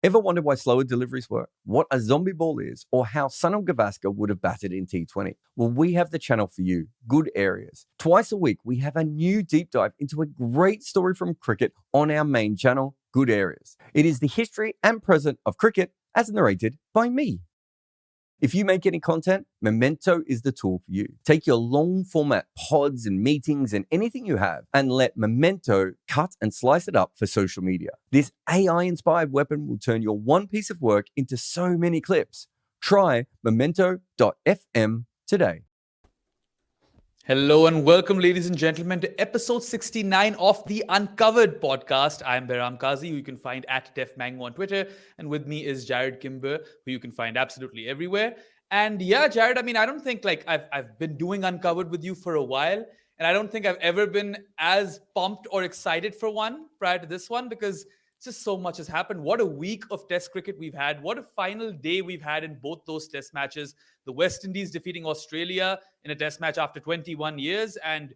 Ever wonder why slower deliveries work, what a zombie ball is, or how Sunil Gavaskar would have batted in T20? Well, we have the channel for you, Good Areas. Twice a week, we have a new deep dive into a great story from cricket on our main channel, Good Areas. It is the history and present of cricket as narrated by me. If you make any content, Memento is the tool for you. Take your long format pods and meetings and anything you have and let Memento cut and slice it up for social media. This AI inspired weapon will turn your one piece of work into so many clips. Try memento.fm today. Hello and welcome, ladies and gentlemen, to episode 69 of the Uncovered podcast. I'm Behram Kazi, who you can find at DefMango on Twitter. And with me is Jared Kimber, who you can find absolutely everywhere. And yeah, Jared, I don't think I've been doing Uncovered with you for a while. And I don't think I've ever been as pumped or excited for one prior to this one because just so much has happened. What a week of Test cricket we've had. What a final day we've had in both those Test matches. The West Indies defeating Australia in a Test match after 21 years. And,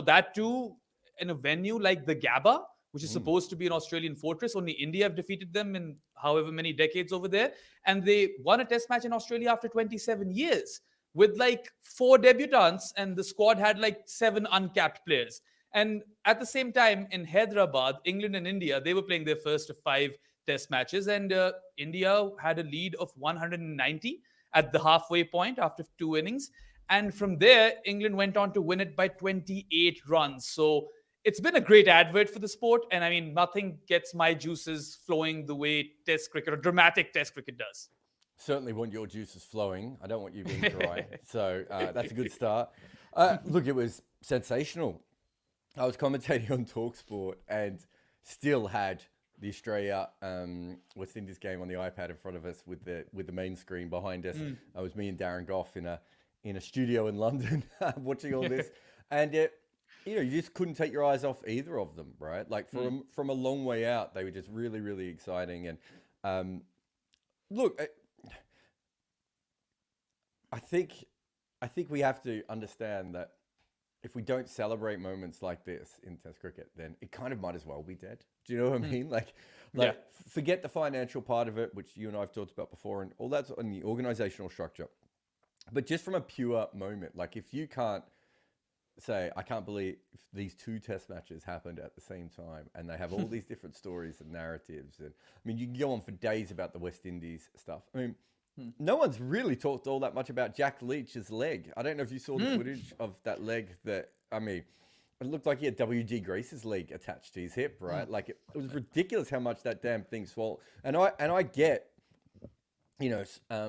that too in a venue like the Gabba, which is supposed to be an Australian fortress. Only India have defeated them in however many decades over there. And they won a Test match in Australia after 27 years with 4 debutants. And the squad had 7 uncapped players. And at the same time, in Hyderabad, England and India, they were playing their first of 5 Test matches. And India had a lead of 190 at the halfway point after 2 innings. And from there, England went on to win it by 28 runs. So it's been a great advert for the sport. And nothing gets my juices flowing the way Test cricket or dramatic Test cricket does. Certainly want your juices flowing. I don't want you being dry. So that's a good start. Look, it was sensational. I was commentating on TalkSport and still had the Australia West Indies game on the iPad in front of us with the main screen behind us. It was me and Darren Goff in a studio in London watching all this, and you just couldn't take your eyes off either of them, right? From a long way out, they were just really, really exciting. And look, I think we have to understand that if we don't celebrate moments like this in Test cricket, then it kind of might as well be dead. Do you know what I mean? Forget the financial part of it, which you and I have talked about before, and all that's on the organizational structure. But just from a pure moment, if you can't say, I can't believe these 2 Test matches happened at the same time, and they have all these different stories and narratives. And you can go on for days about the West Indies stuff. No one's really talked all that much about Jack Leach's leg. I don't know if you saw the footage of that leg it looked like he had W.G. Grace's leg attached to his hip, right? It was ridiculous how much that damn thing swelled. And I get,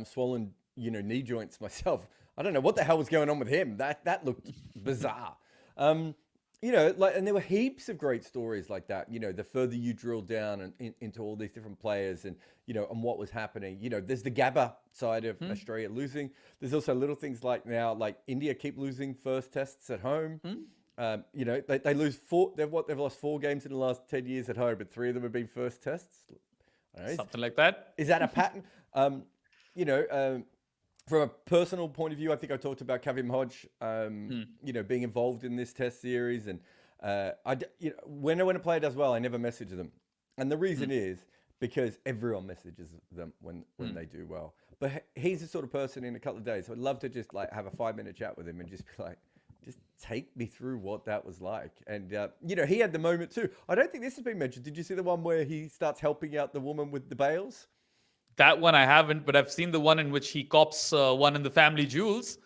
swollen, knee joints myself. I don't know what the hell was going on with him. That looked bizarre. And there were heaps of great stories like that. The further you drill down and into all these different players and what was happening. There's the Gabba side of Australia losing. There's also little things now, India keep losing first tests at home. They lose 4. They've lost 4 games in the last 10 years at home, but 3 of them have been first tests. Something like that. Is that a pattern? From a personal point of view, I think I talked about Kavim Hodge, being involved in this Test series, and when a player does well, I never message them, and the reason is because everyone messages them when they do well. But he's the sort of person in a couple of days, so I'd love to just have a 5-minute chat with him and just be just take me through what that was like. And he had the moment too. I don't think this has been mentioned. Did you see the one where he starts helping out the woman with the bales? That one I haven't, but I've seen the one in which he cops one in the family jewels.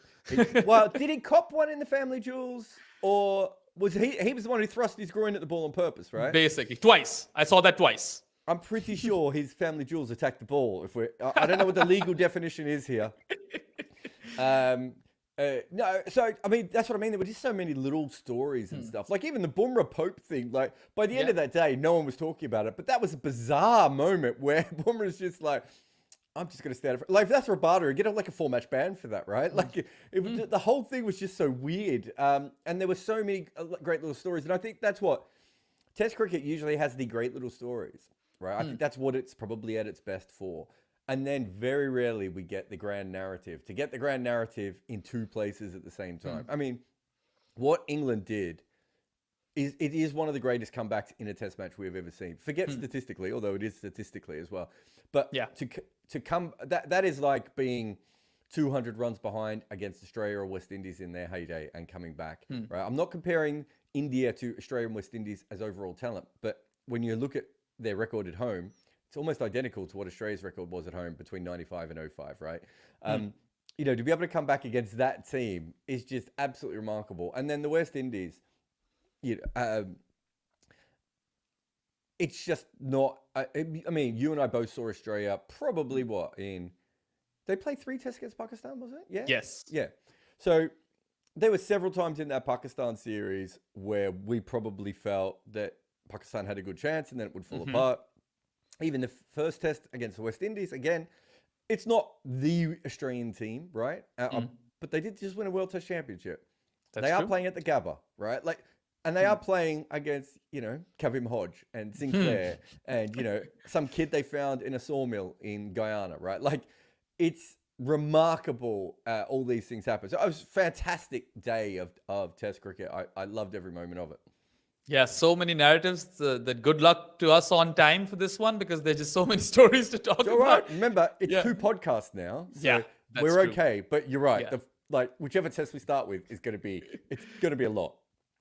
Well, did he cop one in the family jewels, or was he was the one who thrust his groin at the ball on purpose, right? Basically, twice. I saw that twice. I'm pretty sure his family jewels attacked the ball. I don't know what the legal definition is here. No, so that's what I mean. There were just so many little stories and stuff. Even the Bumrah Pope thing. By the end of that day, no one was talking about it. But that was a bizarre moment where Bumrah's just I'm just going to stand up. If that's Rabada, get a 4-match ban for that, right? The whole thing was just so weird. And there were so many great little stories. And I think that's what Test cricket usually has, the great little stories, right? I think that's what it's probably at its best for. And then very rarely we get the grand narrative. To get the grand narrative in 2 places at the same time. What England did it is one of the greatest comebacks in a test match we've ever seen. Forget statistically, although it is statistically as well. But to come, that is like being 200 runs behind against Australia or West Indies in their heyday and coming back, right? I'm not comparing India to Australia and West Indies as overall talent, but when you look at their record at home, it's almost identical to what Australia's record was at home between 95 and 05, right? You know, to be able to come back against that team is just absolutely remarkable. And then the West Indies, you know, it's just not. I mean, you and I both saw Australia probably they played 3 tests against Pakistan, was it? Yeah. Yes. Yeah. So there were several times in that Pakistan series where we probably felt that Pakistan had a good chance and then it would fall apart. Even the first test against the West Indies, again, it's not the Australian team, right? But they did just win a World Test Championship. They are playing at the Gabba, right? And they are playing against, you know, Kavim Hodge and Sinclair and, you know, some kid they found in a sawmill in Guyana, right? Like, it's remarkable all these things happen. So it was a fantastic day of Test cricket. I loved every moment of it. Yeah, so many narratives. That good luck to us on time for this one because there's just so many stories to talk about. Right. Remember, it's 2 podcasts now, so we're okay. But you're right. Yeah. Whichever test we start with is going to be a lot.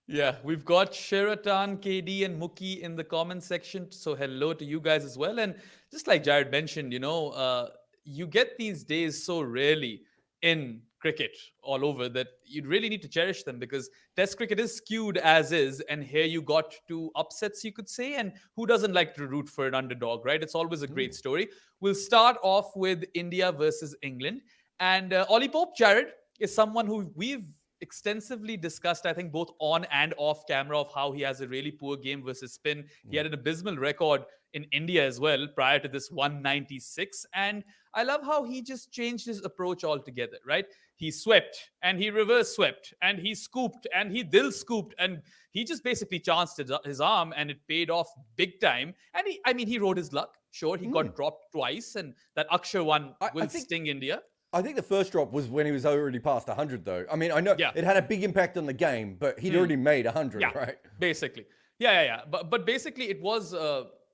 Yeah, we've got Sheratan, KD, and Mookie in the comment section. So hello to you guys as well. And just like Jared mentioned, you know, you get these days so rarely in cricket all over that you'd really need to cherish them because test cricket is skewed as is, and here you got 2 upsets, you could say, and who doesn't like to root for an underdog, right? It's always a great story. We'll start off with India versus England, and Ollie Pope, Jared, is someone who we've extensively discussed, I think, both on and off camera, of how he has a really poor game versus spin. He had an abysmal record in India as well prior to this 196. And I love how he just changed his approach altogether, right? He swept and he reverse swept and he scooped and he dil scooped and he just basically chanced his arm and it paid off big time. And he rode his luck. Sure, he got dropped twice and that Akshar one will sting India. I think the first drop was when he was already past 100, though. I mean, I know it had a big impact on the game, but he'd already made 100, right? Basically. Yeah. But basically, it was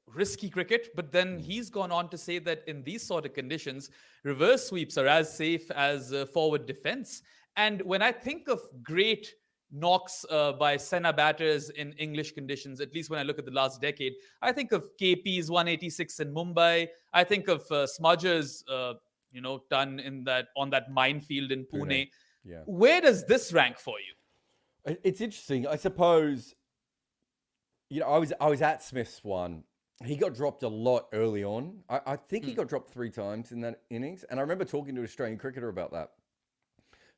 risky cricket. But then he's gone on to say that in these sort of conditions, reverse sweeps are as safe as forward defense. And when I think of great knocks by Sena batters in English conditions, at least when I look at the last decade, I think of KP's 186 in Mumbai. I think of Smudger's done on that minefield in Pune. Yeah. Where does this rank for you? It's interesting. I suppose, you know, I was at Smith's one. He got dropped a lot early on. I think he got dropped 3 times in that innings. And I remember talking to an Australian cricketer about that,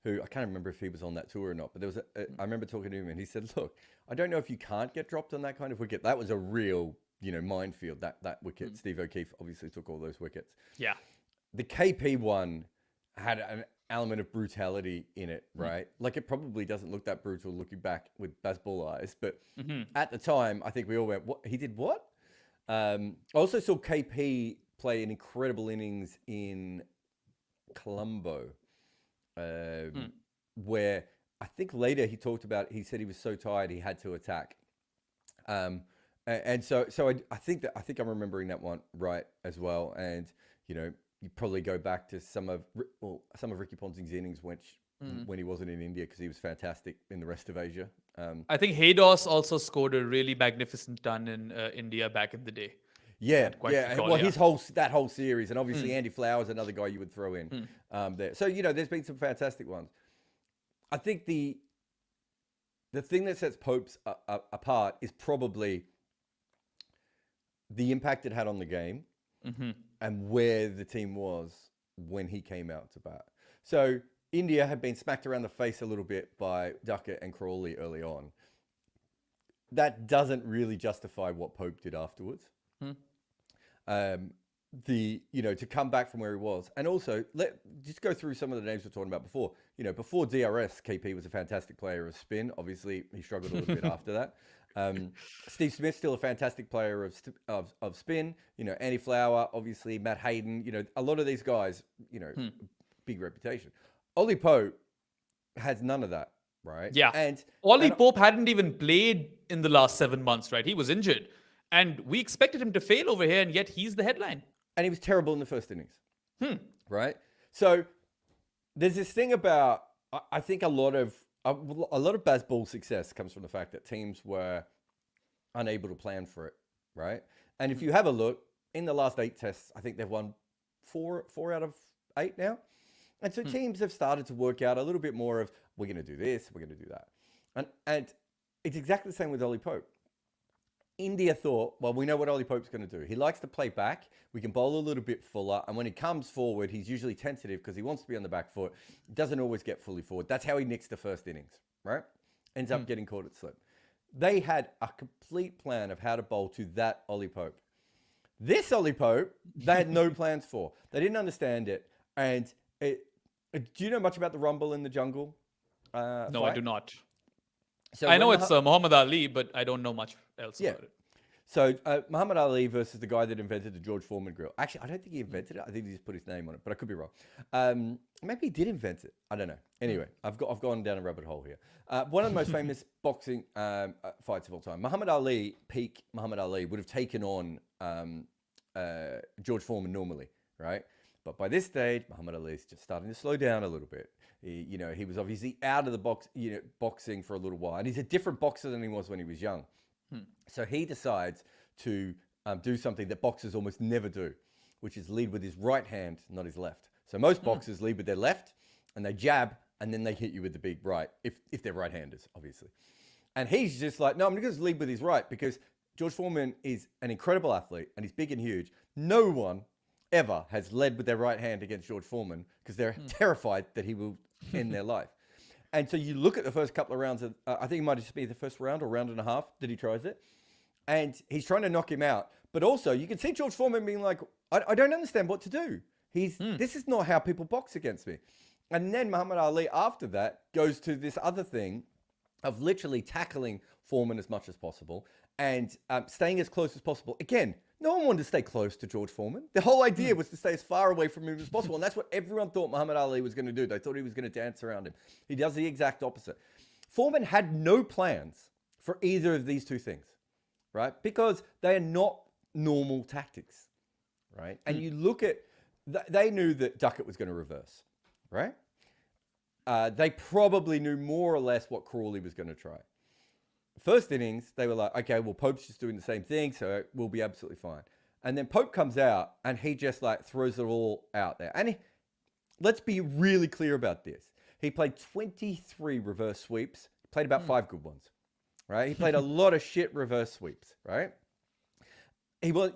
who I can't remember if he was on that tour or not. But there was I remember talking to him and he said, look, I don't know if you can't get dropped on that kind of wicket. That was a real, you know, minefield, that wicket. Steve O'Keefe obviously took all those wickets. Yeah. The KP one had an element of brutality in it, right? Like, it probably doesn't look that brutal looking back with baseball eyes, but at the time, I think we all went, "What? He did what?" I also saw KP play an incredible innings in Colombo, where I think later he talked about, he said he was so tired he had to attack. And so I think I'm remembering that one right as well. And, you know, you probably go back to some of Ricky Ponting's innings when he wasn't in India, because he was fantastic in the rest of Asia. I think Haydos also scored a really magnificent ton in India back in the day. Yeah. His whole series, and obviously Andy Flower's another guy you would throw in there. So, you know, there's been some fantastic ones. I think the thing that sets Pope's apart is probably the impact it had on the game. And where the team was when he came out to bat. So India had been smacked around the face a little bit by Duckett and Crawley early on. That doesn't really justify what Pope did afterwards. To come back from where he was. And also, just go through some of the names we were talking about before. You know, before DRS, KP was a fantastic player of spin. Obviously, he struggled a little bit after that. Steve Smith, still a fantastic player of spin. You know, Andy Flower, obviously, Matt Hayden. You know, a lot of these guys, you know, big reputation. Ollie Pope has none of that. right? Yeah. Ollie Pope hadn't even played in the last 7 months, right? He was injured. And we expected him to fail over here, and yet he's the headline. And he was terrible in the first innings, right? So there's this thing about, I think a lot of baseball success comes from the fact that teams were unable to plan for it, right? And if you have a look, in the last 8 tests, I think they've won four out of 8 now. And so teams have started to work out a little bit more of, we're going to do this, we're going to do that. And it's exactly the same with Ollie Pope. India thought, well, we know what Ollie Pope's going to do. He likes to play back. We can bowl a little bit fuller. And when he comes forward, he's usually tentative because he wants to be on the back foot. Doesn't always get fully forward. That's how he nicks the first innings, right? Ends up getting caught at slip. They had a complete plan of how to bowl to that Ollie Pope. This Ollie Pope, they had no plans for. They didn't understand it. And do you know much about the rumble in the jungle? No, fight? I do not. So I know it's Muhammad Ali, but I don't know much else about it. So Muhammad Ali versus the guy that invented the George Foreman grill. Actually, I don't think he invented it. I think he just put his name on it, but I could be wrong. Maybe he did invent it. I don't know. Anyway, I've gone down a rabbit hole here. One of the most famous boxing fights of all time. Peak Muhammad Ali would have taken on George Foreman normally, right? But by this stage, Muhammad Ali is just starting to slow down a little bit. He was obviously out of the boxing for a little while, and he's a different boxer than he was when he was young. So he decides to do something that boxers almost never do, which is lead with his right hand, not his left. So most boxers lead with their left, and they jab, and then they hit you with the big right, if they're right-handers, obviously. And he's just like, no, I'm going to lead with his right, because George Foreman is an incredible athlete, and he's big and huge. No one ever has led with their right hand against George Foreman because they're terrified that he will end their life. And so you look at the first couple of rounds, I think it might just be the first round or round and a half that he tries it. And he's trying to knock him out. But also you can see George Foreman being like, I don't understand what to do. This is not how people box against me. And then Muhammad Ali after that goes to this other thing of literally tackling Foreman as much as possible and staying as close as possible. Again, no one wanted to stay close to George Foreman. The whole idea was to stay as far away from him as possible. And that's what everyone thought Muhammad Ali was going to do. They thought he was going to dance around him. He does the exact opposite. Foreman had no plans for either of these two things, right? Because they are not normal tactics, right? And you look at, they knew that Duckett was going to reverse, right? They probably knew more or less what Crawley was going to try. First innings, they were like, okay, well, Pope's just doing the same thing, so we'll be absolutely fine. And then Pope comes out, and he just like throws it all out there. And let's be really clear about this. He played 23 reverse sweeps, played about 5 good ones, right? He played a lot of shit reverse sweeps, right? He was,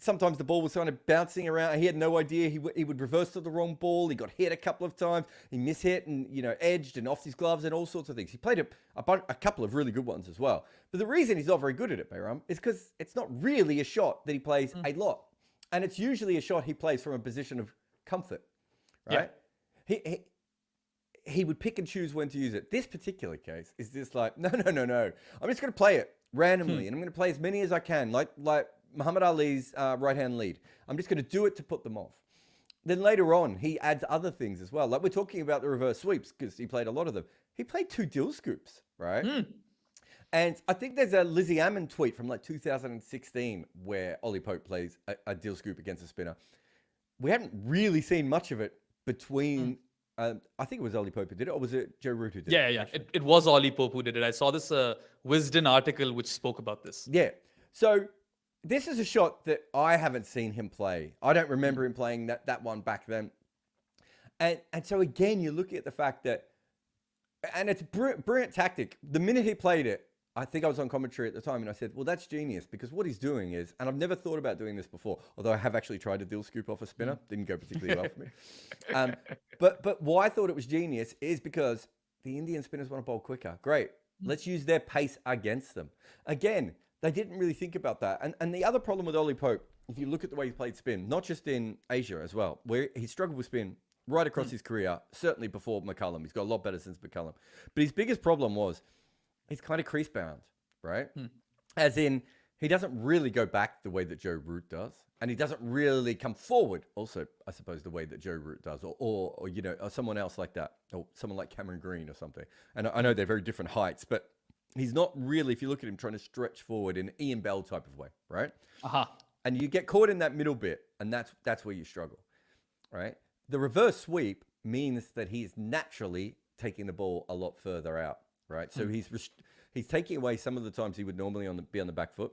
sometimes the ball was kind of bouncing around. He had no idea he would reverse to the wrong ball. He got hit a couple of times. He mishit and, edged and off his gloves and all sorts of things. He played a couple of really good ones as well. But the reason he's not very good at it, Bayram, is because it's not really a shot that he plays a lot. And it's usually a shot he plays from a position of comfort, right? Yeah. He would pick and choose when to use it. This particular case is just like, no. I'm just going to play it randomly, and I'm going to play as many as I can, like Muhammad Ali's right-hand lead. I'm just going to do it to put them off. Then later on, he adds other things as well. Like we're talking about the reverse sweeps because he played a lot of them. He played 2 dill scoops, right? And I think there's a Lizzie Ammon tweet from like 2016 where Ollie Pope plays a dill scoop against a spinner. We haven't really seen much of it between... I think it was Ollie Pope who did it, or was it Joe Root who did it? Yeah. It was Ollie Pope who did it. I saw this Wisden article which spoke about this. Yeah. So... this is a shot that I haven't seen him play. I don't remember him playing that one back then. And so again, you look at the fact that, and it's a brilliant tactic. The minute he played it, I think I was on commentary at the time and I said, well, that's genius because what he's doing is, and I've never thought about doing this before, although I have actually tried to dill scoop off a spinner. Didn't go particularly well for me. But why I thought it was genius is because the Indian spinners want to bowl quicker. Great. Let's use their pace against them. Again, they didn't really think about that. And the other problem with Ollie Pope, if you look at the way he played spin, not just in Asia as well, where he struggled with spin right across his career, certainly before McCullum. He's got a lot better since McCullum. But his biggest problem was he's kind of crease bound, right? As in, he doesn't really go back the way that Joe Root does. And he doesn't really come forward also, I suppose, the way that Joe Root does, or you know, or someone else like that, or someone like Cameron Green or something. And I know they're very different heights, but he's not really, if you look at him, trying to stretch forward in an Ian Bell type of way, right? And you get caught in that middle bit, and that's where you struggle, right? The reverse sweep means that he's naturally taking the ball a lot further out, right? So he's taking away some of the times he would normally be on the back foot.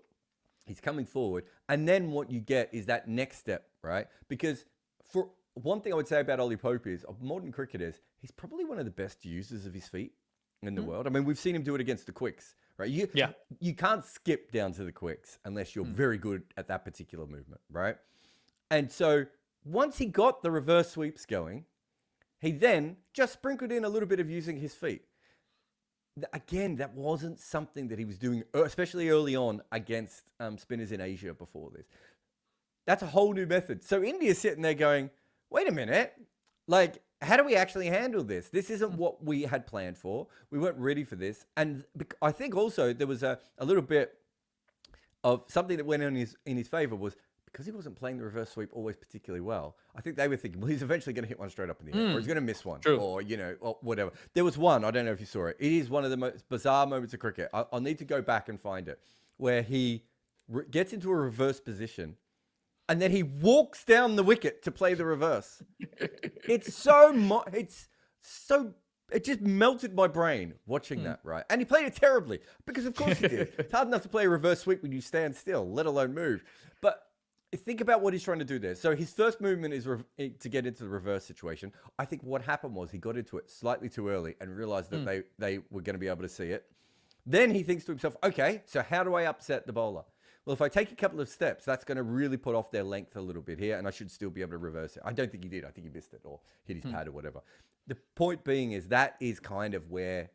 He's coming forward, and then what you get is that next step, right? Because for one thing I would say about Ollie Pope is, of modern cricketers, he's probably one of the best users of his feet in the world. I mean, we've seen him do it against the quicks, right? You can't skip down to the quicks unless you're very good at that particular movement, right? And so once he got the reverse sweeps going, he then just sprinkled in a little bit of using his feet. Again, that wasn't something that he was doing, especially early on against spinners in Asia before this. That's a whole new method. So India's sitting there going, wait a minute, like, how do we actually handle this? This isn't what we had planned for. We weren't ready for this. And I think also there was a little bit of something that went in his favor was because he wasn't playing the reverse sweep always particularly well. I think they were thinking, well, he's eventually going to hit one straight up in the air, or he's going to miss one, or, you know, or whatever. There was one, I don't know if you saw it. It is one of the most bizarre moments of cricket. I'll need to go back and find it, where he gets into a reverse position, and then he walks down the wicket to play the reverse. It just melted my brain watching that, right? And he played it terribly, because of course he did. It's hard enough to play a reverse sweep when you stand still, let alone move. But think about what he's trying to do there. So his first movement is to get into the reverse situation. I think what happened was he got into it slightly too early and realized that they were going to be able to see it. Then he thinks to himself, okay, so how do I upset the bowler? Well, if I take a couple of steps, that's going to really put off their length a little bit here, and I should still be able to reverse it. I don't think he did. I think he missed it or hit his pad or whatever. The point being is that is kind of where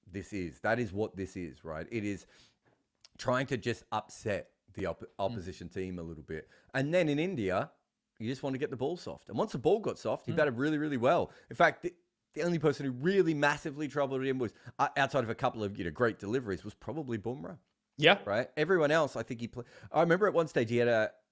this is. That is what this is, right? It is trying to just upset the opposition team a little bit. And then in India, you just want to get the ball soft. And once the ball got soft, he batted really, really well. In fact, the only person who really massively troubled him was, outside of a couple of great deliveries, was probably Bumrah. Yeah. Right? Everyone else, I think he played. I remember at one stage he had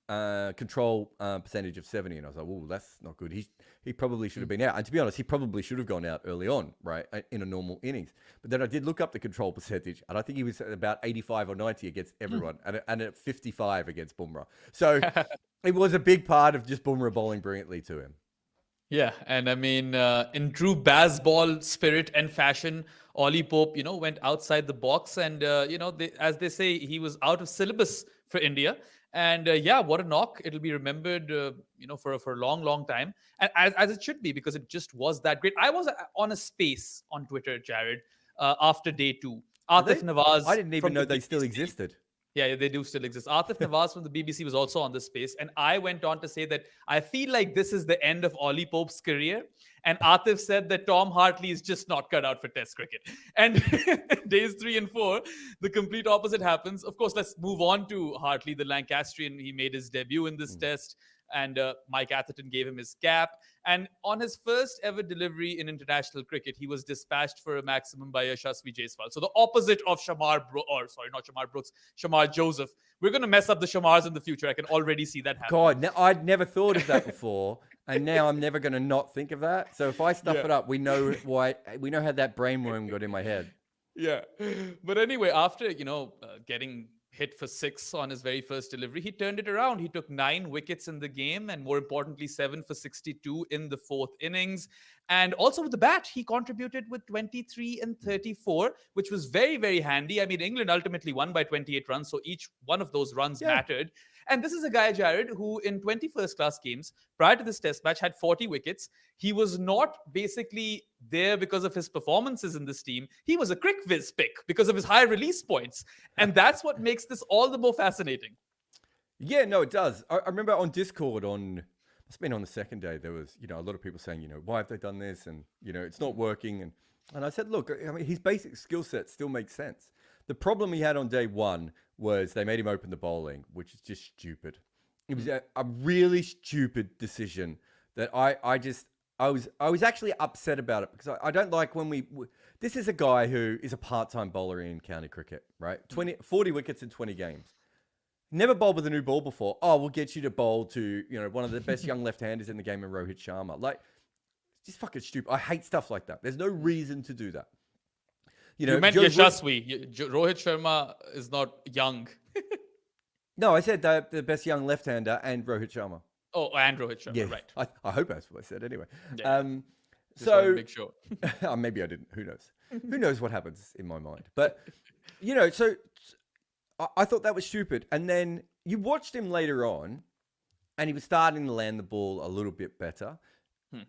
a control percentage of 70, and I was like, "Oh, that's not good." He probably should have been out. And to be honest, he probably should have gone out early on, right, in a normal innings. But then I did look up the control percentage, and I think he was at about 85 or 90 against everyone, and at 55 against Bumrah. So it was a big part of just Bumrah bowling brilliantly to him. Yeah, and I mean, in true baseball spirit and fashion, Ollie Pope, went outside the box, and as they say, he was out of syllabus for India. And what a knock! It'll be remembered, for a long, long time, and as it should be, because it just was that great. I was on a space on Twitter, Jared, after day 2. Atif Nawaz. I didn't even know they still existed. Yeah, they do still exist. Atif Nawaz from the BBC was also on this space. And I went on to say that I feel like this is the end of Ollie Pope's career. And Atif said that Tom Hartley is just not cut out for Test cricket. And days 3 and 4, the complete opposite happens. Of course, let's move on to Hartley, the Lancastrian. He made his debut in this test. And Mike Atherton gave him his cap. And on his first ever delivery in international cricket, he was dispatched for a maximum by Yashasvi Jaiswal. So the opposite of Shamar Joseph. We're going to mess up the Shamars in the future. I can already see that happening. God, I'd never thought of that before. And now I'm never going to not think of that. So if I stuff it up, we know why. We know how that brainworm got in my head. Yeah. But anyway, after, getting hit for 6 on his very first delivery, he turned it around. He took 9 wickets in the game, and more importantly, 7 for 62 in the 4th innings. And also with the bat, he contributed with 23 and 34, which was very, very handy. I mean, England ultimately won by 28 runs, so each one of those runs mattered. And this is a guy, Jared, who in 20 first-class games, prior to this test match, had 40 wickets. He was not basically there because of his performances in this team. He was a quick whiz pick because of his high release points. And that's what makes this all the more fascinating. Yeah, no, it does. I remember on Discord it's been on the second day, there was, a lot of people saying, why have they done this? And, it's not working. And I said, look, I mean, his basic skill set still makes sense. The problem he had on day 1 was they made him open the bowling, which is just stupid. It was a really stupid decision that I was actually upset about it, because I don't like when this is a guy who is a part-time bowler in county cricket, right? 40 wickets in 20 games. Never bowled with a new ball before. Oh, we'll get you to bowl to, one of the best young left-handers in the game in Rohit Sharma. Like, it's just fucking stupid. I hate stuff like that. There's no reason to do that. You meant Yashasvi. Rohit Sharma is not young. No, I said the best young left-hander and Rohit Sharma. Oh, and Rohit Sharma, Yeah, right. I hope that's what I said anyway. Yeah. So big show. Maybe I didn't. Who knows? Who knows what happens in my mind? But, so I thought that was stupid. And then you watched him later on, and he was starting to land the ball a little bit better.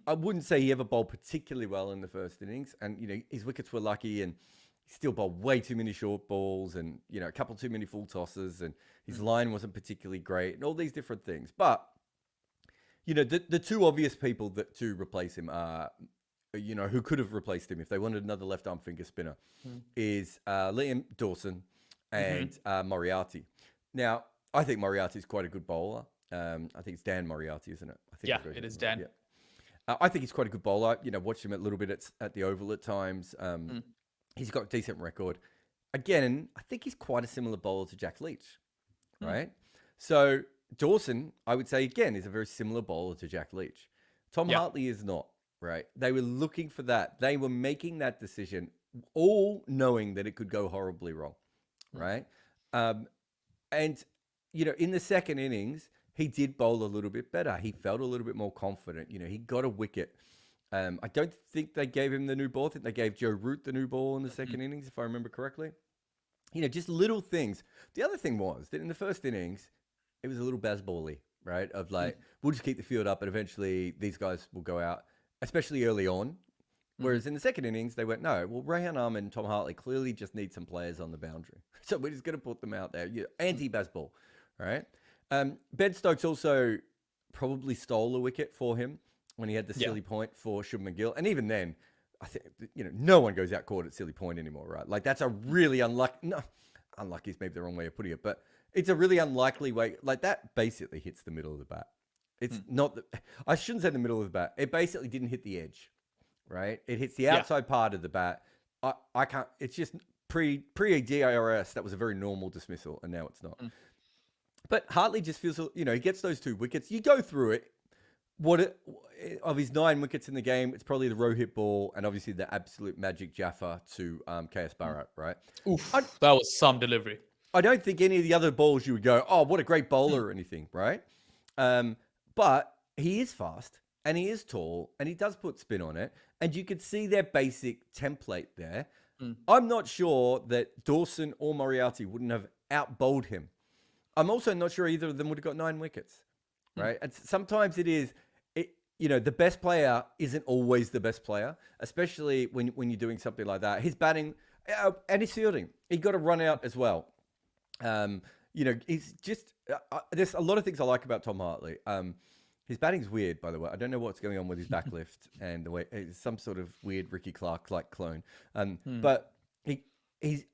I wouldn't say he ever bowled particularly well in the first innings. And, his wickets were lucky, and he still bowled way too many short balls and, a couple too many full tosses. And his line wasn't particularly great and all these different things. But, the two obvious people to replace him are, who could have replaced him if they wanted another left-arm finger spinner, is Liam Dawson and Moriarty. Now, I think Moriarty is quite a good bowler. I think it's Dan Moriarty, isn't it? It is Dan. Yeah. I think he's quite a good bowler. Watched him a little bit at the Oval at times. He's got a decent record. Again, I think he's quite a similar bowler to Jack Leach, right? So Dawson, I would say, again, is a very similar bowler to Jack Leach. Tom Hartley is not, right? They were looking for that. They were making that decision, all knowing that it could go horribly wrong, right? And, in the second innings, he did bowl a little bit better. He felt a little bit more confident. He got a wicket. I don't think they gave him the new ball. I think they gave Joe Root the new ball in the second innings, if I remember correctly. Just little things. The other thing was that in the first innings, it was a little Bazball-y, right? Of like, we'll just keep the field up and eventually these guys will go out, especially early on. Whereas in the second innings, they went, no, well, Rehan Ahmed and Tom Hartley clearly just need some players on the boundary. So we're just going to put them out there. Anti-Bazball, right? Ben Stokes also probably stole a wicket for him when he had the silly point for Shubman Gill. And even then, I think, no one goes out caught at silly point anymore, right? Like, that's a really unlucky is maybe the wrong way of putting it, but it's a really unlikely way. Like, that basically hits the middle of the bat. It's not, I shouldn't say the middle of the bat. It basically didn't hit the edge, right? It hits the outside part of the bat. I can't, it's just pre-DIRS, that was a very normal dismissal, and now it's not. But Hartley just feels, he gets those two wickets. You go through it. Of his 9 wickets in the game, it's probably the Rohit ball and obviously the absolute magic Jaffa to KS Bharat, right? Oof, that was some delivery. I don't think any of the other balls you would go, oh, what a great bowler or anything, right? But he is fast and he is tall and he does put spin on it. And you could see their basic template there. I'm not sure that Dawson or Moriarty wouldn't have out-bowled him. I'm also not sure either of them would have got 9 wickets, right? And sometimes it is... the best player isn't always the best player, especially when you're doing something like that. His batting and his fielding, he got a run out as well. He's just, there's a lot of things I like about Tom Hartley. His batting's weird, by the way. I don't know what's going on with his backlift and the way it's some sort of weird Ricky Clark-like clone. But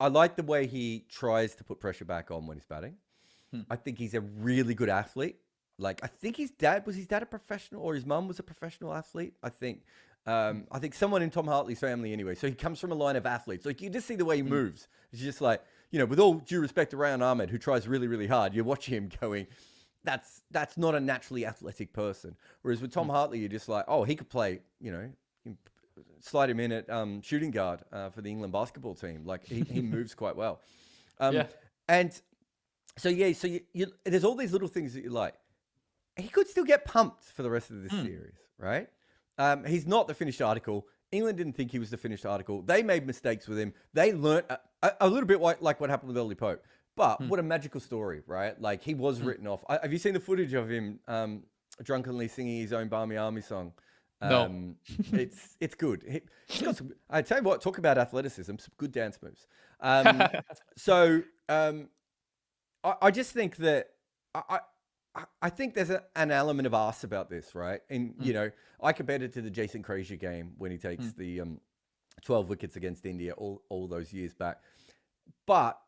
I like the way he tries to put pressure back on when he's batting. I think he's a really good athlete. Like, I think was his dad a professional or his mum was a professional athlete? I think someone in Tom Hartley's family anyway. So he comes from a line of athletes. Like, you just see the way he moves. It's just like, with all due respect to Rehan Ahmed, who tries really, really hard, you watch him going, that's not a naturally athletic person. Whereas with Tom Hartley, you're just like, oh, he could play, slide him in at shooting guard for the England basketball team. Like, he moves quite well. And so, there's all these little things that you like. He could still get pumped for the rest of this series, right? He's not the finished article. England didn't think he was the finished article. They made mistakes with him. They learnt a little bit like what happened with Ollie Pope. But what a magical story, right? Like, he was written off. Have you seen the footage of him drunkenly singing his own Barmy Army song? No. It's good. He's got some, I tell you what, talk about athleticism, some good dance moves. I just think that... I think there's an element of arse about this, right? And, I compared it to the Jason Krejci game when he takes the 12 wickets against India all those years back. But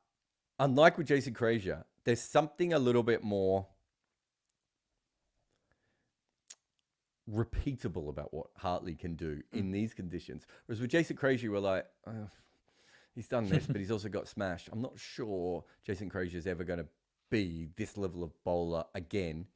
unlike with Jason Krejci, there's something a little bit more repeatable about what Hartley can do in these conditions. Whereas with Jason Krejci, we're like, he's done this, but he's also got smashed. I'm not sure Jason Krejci is ever going to be this level of bowler again.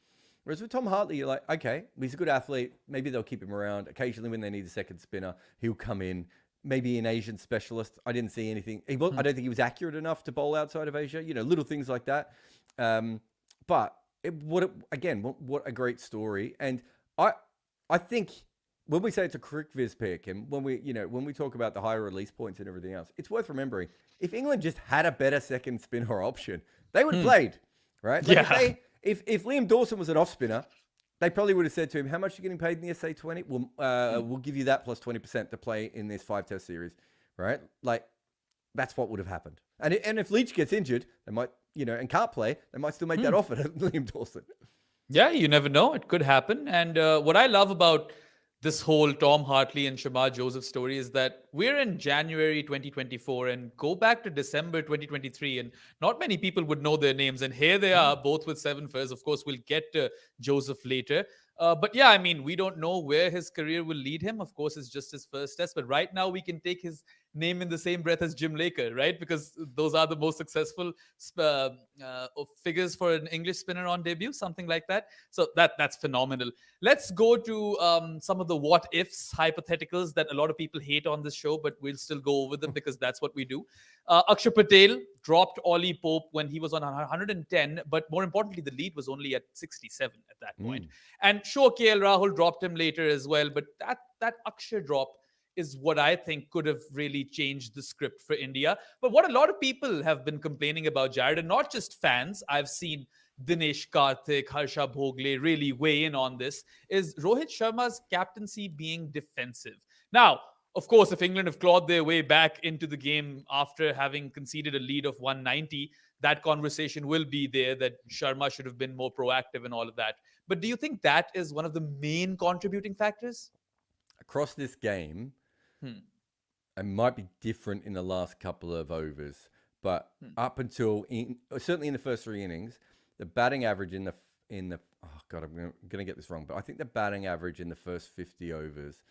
Whereas with Tom Hartley, you're like, okay, he's a good athlete. Maybe they'll keep him around. Occasionally, when they need a second spinner, he'll come in. Maybe an Asian specialist. I didn't see anything. I don't think he was accurate enough to bowl outside of Asia. Little things like that. But what a great story. And I think when we say it's a crick viz pick, and when we talk about the higher release points and everything else, it's worth remembering. If England just had a better second spinner option, they would have played, right? Like if Liam Dawson was an off spinner, they probably would have said to him, "How much are you getting paid in the SA20? We'll give you that plus 20% to play in this 5-test series," right? Like that's what would have happened. And if Leach gets injured, they might, and can't play, they might still make that offer to Liam Dawson. Yeah, you never know. It could happen. And what I love about this whole Tom Hartley and Shamar Joseph story is that we're in January 2024 and go back to December 2023, and not many people would know their names. And here they are, both with 7 firsts. Of course, we'll get to Joseph later. But yeah, I mean, we don't know where his career will lead him. Of course, it's just his first test. But right now, we can take his name in the same breath as Jim Laker, right? Because those are the most successful figures for an English spinner on debut, something like that. So that's phenomenal. Let's go to some of the what ifs, hypotheticals that a lot of people hate on this show, but we'll still go over them because that's what we do. Akshar Patel dropped Ollie Pope when he was on 110, but more importantly, the lead was only at 67 at that point. And sure, KL Rahul dropped him later as well, but that Akshar drop is what I think could have really changed the script for India. But what a lot of people have been complaining about, Jared, and not just fans, I've seen Dinesh Karthik, Harsha Bhogle really weigh in on this, is Rohit Sharma's captaincy being defensive. Now, of course, if England have clawed their way back into the game after having conceded a lead of 190, that conversation will be there that Sharma should have been more proactive and all of that. But do you think that is one of the main contributing factors? Across this game, it might be different in the last couple of overs, but up until certainly in the first 3 innings, the batting average in the oh god, I'm going to get this wrong, but I think the batting average in the first 50 overs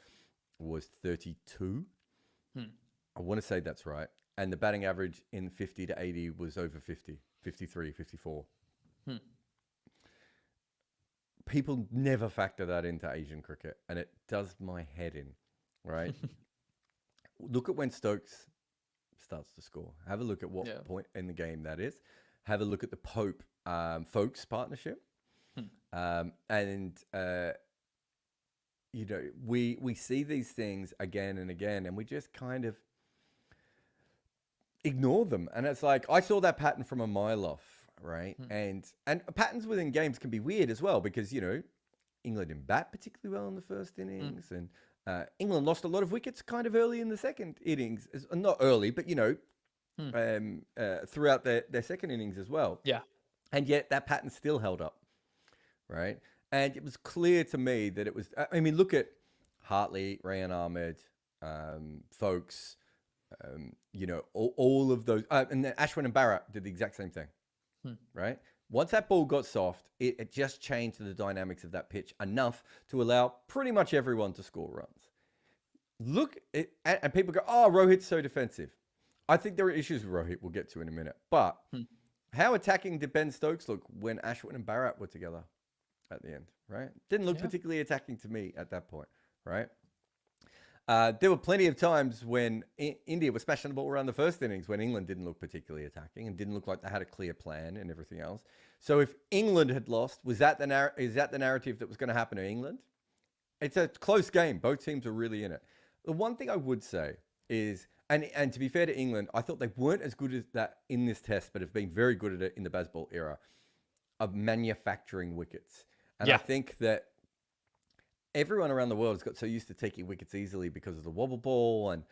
was 32. I want to say that's right. And the batting average in 50 to 80 was over 50, 53, 54. People never factor that into Asian cricket, and it does my head in, right? Look at when Stokes starts to score. Have a look at what point in the game that is. Have a look at the Pope Folks partnership. We see these things again and again, and we just kind of ignore them. And it's like, I saw that pattern from a mile off, right? And patterns within games can be weird as well, because, England didn't bat particularly well in the first innings, and England lost a lot of wickets kind of early in the second innings. Not early, but, throughout their second innings as well. Yeah. And yet that pattern still held up, right? And it was clear to me that it was, I mean, look at Hartley, Rayan Ahmed, Folks, all of those. And then Ashwin and Barrett did the exact same thing, right? Once that ball got soft, it just changed the dynamics of that pitch enough to allow pretty much everyone to score runs. And people go, oh, Rohit's so defensive. I think there are issues with Rohit we'll get to in a minute. But how attacking did Ben Stokes look when Ashwin and Barrett were together at the end, right? Didn't look particularly attacking to me at that point, right? There were plenty of times when India was smashing the ball around the first innings when England didn't look particularly attacking and didn't look like they had a clear plan and everything else. So if England had lost, is that the narrative that was going to happen to England? It's a close game. Both teams are really in it. The one thing I would say is, and to be fair to England, I thought they weren't as good as that in this test, but have been very good at it in the Bazball era of manufacturing wickets. And I think that everyone around the world has got so used to taking wickets easily because of the wobble ball and,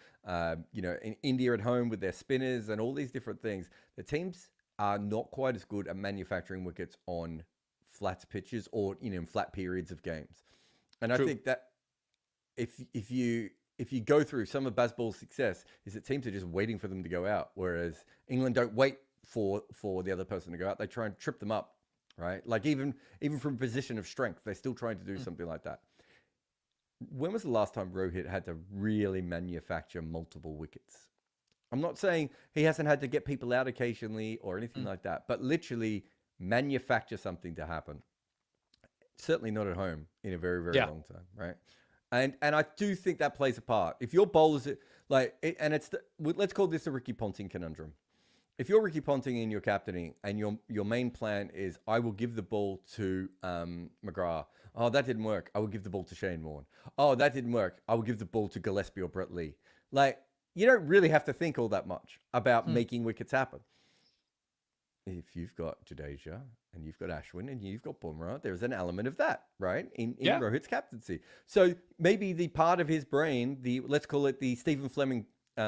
in India at home with their spinners and all these different things. The teams are not quite as good at manufacturing wickets on flat pitches or, in flat periods of games. And I think that if you go through some of Bazball's success is that teams are just waiting for them to go out, whereas England don't wait for the other person to go out. They try and trip them up, right? Like even from a position of strength, they're still trying to do something like that. When was the last time Rohit had to really manufacture multiple wickets? I'm not saying he hasn't had to get people out occasionally or anything like that, but literally manufacture something to happen. Certainly not at home in a very, very long time, right? And I do think that plays a part. If your bowlers let's call this the Ricky Ponting conundrum. If you're Ricky Ponting in your captaining and your main plan is, I will give the ball to McGrath. Oh, that didn't work. I will give the ball to Shane Warne. Oh, that didn't work. I will give the ball to Gillespie or Brett Lee. Like, you don't really have to think all that much about making wickets happen. If you've got Jadeja and you've got Ashwin and you've got Bumrah, there's an element of that, right? In Rohit's captaincy. So maybe the part of his brain, let's call it the Stephen Fleming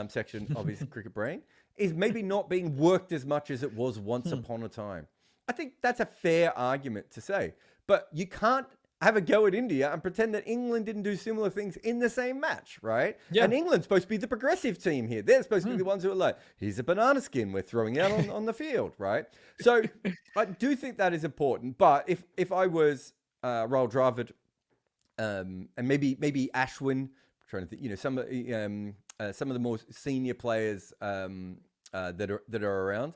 section of his cricket brain, is maybe not being worked as much as it was once upon a time. I think that's a fair argument to say. But you can't have a go at India and pretend that England didn't do similar things in the same match, right? Yeah. And England's supposed to be the progressive team here. They're supposed to be the ones who are like, here's a banana skin we're throwing out on the field, right? So I do think that is important. But if I was Rahul Dravid and maybe Ashwin, I'm trying to think, some of the more senior players that are around,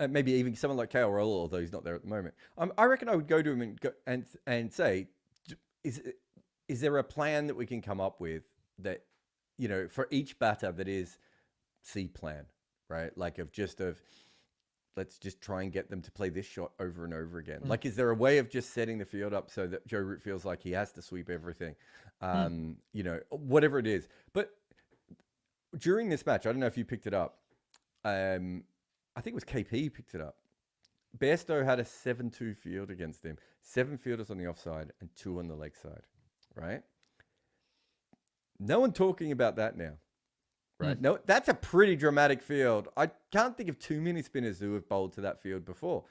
maybe even someone like KL Rahul, although he's not there at the moment. I reckon I would go to him and say, is there a plan that we can come up with that, for each batter that is C plan, right? Like let's just try and get them to play this shot over and over again. Like, is there a way of just setting the field up so that Joe Root feels like he has to sweep everything? Whatever it is. But during this match, I don't know if you picked it up. I think it was KP who picked it up. Bairstow had a 7-2 field against him. 7 fielders on the offside and 2 on the leg side, right? No one talking about that now, right? No, that's a pretty dramatic field. I can't think of too many spinners who have bowled to that field before.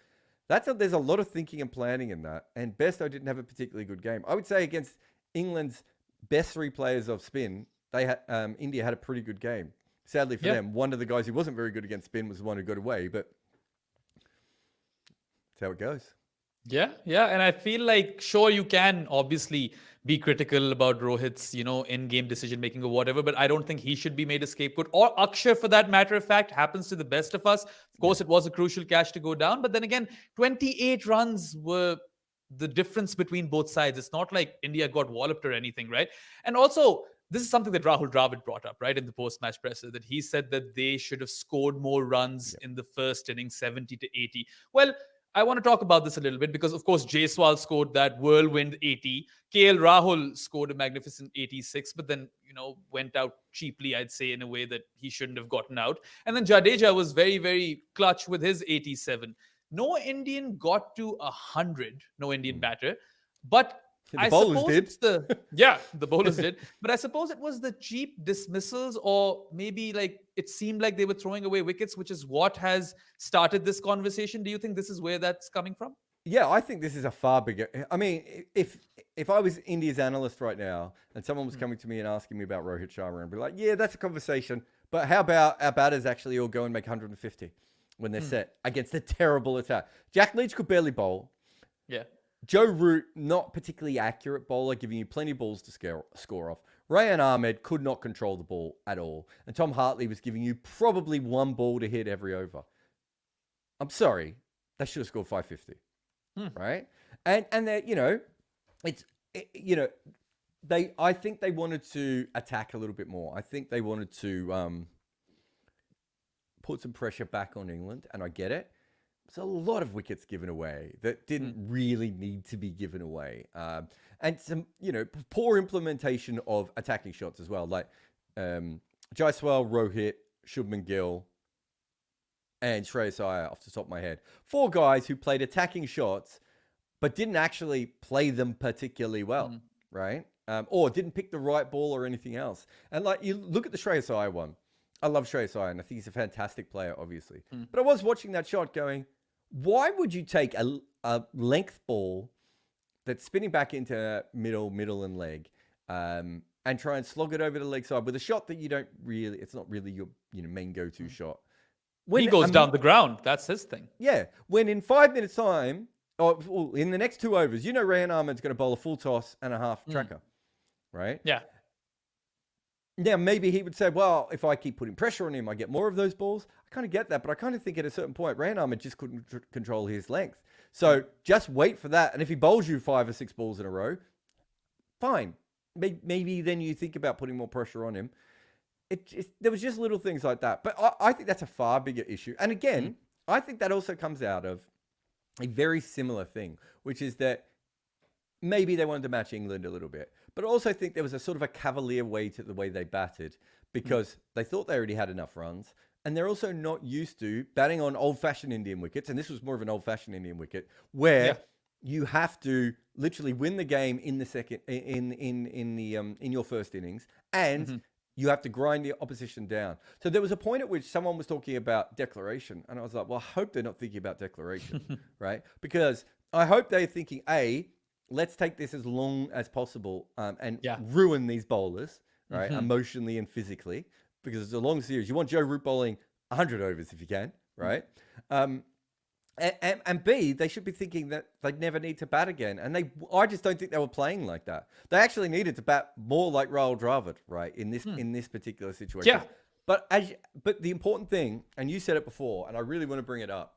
There's a lot of thinking and planning in that. And Bairstow didn't have a particularly good game. I would say against England's best 3 players of spin, India had a pretty good game. Sadly for them, one of the guys who wasn't very good against spin was the one who got away, but that's how it goes. Yeah. And I feel like, sure, you can obviously be critical about Rohit's, in-game decision-making or whatever, but I don't think he should be made a scapegoat. Or Akshar, for that matter of fact, happens to the best of us. Of course, it was a crucial catch to go down, but then again, 28 runs were the difference between both sides. It's not like India got walloped or anything, right? And also, this is something that Rahul Dravid brought up, right, in the post-match presser, that he said that they should have scored more runs in the first inning, 70 to 80. Well, I want to talk about this a little bit because, of course, Jaiswal scored that whirlwind 80. KL Rahul scored a magnificent 86, but then, went out cheaply, I'd say, in a way that he shouldn't have gotten out. And then Jadeja was very, very clutch with his 87. No Indian got to 100, no Indian batter, but the bowlers did. The bowlers did. But I suppose it was the cheap dismissals, or maybe it seemed like they were throwing away wickets, which is what has started this conversation. Do you think this is where that's coming from? Yeah, I think this is a far bigger. I mean, if I was India's analyst right now and someone was coming to me and asking me about Rohit Sharma, and be like, yeah, that's a conversation. But how about our batters actually all go and make 150 when they're set against a terrible attack? Jack Leach could barely bowl. Yeah. Joe Root, not particularly accurate bowler, giving you plenty of balls to score off. Rayan Ahmed could not control the ball at all. And Tom Hartley was giving you probably 1 ball to hit every over. I'm sorry. They should have scored 550. Right? And they, I think they wanted to attack a little bit more. I think they wanted to put some pressure back on England, and I get it. There's a lot of wickets given away that didn't really need to be given away. And some, poor implementation of attacking shots as well. Like Jaiswal, Rohit, Shubman Gill, and Shreyas Iyer off the top of my head. 4 guys who played attacking shots, but didn't actually play them particularly well, right? Or didn't pick the right ball or anything else. And you look at the Shreyas Iyer one. I love Shreyas Iyer, and I think he's a fantastic player, obviously. But I was watching that shot going, why would you take a length ball that's spinning back into middle and leg and try and slog it over the leg side with a shot that it's not really your main go-to shot. When he goes down the ground, that's his thing. Yeah. When in 5 minutes time, or in the next 2 overs, Rayan Ahmed's going to bowl a full toss and a half tracker, right? Yeah. Now, maybe he would say, well, if I keep putting pressure on him, I get more of those balls. I kind of get that, but I kind of think at a certain point, Rayan Ahmed just couldn't control his length. So just wait for that. And if he bowls you 5 or 6 balls in a row, fine. Maybe then you think about putting more pressure on him. There was just little things like that. But I think that's a far bigger issue. And again, I think that also comes out of a very similar thing, which is that maybe they wanted to match England a little bit. But I also think there was a sort of a cavalier way to the way they batted because they thought they already had enough runs. And they're also not used to batting on old-fashioned Indian wickets. And this was more of an old-fashioned Indian wicket where you have to literally win the game in the second in your first innings, and you have to grind the opposition down. So there was a point at which someone was talking about declaration, and I was like, well, I hope they're not thinking about declaration, right? Because I hope they're thinking, let's take this as long as possible and ruin these bowlers, right, emotionally and physically, because it's a long series. You want Joe Root bowling 100 overs if you can, right? And B, they should be thinking that they never need to bat again. And I just don't think they were playing like that. They actually needed to bat more like Rahul Dravid, right, in this particular situation. Yeah. But the important thing, and you said it before, and I really want to bring it up,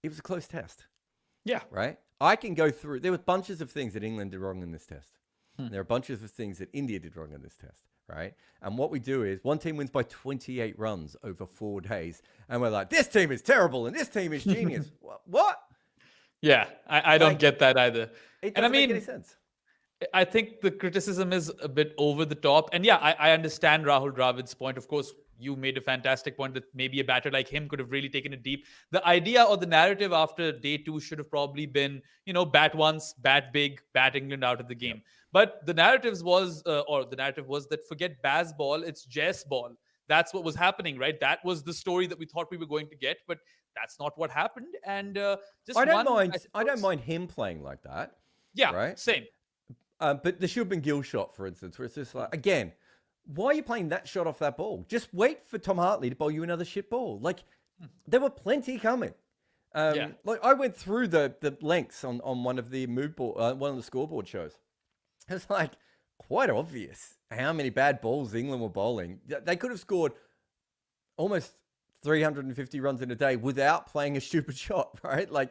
it was a close test. Yeah. Right? I can go through. There were bunches of things that England did wrong in this test. There are bunches of things that India did wrong in this test. Right? And what we do is one team wins by 28 runs over 4 days. And we're like, this team is terrible and this team is genius. What? Yeah, I don't get that either. It doesn't make any sense. I think the criticism is a bit over the top. And yeah, I understand Rahul Dravid's point. Of course, you made a fantastic point that maybe a batter like him could have really taken it deep. The idea or the narrative after day 2 should have probably been, bat once, bat big, bat England out of the game. But the narrative was that forget Baz ball, it's Jess ball. That's what was happening, right? That was the story that we thought we were going to get, but that's not what happened. And I don't mind him playing like that. Yeah, right? Same. But the Shubman Gill shot, for instance, where it's just like, again, why are you playing that shot off that ball? Just wait for Tom Hartley to bowl you another shit ball. Like, there were plenty coming. Like, I went through the lengths on one of the one of the scoreboard shows. It's like quite obvious how many bad balls England were bowling. They could have scored almost 350 runs in a day without playing a stupid shot, right? Like,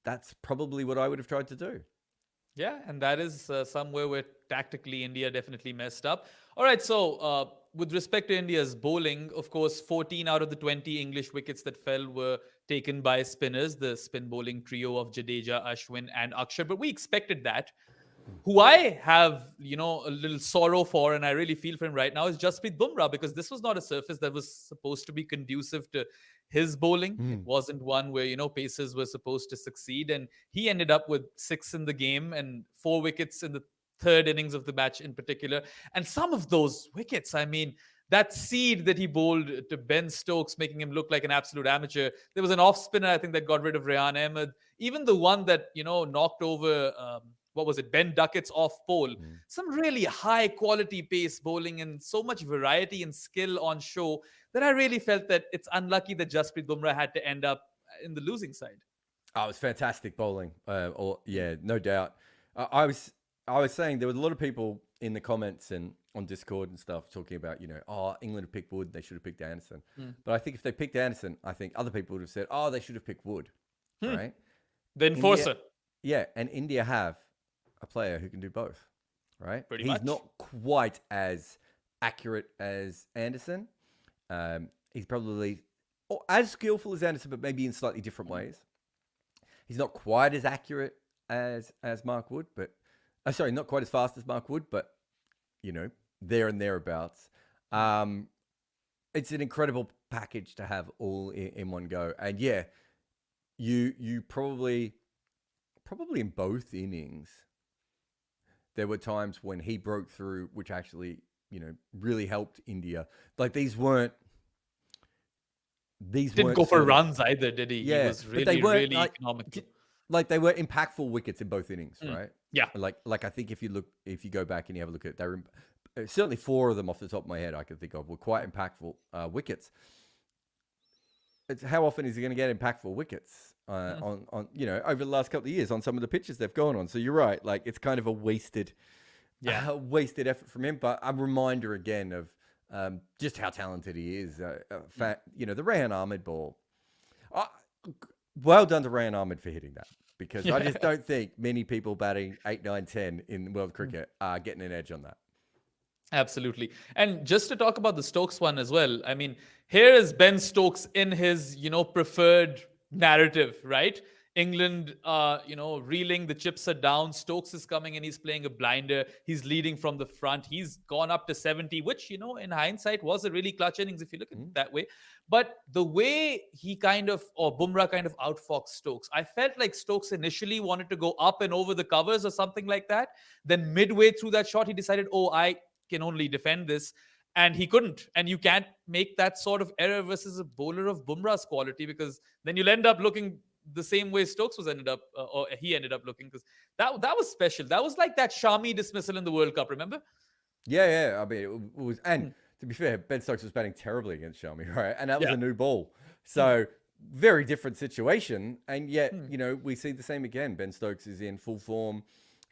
that's probably what I would have tried to do. Yeah, and that is somewhere where tactically India definitely messed up. All right, so with respect to India's bowling, of course, 14 out of the 20 English wickets that fell were taken by spinners, the spin bowling trio of Jadeja, Ashwin and Akshar. But we expected that. Who I have, a little sorrow for, and I really feel for him right now, is Jasprit Bumrah, because this was not a surface that was supposed to be conducive to his bowling. It wasn't one where, pacers were supposed to succeed. And he ended up with 6 in the game and 4 wickets in the third innings of the match in particular. And some of those wickets, I mean, that seed that he bowled to Ben Stokes, making him look like an absolute amateur. There was an off spinner, I think, that got rid of Rehan Ahmed. Even the one that, knocked over... Ben Duckett's off pole. Some really high quality pace bowling and so much variety and skill on show that I really felt that it's unlucky that Jasprit Bumrah had to end up in the losing side. Oh, it was fantastic bowling. No doubt. I was saying there was a lot of people in the comments and on Discord and stuff talking about, England have picked Wood, they should have picked Anderson. But I think if they picked Anderson, I think other people would have said, they should have picked Wood, right? The enforcer. Yeah, and India have a player who can do both, right? Pretty He's much. not quite as accurate as Anderson. He's probably as skillful as Anderson, but maybe in slightly different ways. He's not quite as accurate as Mark Wood, but not quite as fast as Mark Wood, but there and thereabouts. It's an incredible package to have all in one go, and yeah, you probably in both innings. There were times when he broke through, which actually, really helped India. Like these didn't go for runs either, did he? Yeah, he was really economical. Like they were impactful wickets in both innings, right? Yeah. Like I think if you go back and you have a look at it, they were certainly 4 of them off the top of my head I can think of were quite impactful wickets. It's how often is he going to get impactful wickets on over the last couple of years on some of the pitches they've gone on? So you're right, like it's kind of a wasted effort from him. But a reminder again of just how talented he is. The Rehan Ahmed ball. well done to Ryan Ahmed for hitting that, because I just don't think many people batting 8, 9, 10 in world cricket are getting an edge on that. Absolutely. And just to talk about the Stokes one as well, I mean, here is Ben Stokes in his, preferred narrative, right? England, reeling, the chips are down. Stokes is coming in, he's playing a blinder. He's leading from the front. He's gone up to 70, which, in hindsight was a really clutch innings if you look at it that way. But the way Bumrah kind of outfoxed Stokes, I felt like Stokes initially wanted to go up and over the covers or something like that. Then midway through that shot, he decided, I can only defend this, and he couldn't. And you can't make that sort of error versus a bowler of Bumrah's quality, because then you'll end up looking the same way Stokes he ended up looking, because that was special. That was like that Shami dismissal in the World Cup, remember? Yeah. I mean, it was, and to be fair, Ben Stokes was batting terribly against Shami, right? And that was a new ball, so very different situation. And yet, we see the same again. Ben Stokes is in full form,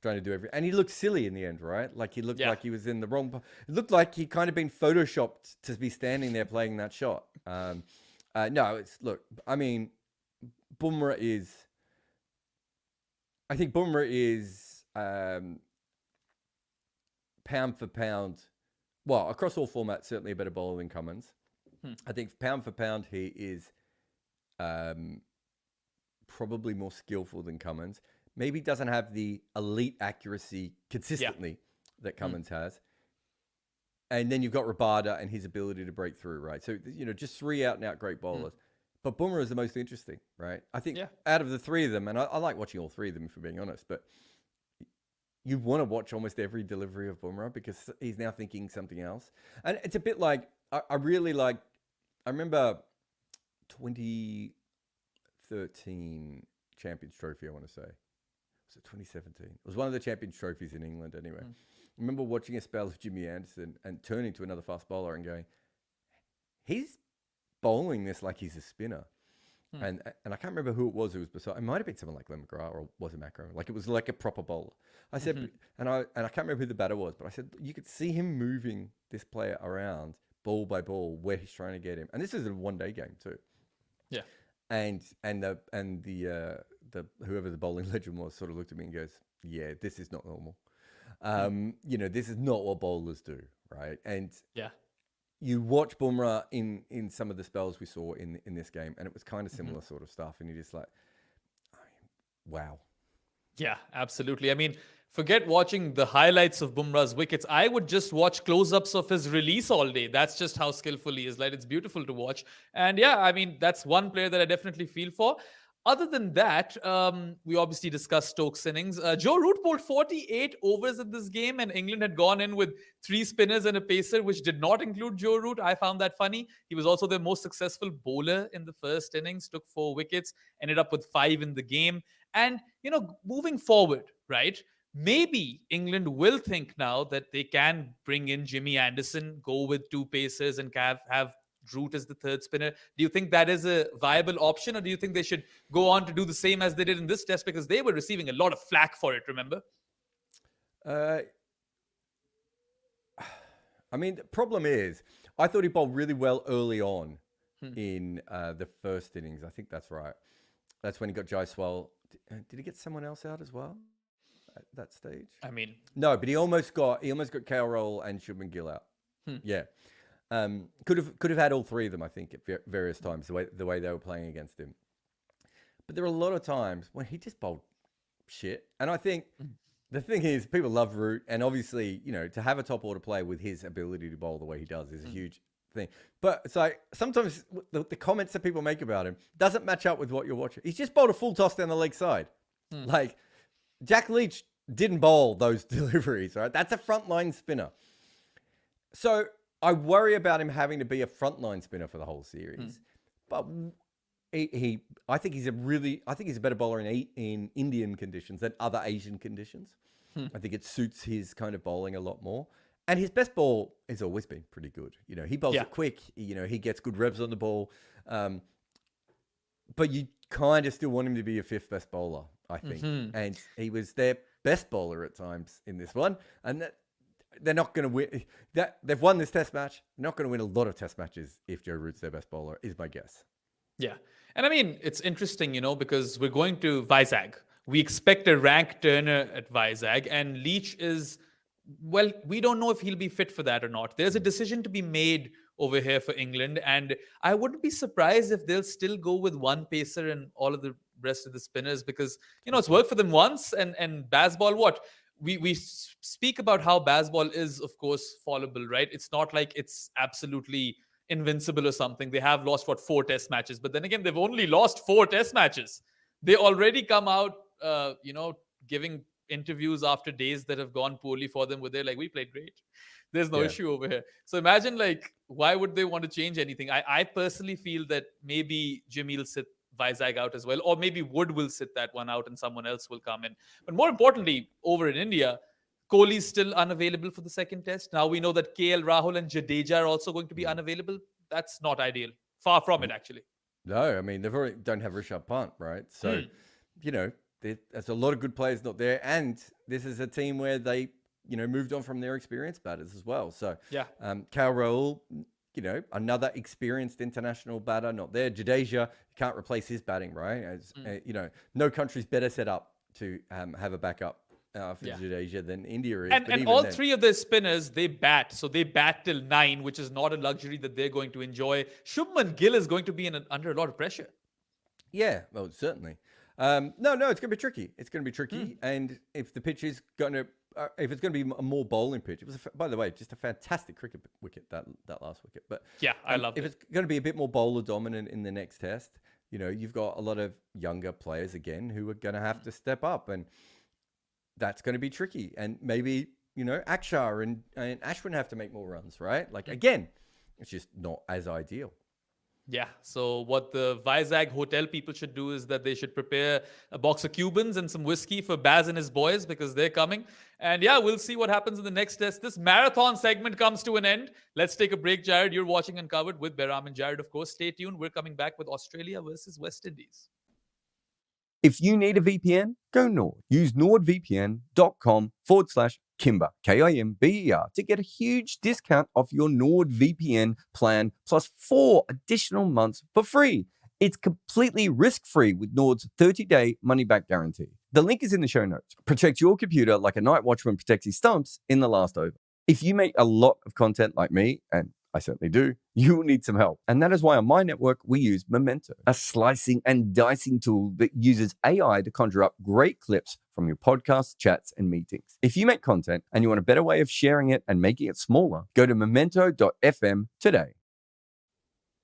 trying to do everything, and he looked silly in the end, right? Like he looked like he was in the wrong. It looked like he kind of been photoshopped to be standing there playing that shot. No, I mean, Bumrah is. I think Bumrah is pound for pound. Well, across all formats, certainly a better bowler than Cummins. I think pound for pound, he is probably more skillful than Cummins. Maybe doesn't have the elite accuracy consistently that Cummins has. And then you've got Rabada and his ability to break through, right? So, just 3 out-and-out great bowlers. But Bumrah is the most interesting, right? I think out of the 3 of them, and I like watching all 3 of them, if we're being honest, but you want to watch almost every delivery of Bumrah because he's now thinking something else. And it's a bit like, I remember 2013 Champions Trophy, I want to say. Was it 2017? It was one of the Champions Trophies in England anyway. I remember watching a spell of Jimmy Anderson and turning to another fast bowler and going, he's bowling this like he's a spinner. And I can't remember who it was who was beside. It might have been someone like Glenn McGrath, or was it Macro? Like it was like a proper bowler. I said, and I can't remember who the batter was, but I said, you could see him moving this player around ball by ball where he's trying to get him. And this is a one-day game too. Yeah. And the whoever the bowling legend was sort of looked at me and goes, yeah, this is not normal. This is not what bowlers do, right? And you watch Bumrah in some of the spells we saw in this game, and it was kind of similar sort of stuff. And you're just like, wow. Yeah, absolutely. I mean, forget watching the highlights of Bumrah's wickets. I would just watch close-ups of his release all day. That's just how skillful he is. Like, it's beautiful to watch. And yeah, I mean, that's one player that I definitely feel for. Other than that, we obviously discussed Stokes' innings. Joe Root bowled 48 overs in this game, and England had gone in with 3 spinners and a pacer, which did not include Joe Root. I found that funny. He was also their most successful bowler in the first innings, took 4 wickets, ended up with 5 in the game. And, moving forward, right, maybe England will think now that they can bring in Jimmy Anderson, go with 2 pacers, and have Root as the 3rd spinner. Do you think that is a viable option, or do you think they should go on to do the same as they did in this test, because they were receiving a lot of flack for it, remember? I mean, the problem is, I thought he bowled really well early on in the first innings. I think that's right. That's when he got Jaiswal. Did he get someone else out as well at that stage? I mean, no, but he almost got KL Roll and Shubman Gill out. Yeah. Could have had all 3 of them, I think, at various times, the way they were playing against him. But there are a lot of times when he just bowled shit. And I think the thing is, people love Root, and obviously, to have a top order player with his ability to bowl the way he does is a huge thing. But it's like, sometimes the comments that people make about him doesn't match up with what you're watching. He's just bowled a full toss down the leg side. Like, Jack Leach didn't bowl those deliveries, right? That's a frontline spinner. So I worry about him having to be a frontline spinner for the whole series. But I think he's a better bowler in Indian conditions than other Asian conditions. I think it suits his kind of bowling a lot more. And his best ball has always been pretty good. He bowls it quick. He gets good revs on the ball. But you kind of still want him to be a 5th best bowler, I think. And he was their best bowler at times in this one. And they're not going to win. They've won this test match. They're not going to win a lot of test matches if Joe Root's their best bowler, is my guess. Yeah. And I mean, it's interesting, because we're going to Vizag. We expect a rank turner at Vizag, and Leach is, well, we don't know if he'll be fit for that or not. There's a decision to be made over here for England, and I wouldn't be surprised if they'll still go with one pacer and all of the rest of the spinners because, it's worked for them once, and Bazball, what? We speak about how Bazball is, of course, fallible, right? It's not like it's absolutely invincible or something. They have lost, 4 test matches, but then again, they've only lost 4 test matches. They already come out, giving interviews after days that have gone poorly for them, where they're like, we played great. There's no issue over here. So imagine, like, why would they want to change anything? I personally feel that maybe Jimmy will sit Vizag out as well, or maybe Wood will sit that one out and someone else will come in. But more importantly, over in India, Kohli's still unavailable for the second test. Now we know that KL Rahul and Jadeja are also going to be unavailable. That's not ideal. Far from it, actually. No, I mean, they've already don't have Rishabh Pant, right? So, there's a lot of good players not there. And this is a team where they, moved on from their experienced batters as well. So, Cal Rahul, another experienced international batter not there. Jadeja, can't replace his batting, right? No country's better set up to have a backup for Jadeja than India is. And all three of the spinners, they bat. So they bat till 9, which is not a luxury that they're going to enjoy. Shubman Gill is going to be under a lot of pressure. Yeah, well, certainly. No, it's going to be tricky. It's going to be tricky. And if the pitch is going to, if it's going to be a more bowling pitch, it was, by the way, just a fantastic cricket wicket, that last wicket. But yeah, I love it. If it's going to be a bit more bowler dominant in the next test, you've got a lot of younger players again who are going to have to step up. And that's going to be tricky. And maybe, Akshar and Ashwin have to make more runs, right? Like, again, it's just not as ideal. Yeah. So what the Vizag hotel people should do is that they should prepare a box of Cubans and some whiskey for Baz and his boys because they're coming. And yeah, we'll see what happens in the next test. This marathon segment comes to an end. Let's take a break, Jared. You're watching Uncovered with Behram and Jared, of course. Stay tuned. We're coming back with Australia versus West Indies. If you need a VPN, go Nord. Use nordvpn.com/Kimber, Kimber, to get a huge discount off your NordVPN plan plus 4 additional months for free. It's completely risk-free with Nord's 30-day money-back guarantee. The link is in the show notes. Protect your computer like a night watchman protects his stumps in the last over. If you make a lot of content like me, and I certainly do, you will need some help. And that is why on my network, we use Memento, a slicing and dicing tool that uses AI to conjure up great clips from your podcasts, chats, and meetings. If you make content and you want a better way of sharing it and making it smaller, go to memento.fm today.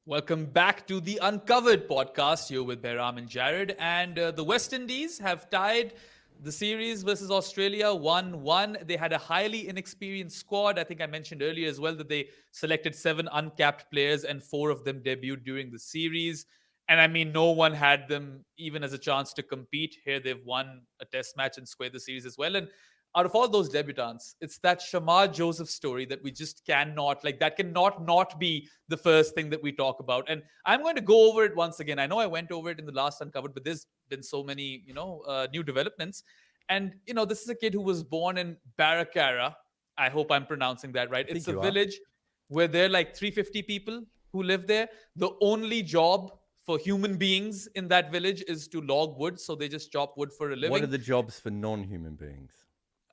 Welcome back to the Uncovered podcast. Here with Behram and Jared. And the West Indies have tied the series versus Australia 1-1. They had a highly inexperienced squad. I think I mentioned earlier as well that they selected 7 uncapped players and 4 of them debuted during the series. And I mean, no one had them even as a chance to compete. Here they've won a test match and squared the series as well. And out of all those debutants, it's that Shamar Joseph story that we just cannot, that cannot not be the first thing that we talk about. And I'm going to go over it once again. I know I went over it in the last Uncovered, but there's been so many, new developments. And, this is a kid who was born in Baracara. I hope I'm pronouncing that right. It's a village where there are like 350 people who live there. The only job for human beings in that village is to log wood. So they just chop wood for a living. What are the jobs for non-human beings?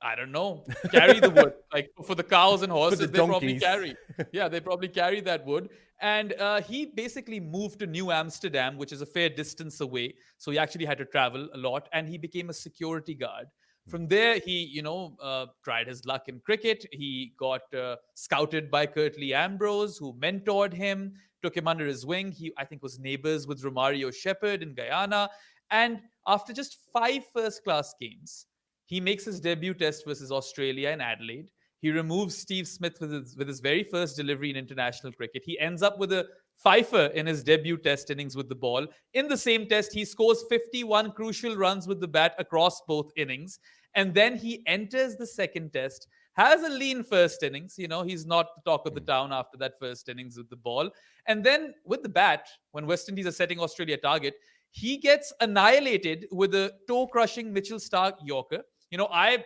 I don't know. Carry the wood. Like for the cows and horses, they probably donkeys. carry. Yeah, they probably carry that wood. And he basically moved to New Amsterdam, which is a fair distance away. So he actually had to travel a lot. And he became a security guard. From there, he, tried his luck in cricket. He got scouted by Curtly Ambrose, who mentored him, took him under his wing. He, I think, was neighbors with Romario Shepherd in Guyana. And after just 5 first-class games, he makes his debut test versus Australia in Adelaide. He removes Steve Smith with his very first delivery in international cricket. He ends up with a fifer in his debut test innings with the ball. In the same test, he scores 51 crucial runs with the bat across both innings. And then he enters the second test, has a lean first innings. He's not the talk of the town after that first innings with the ball. And then with the bat, when West Indies are setting Australia target, he gets annihilated with a toe-crushing Mitchell Starc Yorker. I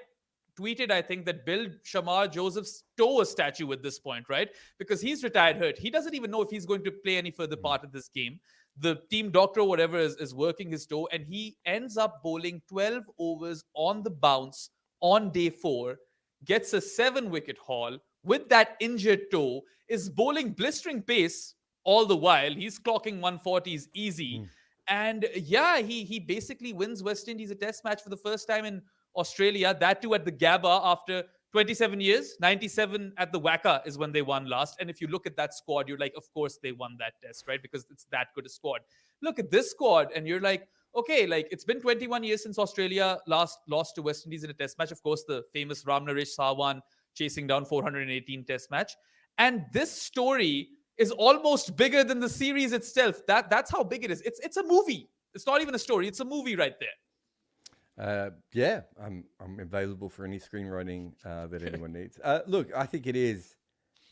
tweeted, I think, that build Shamar Joseph's toe a statue at this point, right? Because he's retired hurt. He doesn't even know if he's going to play any further part of this game. the team doctor or whatever is working his toe, and he ends up bowling 12 overs on the bounce on day 4, gets a 7-wicket haul with that injured toe, is bowling blistering pace all the while. He's clocking 140s easy. And yeah, he basically wins West Indies a test match for the first time in Australia, that too at the Gabba after 27 years. 97 at the WACA is when they won last. And if you look at that squad, you're like, of course they won that test, right? Because it's that good a squad. Look at this squad, and you're like, okay, like it's been 21 years since Australia last lost to West Indies in a test match. Of course, the famous Ram Naresh Sawan chasing down 418 test match. And this story is almost bigger than the series itself. That's how big it is. It's a movie. It's not even a story. It's a movie right there. Yeah, I'm available for any screenwriting that anyone needs. Look, I think it is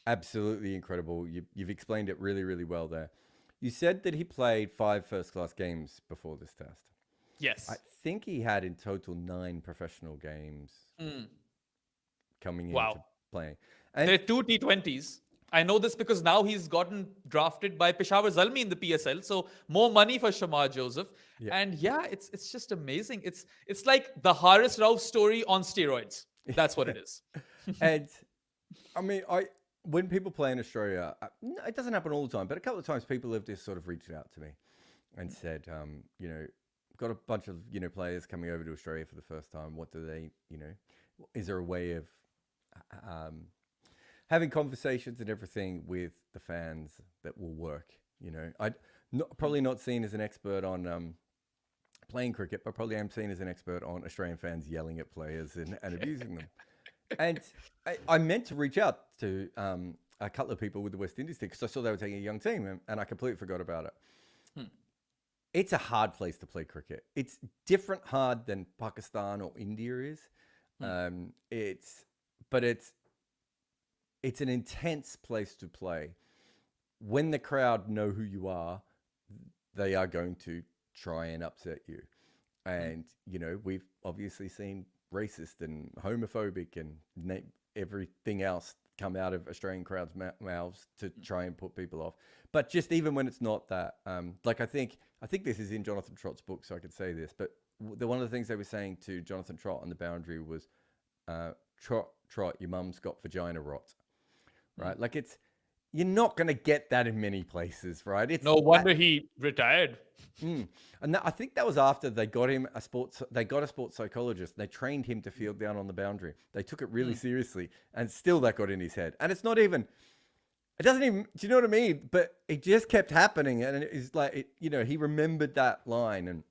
absolutely incredible. You've explained it really, really well there. You said that he played 5 first-class games before this test. Yes. I think he had in total 9 professional games coming into playing. And there are 2 T20s. I know this because now he's gotten drafted by Peshawar Zalmi in the PSL. So more money for Shamar Joseph. Yeah. And yeah, it's just amazing. It's like the Haris Rauf story on steroids. That's what it is. And I mean, when people play in Australia, it doesn't happen all the time, but a couple of times people have just sort of reached out to me and said, you know, got a bunch of, you know, players coming over to Australia for the first time. What do they, you know, is there a way of having conversations and everything with the fans that will work? You know, probably not seen as an expert on playing cricket, but probably am seen as an expert on Australian fans yelling at players and abusing them. And I meant to reach out to a couple of people with the West Indies team because I saw they were taking a young team, and I completely forgot about it. It's a hard place to play cricket. It's different hard than Pakistan or India is. It's an intense place to play. When the crowd know who you are, they are going to try and upset you. And, you know, we've obviously seen racist and homophobic and everything else come out of Australian crowds' mouths to try and put people off. But just even when it's not that, like I think this is in Jonathan Trott's book, so I could say this, but one of the things they were saying to Jonathan Trott on the boundary was, Trott, your mum's got vagina rot. Right? Like you're not going to get that in many places, right? No wonder he retired. And I think that was after they got him a sports psychologist. They trained him to field down on the boundary. They took it really seriously, and still that got in his head. And it doesn't even, do you know what I mean? But it just kept happening. And it's like, you know, he remembered that line, and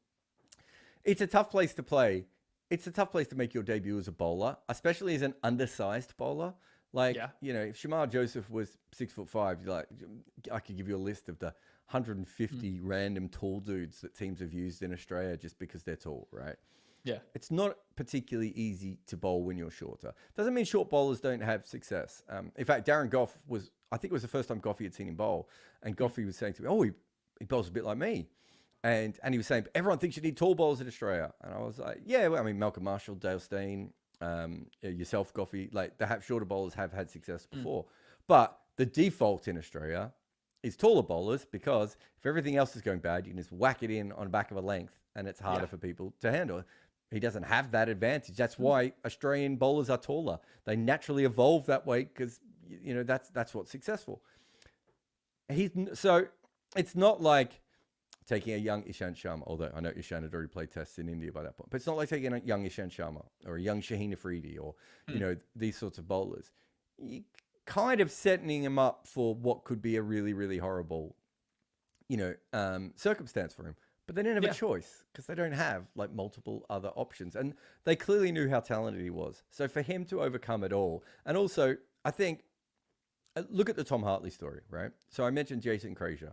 it's a tough place to play. It's a tough place to make your debut as a bowler, especially as an undersized bowler. Like, you know, if Shamar Joseph was 6'5", like I could give you a list of the 150 random tall dudes that teams have used in Australia just because they're tall, right? Yeah. It's not particularly easy to bowl when you're shorter. Doesn't mean short bowlers don't have success. In fact, Darren Goff I think it was the first time Goffey had seen him bowl, and Goffey was saying to me, oh, he bowls a bit like me. And he was saying, everyone thinks you need tall bowlers in Australia. And I was like, yeah, well, I mean, Malcolm Marshall, Dale Steyn, yourself, Goffey, like shorter bowlers have had success before. But the default in Australia is taller bowlers, because if everything else is going bad, you can just whack it in on the back of a length, and it's harder for people to handle. He doesn't have that advantage. That's why Australian bowlers are taller. They naturally evolve that way because, you know, that's what's successful. So it's not like taking a young Ishant Sharma, although I know Ishant had already played tests in India by that point, but it's not like taking a young Ishant Sharma or a young Shaheen Afridi or, you know, these sorts of bowlers. You kind of setting him up for what could be a really, really horrible, you know, circumstance for him. But they didn't have a choice because they don't have like multiple other options. And they clearly knew how talented he was. So for him to overcome it all, and also I think, look at the Tom Hartley story, right? So I mentioned Jason Krejci,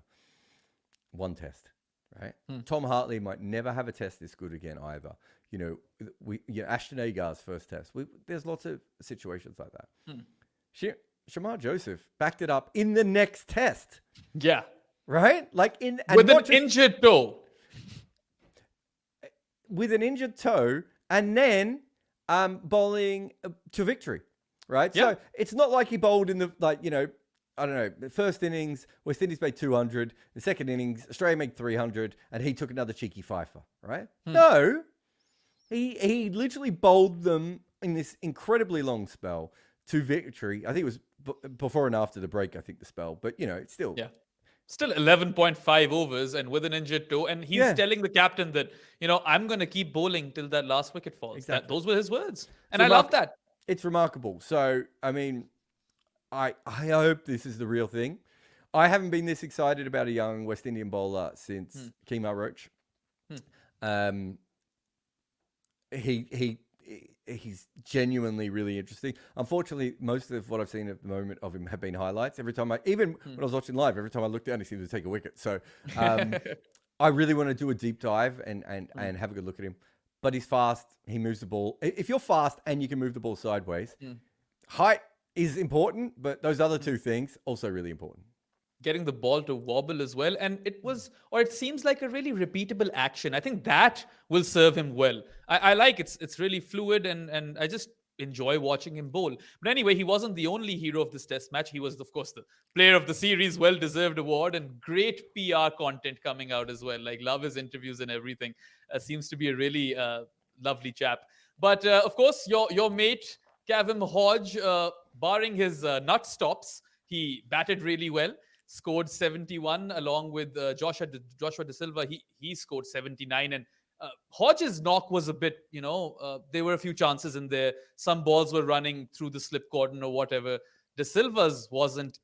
one test. Right, Tom Hartley might never have a test this good again either. You know, Ashton Agar's first test. There's lots of situations like that. Shamar Joseph backed it up in the next test. Yeah, right. Like with an injured toe. With an injured toe, and then bowling to victory. Right. Yeah. So it's not like he bowled in the I don't know, the first innings, West Indies made 200. The second innings, Australia made 300, and he took another cheeky fifer, right? No, he literally bowled them in this incredibly long spell to victory. I think it was before and after the break, I think the spell, but it's still. Yeah. Still 11.5 overs and with an injured toe. And he's telling the captain that, I'm going to keep bowling till that last wicket falls. Exactly. Those were his words. And I love that. It's remarkable. So, I mean, I hope this is the real thing. I haven't been this excited about a young West Indian bowler since Kemar Roach. He's genuinely really interesting. Unfortunately, most of what I've seen at the moment of him have been highlights. Every time when I was watching live, every time I looked down, he seemed to take a wicket. So I really want to do a deep dive and have a good look at him. But he's fast. He moves the ball. If you're fast and you can move the ball sideways, height is important, but those other two things also really important. Getting the ball to wobble as well. And it seems like a really repeatable action. I think that will serve him well. I like it's really fluid and I just enjoy watching him bowl. But anyway, he wasn't the only hero of this test match. He was, of course, the player of the series, well-deserved award and great PR content coming out as well. Like, love his interviews and everything. Seems to be a really lovely chap. But of course, your mate, Kavem Hodge, barring his nut stops, he batted really well. Scored 71 along with Joshua De Silva. He scored 79. And Hodge's knock was a bit, there were a few chances in there. Some balls were running through the slip cordon or whatever. De Silva's wasn't.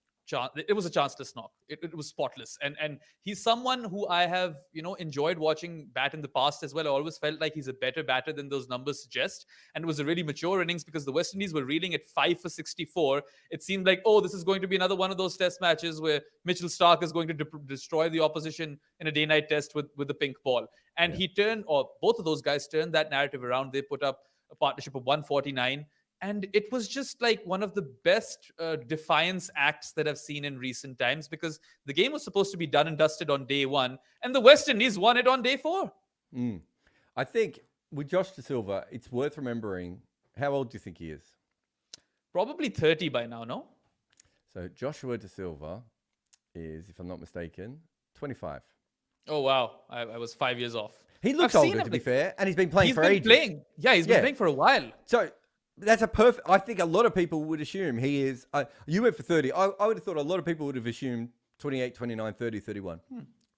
It was a chanceless knock. It was spotless. And he's someone who I have, enjoyed watching bat in the past as well. I always felt like he's a better batter than those numbers suggest. And it was a really mature innings because the West Indies were reeling at 5 for 64. It seemed like, this is going to be another one of those test matches where Mitchell Starc is going to destroy the opposition in a day-night test with the pink ball. And both of those guys turned that narrative around. They put up a partnership of 149. And it was just like one of the best defiance acts that I've seen in recent times because the game was supposed to be done and dusted on day one, and the West Indies won it on day 4. I think with Josh De Silva, it's worth remembering, how old do you think he is? Probably 30 by now, no? So Joshua De Silva is, if I'm not mistaken, 25. Oh, wow. I was 5 years off. He looks older, to be fair, and he's been playing for ages. He's been playing for a while. So that's a perfect. I think a lot of people would assume he is. You went for 30. I would have thought a lot of people would have assumed 28, 29, 30, 31.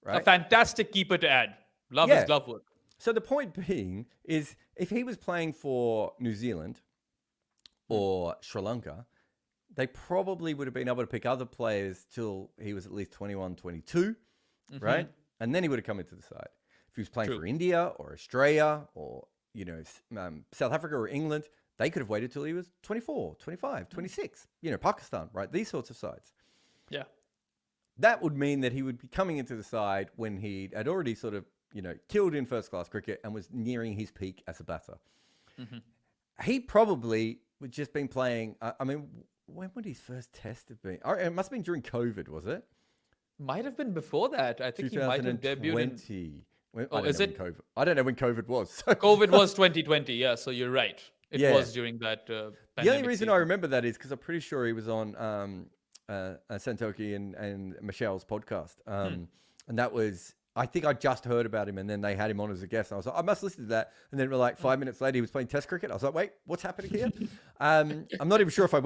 Right? A fantastic keeper to add. Love his glove work. So the point being is if he was playing for New Zealand or Sri Lanka, they probably would have been able to pick other players till he was at least 21, 22, right? And then he would have come into the side. If he was playing for India or Australia or, South Africa or England, they could have waited till he was 24, 25, 26, Pakistan, right? These sorts of sides. Yeah. That would mean that he would be coming into the side when he had already sort of, killed in first-class cricket and was nearing his peak as a batter. He probably would just been playing, when would his first test have been? It must have been during COVID, was it? Might have been before that. I think he might have debuted COVID? I don't know when COVID was. COVID was 2020, yeah, so you're right. It was during that pandemic. The only reason I remember that is because I'm pretty sure he was on Santoki and Michelle's podcast. And that was, I think I just heard about him and then they had him on as a guest. And I was like, I must listen to that. And then like 5 minutes later, he was playing test cricket. I was like, wait, what's happening here? I'm not even sure if I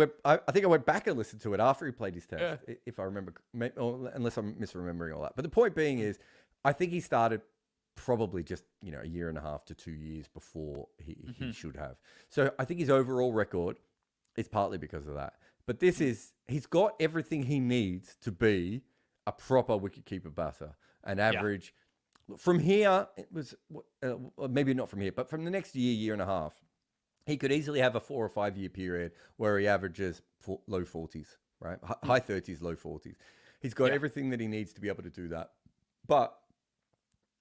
think I went back and listened to it after he played his test, if I remember, unless I'm misremembering all that. But the point being is, I think he started probably just, a year and a half to 2 years before he should have. So I think his overall record is partly because of that. But he's got everything he needs to be a proper wicketkeeper batter. An average from here, it was maybe not from here, but from the next year and a half, he could easily have a 4 or 5 year period where he averages low 40s, right? High 30s, low 40s. He's got everything that he needs to be able to do that. But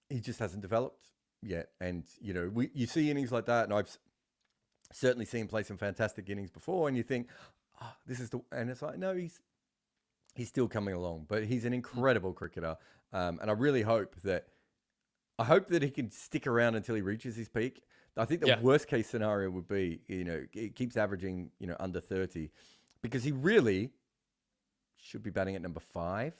he just hasn't developed yet. And, you see innings like that, and I've certainly seen him play some fantastic innings before, and you think, and it's like, no, he's still coming along, but he's an incredible cricketer. And I really hope that he can stick around until he reaches his peak. I think the worst case scenario would be, he keeps averaging, under 30, because he really should be batting at number 5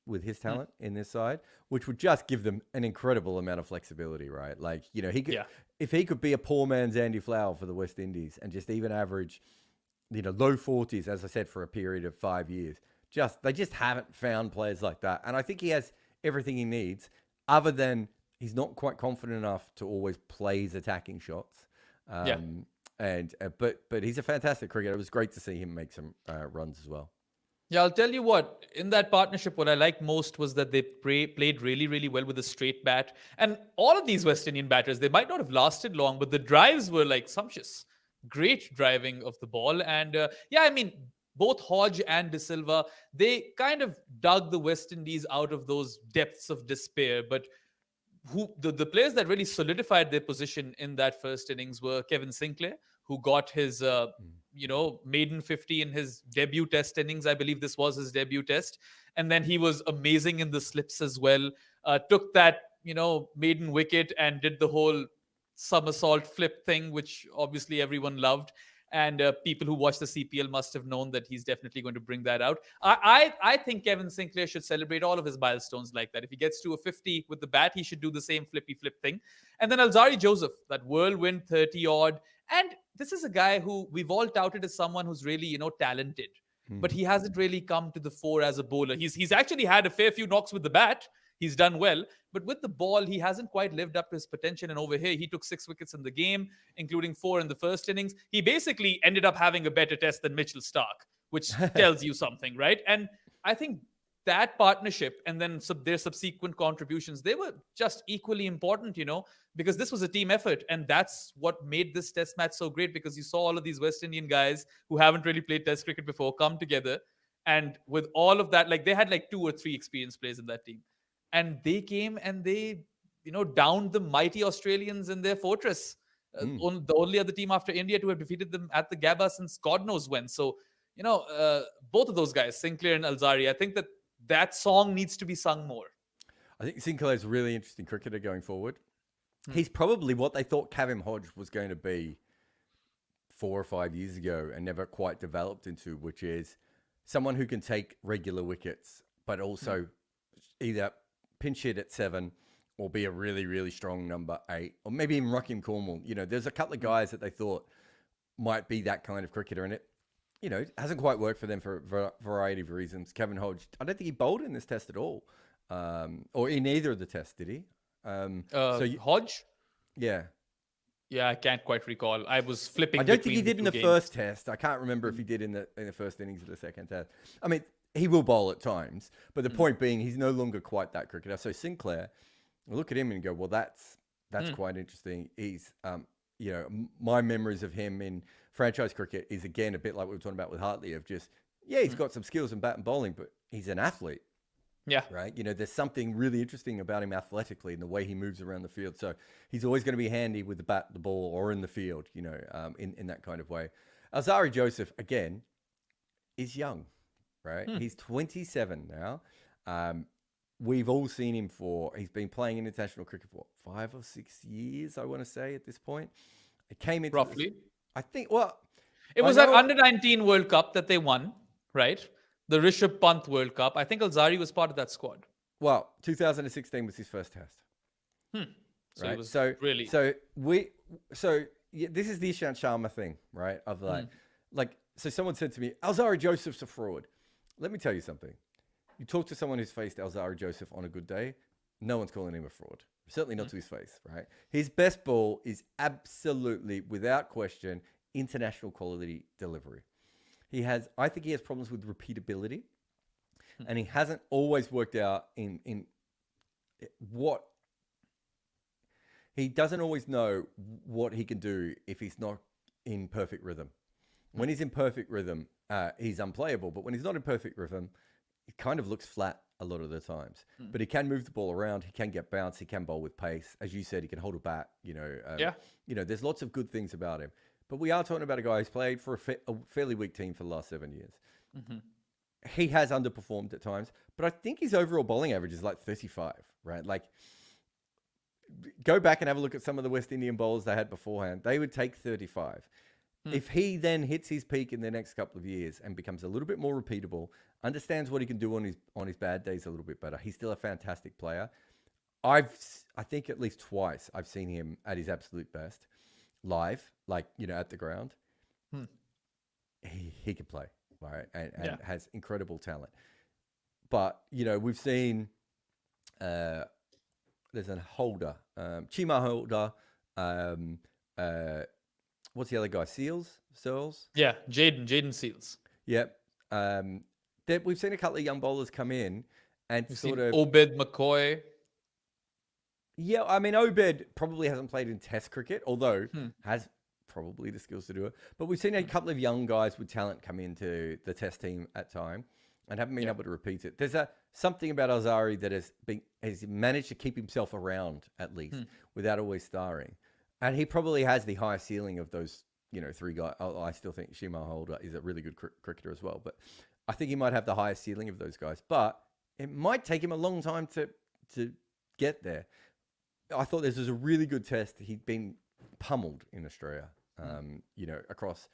with his talent in this side, which would just give them an incredible amount of flexibility, right? Like, you know, he could, if he could be a poor man's Andy Flower for the West Indies and just even average, you know, low 40s, as I said, for a period of 5 years, they just haven't found players like that. And I think he has everything he needs, other than he's not quite confident enough to always play his attacking shots. But he's a fantastic cricketer. It was great to see him make some runs as well. Yeah, I'll tell you what, in that partnership, what I liked most was that they played really, really well with a straight bat. And all of these West Indian batters, they might not have lasted long, but the drives were like sumptuous. Great driving of the ball. And I mean, both Hodge and De Silva, they kind of dug the West Indies out of those depths of despair. But the players that really solidified their position in that first innings were Kevin Sinclair, who got his maiden 50 in his debut test innings. I believe this was his debut test. And then he was amazing in the slips as well. Took that, maiden wicket and did the whole somersault flip thing, which obviously everyone loved. And people who watch the CPL must have known that he's definitely going to bring that out. I think Kevin Sinclair should celebrate all of his milestones like that. If he gets to a 50 with the bat, he should do the same flippy flip thing. And then Alzari Joseph, that whirlwind 30-odd. And this is a guy who we've all touted as someone who's really, talented. But he hasn't really come to the fore as a bowler. He's actually had a fair few knocks with the bat. He's done well. But with the ball, he hasn't quite lived up to his potential. And over here, he took 6 wickets in the game, including 4 in the first innings. He basically ended up having a better test than Mitchell Starc, which tells you something, right? And I think that partnership and then their subsequent contributions, they were just equally important, because this was a team effort. And that's what made this test match so great, because you saw all of these West Indian guys who haven't really played test cricket before come together. And with all of that, they had 2 or 3 experienced players in that team. And they came and they, downed the mighty Australians in their fortress. The only other team after India to have defeated them at the Gabba since God knows when. So, both of those guys, Sinclair and Alzari, I think that song needs to be sung more. I think Sinclair's a really interesting cricketer going forward. He's probably what they thought Kavem Hodge was going to be 4 or 5 years ago and never quite developed into, which is someone who can take regular wickets, but also either pinch hit at 7 or be a really, really strong number 8, or maybe even Rakim Cornwall. There's a couple of guys that they thought might be that kind of cricketer, and it hasn't quite worked for them for a variety of reasons. Kevin Hodge, I don't think he bowled in this test at all, or in either of the tests, did he? Hodge? Yeah. Yeah, I can't quite recall. I was flipping. I don't think he did in the games. first test. I can't remember if he did in the first innings of the second test. I mean, he will bowl at times, but the point being, he's no longer quite that cricketer. So Sinclair, look at him and go, well, that's quite interesting. He's, my memories of him in franchise cricket is again a bit like we were talking about with Hartley of just, he's got some skills in bat and bowling, but he's an athlete. Yeah. Right. There's something really interesting about him athletically and the way he moves around the field. So he's always going to be handy with the bat, the ball, or in the field, in that kind of way. Alzari Joseph, again, is young. Right, he's 27 now. We've all seen him he's been playing in international cricket for 5 or 6 years, I want to say at this point. It came into roughly. I think. Well, it was that under-19 World Cup that they won, right? The Rishabh Pant World Cup. I think Alzari was part of that squad. Well, 2016 was his first test. So right? it was really. So this is the Ishant Sharma thing, right? Of so someone said to me, Alzari Joseph's a fraud. Let me tell you something. You talk to someone who's faced Alzari Joseph on a good day, no one's calling him a fraud. Certainly not to his face, right? His best ball is absolutely, without question, international quality delivery. I think he has problems with repeatability, and he hasn't always worked out in what he doesn't always know what he can do if he's not in perfect rhythm. When he's in perfect rhythm, he's unplayable. But when he's not in perfect rhythm, it kind of looks flat a lot of the times. But he can move the ball around. He can get bounce. He can bowl with pace. As you said, he can hold a bat. There's lots of good things about him. But we are talking about a guy who's played for a fairly weak team for the last 7 years. He has underperformed at times. But I think his overall bowling average is 35, right? Go back and have a look at some of the West Indian bowlers they had beforehand. They would take 35. If he then hits his peak in the next couple of years and becomes a little bit more repeatable, understands what he can do on his bad days a little bit better, he's still a fantastic player. I think at least twice I've seen him at his absolute best live, like, at the ground. He can play, right? And has incredible talent. But, we've seen there's a holder, Chima holder, what's the other guy? Searles? Yeah, Jaden Seals. Yep. We've seen a couple of young bowlers come in and We've sort seen of... Obed McCoy. Yeah, I mean, Obed probably hasn't played in Test cricket, although has probably the skills to do it. But we've seen a couple of young guys with talent come into the Test team at time and haven't been able to repeat it. There's something about Alzari that has managed to keep himself around, at least, without always starring. And he probably has the highest ceiling of those, three guys. I still think Shima Holder is a really good cricketer as well. But I think he might have the highest ceiling of those guys. But it might take him a long time to get there. I thought this was a really good test. He'd been pummeled in Australia, across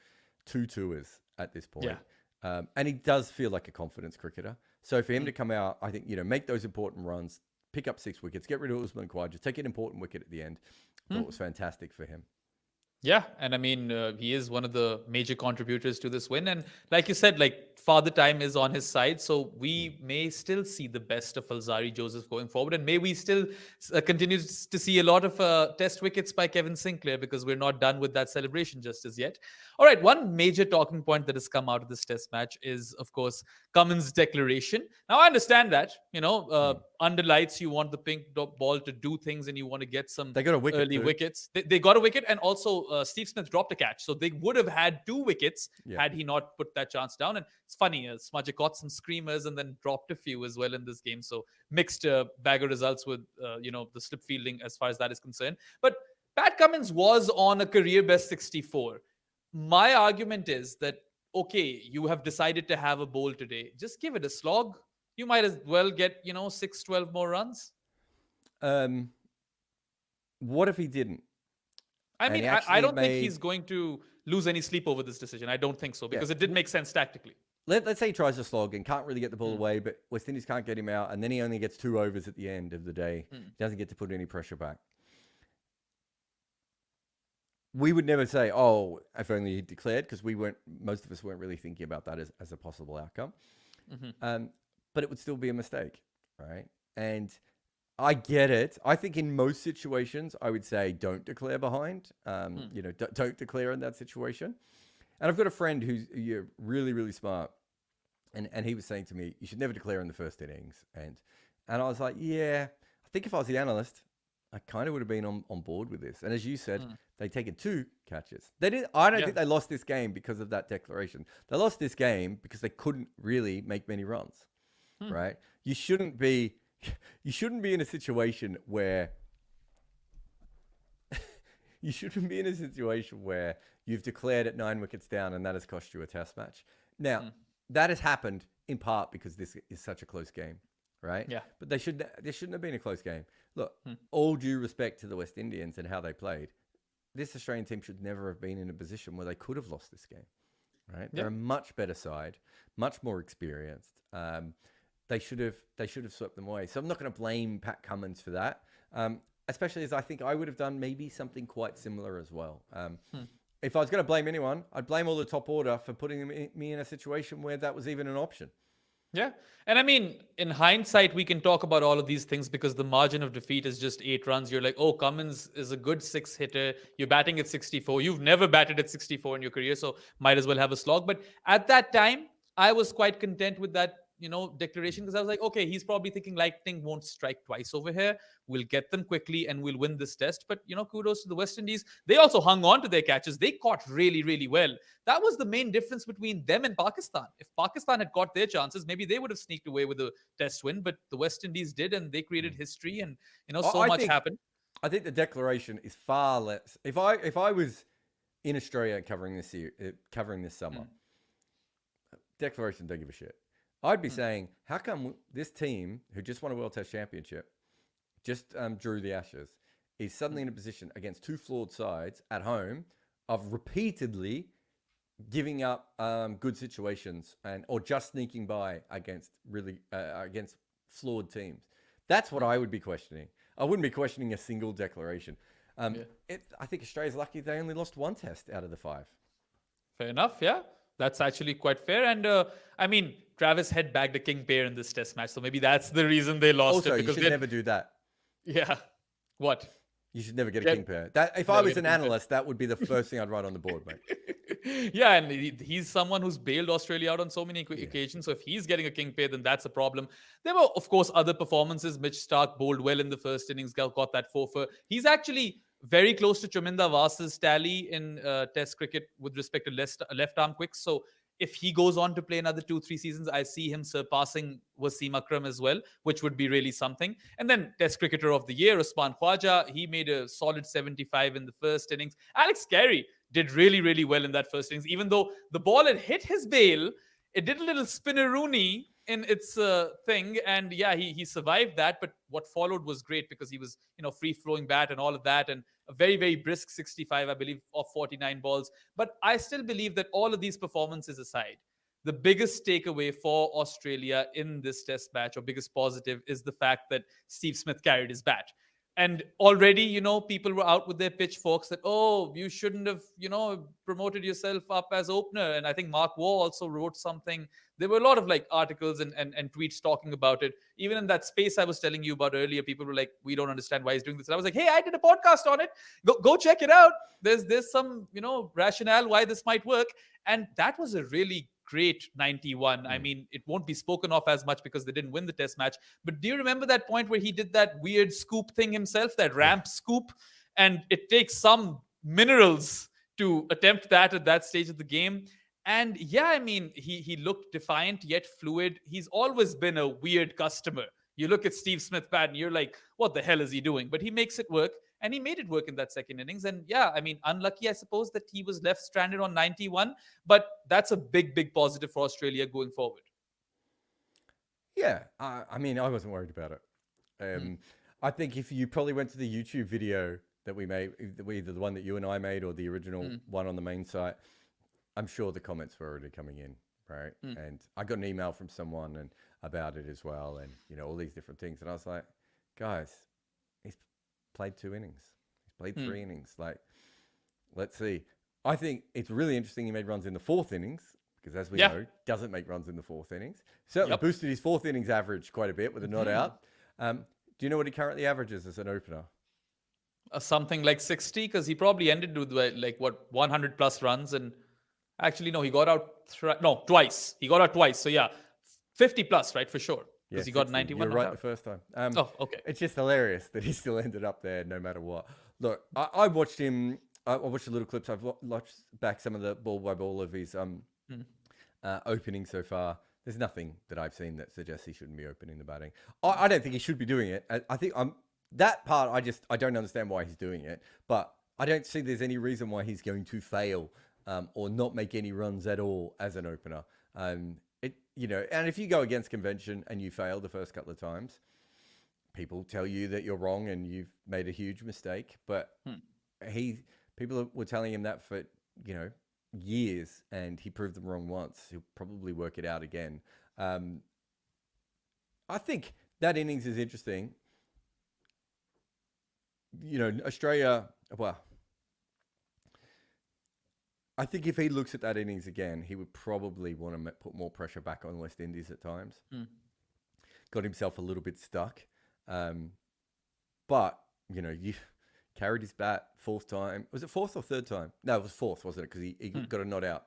2 tours at this point. Yeah. And he does feel like a confidence cricketer. So for him to come out, I think, make those important runs, pick up 6 wickets, get rid of Usman Khawaja, take an important wicket at the end. I thought it was fantastic for him. Yeah, and I mean, he is one of the major contributors to this win. And like you said, Father Time is on his side. So we may still see the best of Alzari Joseph going forward. And may we still continue to see a lot of test wickets by Kevin Sinclair, because we're not done with that celebration just as yet. All right, one major talking point that has come out of this test match is, of course, Cummins' declaration. Now, I understand that, under lights, you want the pink ball to do things and you want to get some early wickets. They got a wicket, and also Steve Smith dropped a catch. So they would have had 2 wickets had he not put that chance down. And it's funny, Smudge got some screamers and then dropped a few as well in this game. So mixed bag of results with, the slip fielding as far as that is concerned. But Pat Cummins was on a career best 64. My argument is that, okay, you have decided to have a bowl today. Just give it a slog. You might as well get, 6, 12 more runs. What if he didn't? I mean, I don't think he's going to lose any sleep over this decision. I don't think so, because it did make sense tactically. Let's say he tries to slog and can't really get the ball away, but West Indies can't get him out, and then he only gets 2 overs at the end of the day. He doesn't get to put any pressure back. We would never say, oh, if only he declared, because most of us weren't really thinking about that as a possible outcome. But it would still be a mistake, right? And I get it. I think in most situations, I would say don't declare behind. Don't declare in that situation. And I've got a friend who's really, really smart. And he was saying to me, you should never declare in the first innings. And I was like, yeah, I think if I was the analyst, I kind of would have been on board with this. And as you said, they'd taken 2 catches. I don't think they lost this game because of that declaration. They lost this game because they couldn't really make many runs, right? You shouldn't be in a situation where you've declared at 9 wickets down and that has cost you a test match. Now, that has happened in part because this is such a close game, right? Yeah. But there shouldn't have been a close game. Look, all due respect to the West Indians and how they played, this Australian team should never have been in a position where they could have lost this game, right? They're a much better side, much more experienced. They should have swept them away. So I'm not going to blame Pat Cummins for that, especially as I think I would have done maybe something quite similar as well. If I was going to blame anyone, I'd blame all the top order for putting me in a situation where that was even an option. Yeah. And I mean, in hindsight, we can talk about all of these things because the margin of defeat is just 8 runs. You're like, oh, Cummins is a good 6 hitter. You're batting at 64. You've never batted at 64 in your career, so might as well have a slog. But at that time, I was quite content with that, declaration, because I was like, okay, he's probably thinking lightning won't strike twice over here. We'll get them quickly and we'll win this test. But, kudos to the West Indies. They also hung on to their catches. They caught really, really well. That was the main difference between them and Pakistan. If Pakistan had got their chances, maybe they would have sneaked away with a test win, but the West Indies did, and they created history, and, so much happened. I think the declaration is far less. If I was in Australia covering this summer, declaration, don't give a shit. I'd be saying, how come this team, who just won a World Test Championship, just drew the Ashes, is suddenly in a position against 2 flawed sides at home of repeatedly giving up good situations or just sneaking by against against flawed teams. That's what I would be questioning. I wouldn't be questioning a single declaration. I think Australia's lucky they only lost one test out of the 5. Fair enough. Yeah, that's actually quite fair. And I mean, Travis had bagged a king pair in this test match, so maybe that's the reason they lost Also, it. you should never do that. Yeah. What? You should never get a king pair. That if I was an analyst, that would be the first thing I'd write on the board, mate. Yeah, and he's someone who's bailed Australia out on so many occasions. So if he's getting a king pair, then that's a problem. There were, of course, other performances. Mitch Starc bowled well in the first innings, got that 4 for. He's actually very close to Chaminda Vasa's tally in Test cricket with respect to left-arm quicks. So if he goes on to play another 2-3 seasons, I see him surpassing Wasim Akram as well, which would be really something. And then Test Cricketer of the Year, Usman Khwaja, he made a solid 75 in the first innings. Alex Carey did really, really well in that first innings. Even though the ball had hit his bail, it did a little spinneroonie in its thing. And yeah, he survived that. But what followed was great because he was, free-flowing bat and all of that. And a very, very brisk 65, I believe, of 49 balls. But I still believe that all of these performances aside, the biggest takeaway for Australia in this test match, or biggest positive, is the fact that Steve Smith carried his bat. And already, people were out with their pitchforks that, you shouldn't have, promoted yourself up as opener. And I think Mark Waugh also wrote something. There were a lot of articles and tweets talking about it. Even in that space I was telling you about earlier, people were like, we don't understand why he's doing this. And I was like, hey, I did a podcast on it. Go check it out. There's some, rationale why this might work. And that was a really great 91. I mean, it won't be spoken of as much because they didn't win the test match. But do you remember that point where he did that weird scoop thing himself, that ramp scoop? And it takes some minerals to attempt that at that stage of the game. And yeah, I mean, he looked defiant yet fluid. He's always been a weird customer. You look at Steve Smith bat and you're like, what the hell is he doing? But he makes it work. And he made it work in that second innings. And yeah, I mean, unlucky, I suppose, that he was left stranded on 91. But that's a big, big positive for Australia going forward. Yeah, I mean, I wasn't worried about it. I think if you probably went to the YouTube video that we made, either the one that you and I made or the original one on the main site, I'm sure the comments were already coming in, right? And I got an email from someone about it as well, and all these different things. And I was like, guys, he's played 2 innings. He's played 3 innings. Let's see. I think it's really interesting he made runs in the 4th innings because, as we know, doesn't make runs in the 4th innings. Certainly boosted his 4th innings average quite a bit with a not out. Do you know what he currently averages as an opener? Something like 60, because he probably ended with 100 plus runs. And actually, no, he got out twice. He got out twice. So yeah, 50 plus, right, for sure. Because he got 91. You're right the first time. Okay. It's just hilarious that he still ended up there no matter what. Look, I watched him. I watched the little clips. I've watched back some of the ball by ball of his opening so far. There's nothing that I've seen that suggests he shouldn't be opening the batting. I don't think he should be doing it. I think that part. I don't understand why he's doing it, but I don't see there's any reason why he's going to fail or not make any runs at all as an opener. And if you go against convention and you fail the first couple of times, people tell you that you're wrong and you've made a huge mistake. But people were telling him that for, years, and he proved them wrong once. He'll probably work it out again. I think that innings is interesting. Australia, well, I think if he looks at that innings again, he would probably want to put more pressure back on West Indies at times. Got himself a little bit stuck. But, you carried his bat 4th time. Was it 4th or 3rd time? No, it was 4th, wasn't it? Because he got a not out.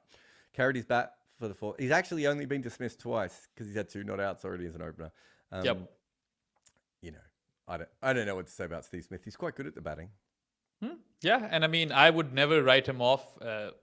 Carried his bat for the 4th. He's actually only been dismissed twice because he's had 2 not outs already as an opener. I don't know what to say about Steve Smith. He's quite good at the batting. Yeah, and I mean, I would never write him off.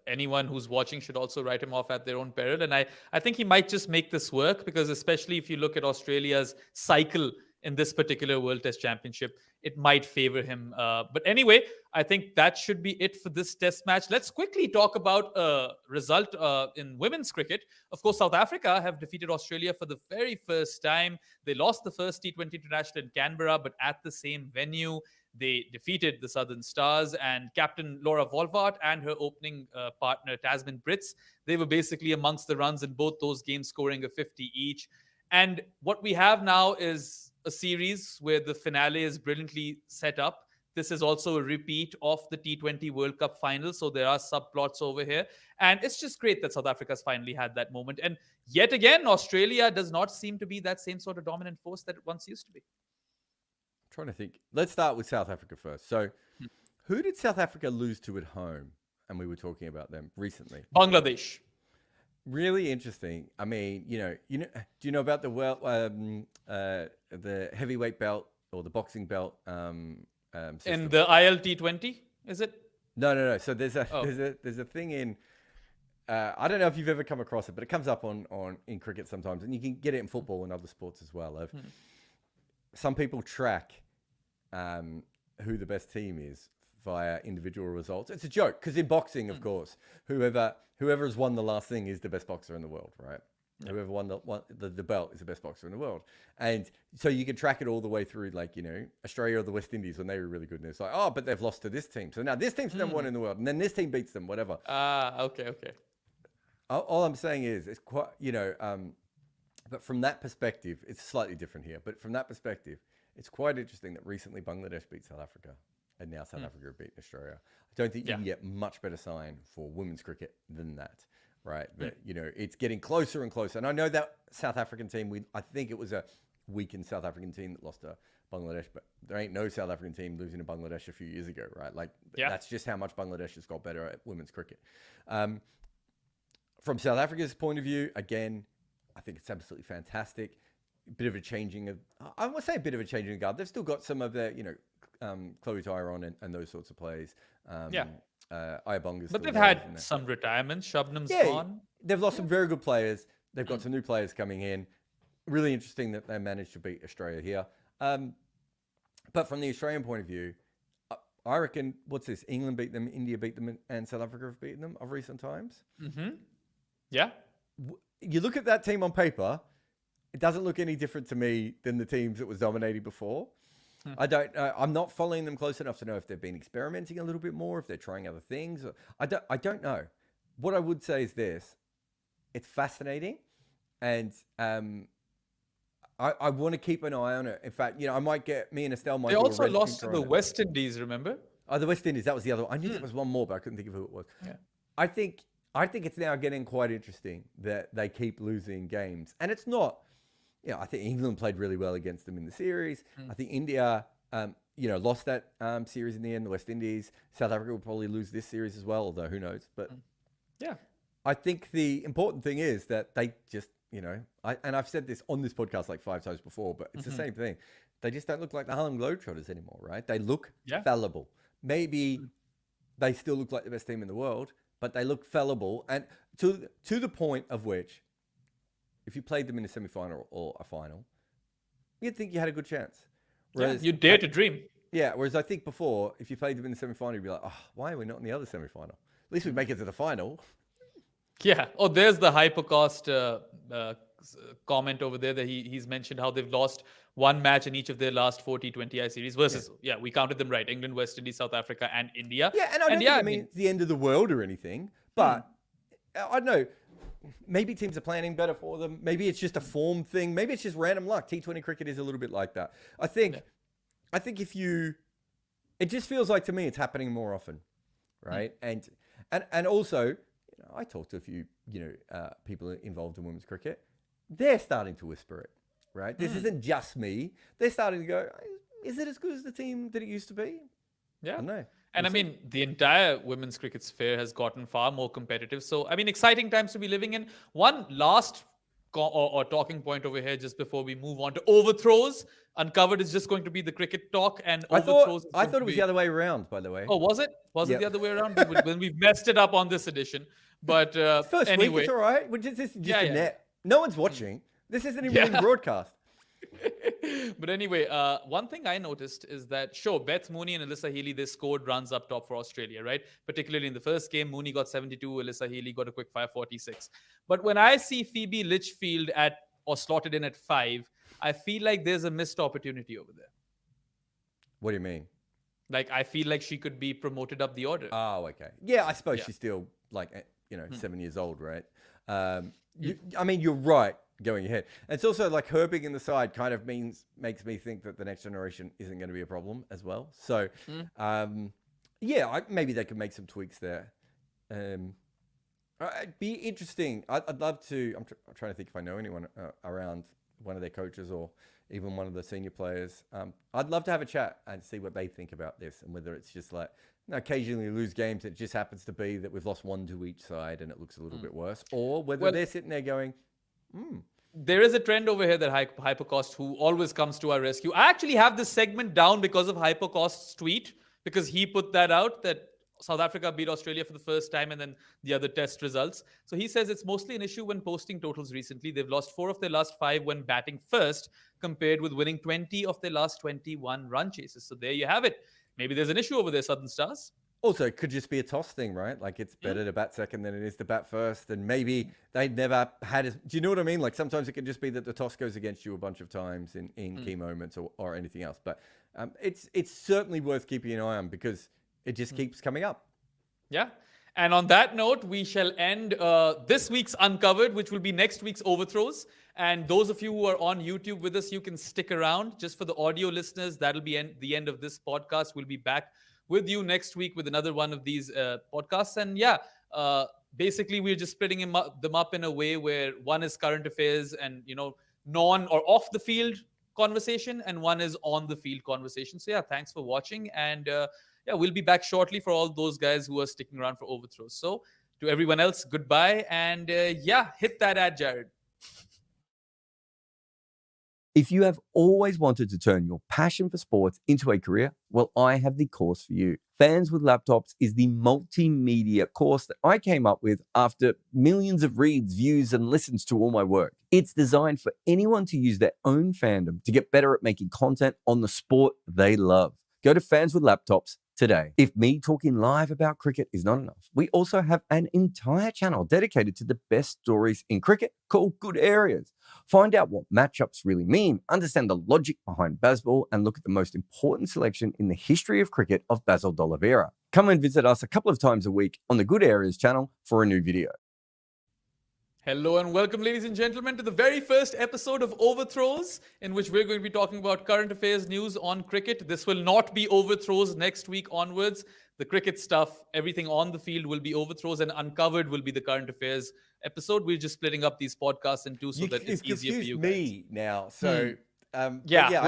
Anyone who's watching should also write him off at their own peril. And I think he might just make this work because especially if you look at Australia's cycle in this particular World Test Championship, it might favor him. But anyway, I think that should be it for this test match. Let's quickly talk about a result in women's cricket. Of course, South Africa have defeated Australia for the very first time. They lost the first T20 International in Canberra, but at the same venue. they defeated the Southern Stars, and captain Laura Volvart and her opening partner Tasmin Brits, they were basically amongst the runs in both those games, scoring a 50 each. And what we have now is a series where the finale is brilliantly set up. This is also a repeat of the T20 World Cup final, so there are subplots over here. And it's just great that South Africa's finally had that moment. And yet again, Australia does not seem to be that same sort of dominant force that it once used to be. I'm trying to think. Let's start with South Africa first. So, who did South Africa lose to at home? And we were talking about them recently. Bangladesh. Really interesting. I mean, do you know about the heavyweight belt or the boxing belt? In the ILT20, is it? No. So there's a thing in. I don't know if you've ever come across it, but it comes up on in cricket sometimes, and you can get it in football and other sports as well. Some people track who the best team is via individual results. It's a joke because in boxing, of course, whoever has won the last thing is the best boxer in the world, right? Yeah. Whoever won the belt is the best boxer in the world. And so you can track it all the way through, like, Australia or the West Indies when they were really good. And it's like, oh, but they've lost to this team. So now this team's number one in the world. And then this team beats them, whatever. Okay. All I'm saying is, it's quite, but from that perspective, it's slightly different here. But from that perspective, it's quite interesting that recently Bangladesh beat South Africa. And now South Africa have beaten Australia. I don't think you can get much better sign for women's cricket than that. Right, that it's getting closer and closer, and I know that South African team. I think it was a weakened South African team that lost to Bangladesh, but there ain't no South African team losing to Bangladesh a few years ago, right? Like that's just how much Bangladesh has got better at women's cricket. From South Africa's point of view, again, I think it's absolutely fantastic. Bit of a changing of, I would say a bit of a changing of guard. They've still got some of their, Chloe Tyron and those sorts of players. But they've had some retirements. Shabnam's gone. They've lost some very good players. They've got some new players coming in. Really interesting that they managed to beat Australia here. But from the Australian point of view, I reckon, what's this? England beat them, India beat them, and South Africa have beaten them of recent times. Yeah. You look at that team on paper, it doesn't look any different to me than the teams that was dominating before. I'm not following them close enough to know if they've been experimenting a little bit more, if they're trying other things. I don't know. What I would say is this: it's fascinating, and I want to keep an eye on it. In fact, I might get me and Estelle. They also lost to the West Indies. Remember? Oh, the West Indies. That was the other one. I knew there was one more, but I couldn't think of who it was. Yeah. I think it's now getting quite interesting that they keep losing games, and it's not. I think England played really well against them in the series. I think India, lost that series in the end, the West Indies. South Africa will probably lose this series as well, although who knows. But I think the important thing is that they just, and I've said this on this podcast like 5 times before, but it's the same thing. They just don't look like the Harlem Globetrotters anymore, right? They look fallible. Maybe they still look like the best team in the world, but they look fallible. And to the point of which, if you played them in a semi-final or a final, you'd think you had a good chance. Whereas you dare to dream. Yeah, whereas I think before, if you played them in the semi-final, you'd be like, oh, why are we not in the other semi-final? At least we make it to the final. Yeah. Oh, there's the Hypercost comment over there that he's mentioned how they've lost one match in each of their last 4 T20I series versus, we counted them right. England, West Indies, South Africa, and India. Yeah, and I don't think I mean it's the end of the world or anything, but I don't know. Maybe teams are planning better for them. Maybe it's just a form thing. Maybe it's just random luck. T20 cricket is a little bit like that. I think it just feels like to me it's happening more often, right? And also, I talked to a few, people involved in women's cricket. They're starting to whisper it, right? This isn't just me. They're starting to go, is it as good as the team that it used to be? Yeah. I don't know. And I mean, the entire women's cricket sphere has gotten far more competitive. So, I mean, exciting times to be living in. One last or talking point over here, just before we move on to overthrows. Uncovered is just going to be the cricket talk, and overthrows. I thought it was the other way around, by the way. Oh, was it? Was it the other way around? When we messed it up on this edition. But first anyway, week, it's all right. This is just a net. No one's watching. This isn't even being broadcast. But anyway, one thing I noticed is that, Beth Mooney and Alyssa Healy, they scored runs up top for Australia, right? Particularly in the first game, Mooney got 72, Alyssa Healy got a quick 546. But when I see Phoebe Litchfield slotted in at 5, I feel like there's a missed opportunity over there. What do you mean? Like, I feel like she could be promoted up the order. Oh, okay. Yeah, I suppose Yeah. she's still like, 7 years old, right? I mean, you're right going ahead. And it's also like her being in the side kind of makes me think that the next generation isn't going to be a problem as well. So, yeah, maybe they could make some tweaks there. It'd be interesting. I'd love to. I'm trying to think if I know anyone around one of their coaches or even one of the senior players. I'd love to have a chat and see what they think about this and whether it's just like, occasionally lose games. It just happens to be that we've lost one to each side and it looks a little bit worse, or whether they're sitting there going, There is a trend over here that Hypercost, who always comes to our rescue. I actually have this segment down because of Hypercost's tweet, because he put that out that South Africa beat Australia for the first time and then the other test results. So he says it's mostly an issue when posting totals recently. They've lost 4 of their last 5 when batting first, compared with winning 20 of their last 21 run chases. So there you have it. Maybe there's an issue over there, Southern Stars. Also, it could just be a toss thing, right? Like, it's better to bat second than it is to bat first. And maybe they never had do you know what I mean? Like, sometimes it can just be that the toss goes against you a bunch of times in key moments or anything else. But it's certainly worth keeping an eye on because it just keeps coming up. Yeah. And on that note, we shall end this week's Uncovered, which will be next week's Overthrows. And those of you who are on YouTube with us, you can stick around. Just for the audio listeners, that'll be the end of this podcast. We'll be back with you next week with another one of these podcasts. And yeah, basically we're just splitting them up in a way where one is current affairs and, non or off the field conversation, and one is on the field conversation. So yeah, thanks for watching. And yeah, we'll be back shortly for all those guys who are sticking around for Overthrows. So to everyone else, goodbye. And yeah, hit that ad, Jared. If you have always wanted to turn your passion for sports into a career, well, I have the course for you. Fans with Laptops is the multimedia course that I came up with after millions of reads, views, and listens to all my work. It's designed for anyone to use their own fandom to get better at making content on the sport they love. Go to Fans with Laptops today. If me talking live about cricket is not enough, we also have an entire channel dedicated to the best stories in cricket called Good Areas. Find out what matchups really mean, understand the logic behind baseball, and look at the most important selection in the history of cricket of Basil D'Oliveira. Come and visit us a couple of times a week on the Good Areas channel for a new video. Hello and welcome, ladies and gentlemen, to the very first episode of Overthrows, in which we're going to be talking about current affairs news on cricket. This will not be Overthrows next week onwards. The cricket stuff, everything on the field will be Overthrows, and Uncovered will be the current affairs episode. We're just splitting up these podcasts in two so that it's easier for you guys. Me now. So yeah,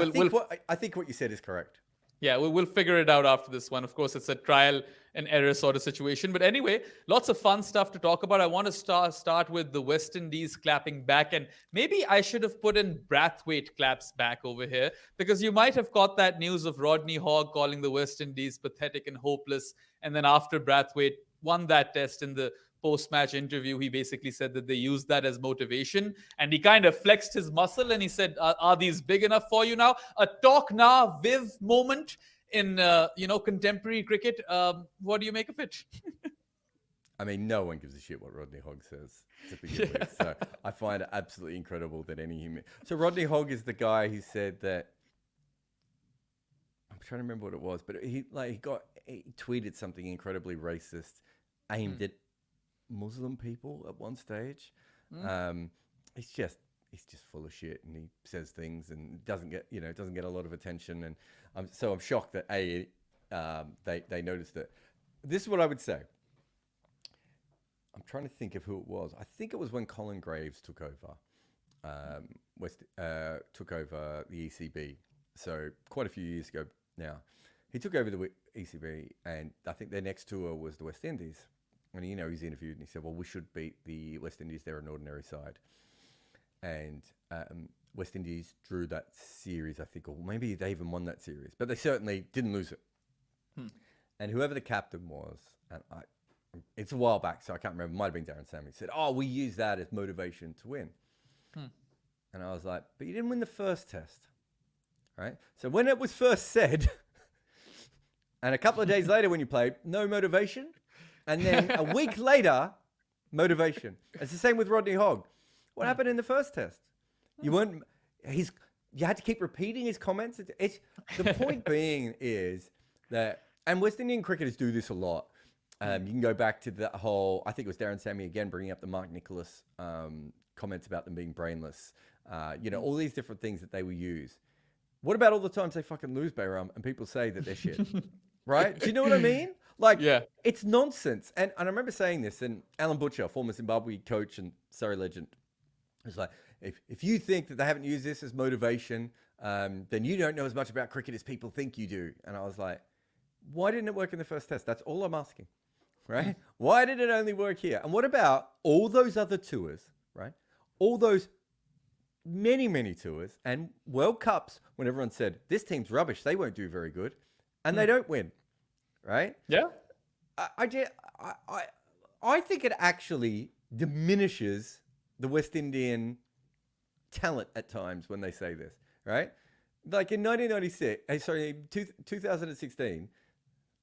I think what you said is correct. Yeah, we'll figure it out after this one. Of course, it's a trial and error sort of situation. But anyway, lots of fun stuff to talk about. I want to start with the West Indies clapping back. And maybe I should have put in Brathwaite claps back over here, because you might have caught that news of Rodney Hogg calling the West Indies pathetic and hopeless. And then after Brathwaite won that test in the post-match interview, he basically said that they used that as motivation, and he kind of flexed his muscle and he said, are these big enough for you now? A talk now Viv moment in contemporary cricket. What do you make of it? I mean, no one gives a shit what Rodney Hogg says to begin with. So I find it absolutely incredible that any human. So Rodney Hogg is the guy who said that. I'm trying to remember what it was, but he tweeted something incredibly racist aimed at Muslim people at one stage. He's just full of shit, and he says things and doesn't get a lot of attention. And I'm shocked that they noticed it. This is what I would say. I'm trying to think of who it was. I think it was when Colin Graves took over the ECB. So quite a few years ago now, he took over the ECB, and I think their next tour was the West Indies. And he's interviewed and he said, well, we should beat the West Indies. They're an ordinary side. And West Indies drew that series, I think, or maybe they even won that series, but they certainly didn't lose it. And whoever the captain was, and it's a while back, so I can't remember, it might have been Darren Sammy, said, oh, we use that as motivation to win. And I was like, but you didn't win the first test, right? So when it was first said, and a couple of days later when you played, no motivation. And then a week later, motivation. It's the same with Rodney Hogg. What happened in the first test? You had to keep repeating his comments. The point being is, And West Indian cricketers do this a lot. You can go back to that whole, I think it was Darren Sammy again, bringing up the Mark Nicholas comments about them being brainless. All these different things that they will use. What about all the times they fucking lose, Bayram, and people say that they're shit? Right? Do you know what I mean? It's nonsense. And I remember saying this, and Alan Butcher, former Zimbabwe coach and Surrey legend, was like, if you think that they haven't used this as motivation, then you don't know as much about cricket as people think you do. And I was like, why didn't it work in the first test? That's all I'm asking, right? Why did it only work here? And what about all those other tours, right? All those many, many tours and World Cups when everyone said, this team's rubbish, they won't do very good, and they don't win, right? Yeah. I think it actually diminishes the West Indian talent at times when they say this, right? Like in 2016,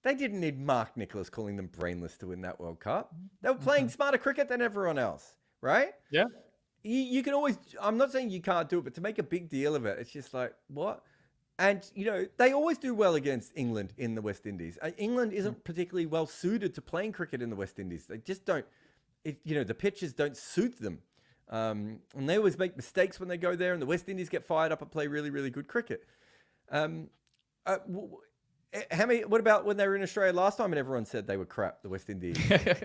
they didn't need Mark Nicholas calling them brainless to win that World Cup. They were playing smarter cricket than everyone else, right? Yeah. You can always, I'm not saying you can't do it, but to make a big deal of it, it's just like, what? And, they always do well against England in the West Indies. England isn't particularly well suited to playing cricket in the West Indies. They just don't, the pitches don't suit them. And they always make mistakes when they go there, and the West Indies get fired up and play really, really good cricket. What about when they were in Australia last time and everyone said they were crap, the West Indies,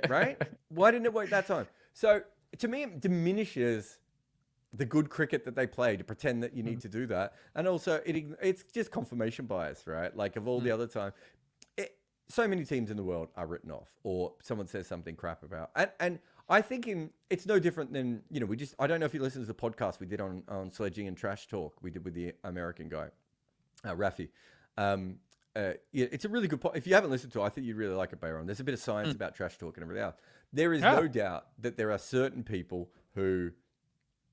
right? Why didn't it work that time? So to me, it diminishes the good cricket that they play to pretend that you need to do that. And also it's just confirmation bias, right? Like of all the other time, so many teams in the world are written off or someone says something crap about. And I think it's no different than, I don't know if you listen to the podcast we did on sledging and trash talk we did with the American guy, Rafi. It's a really good if you haven't listened to it, I think you'd really like it, Bayron. There's a bit of science about trash talk and everything else. There is no doubt that there are certain people who,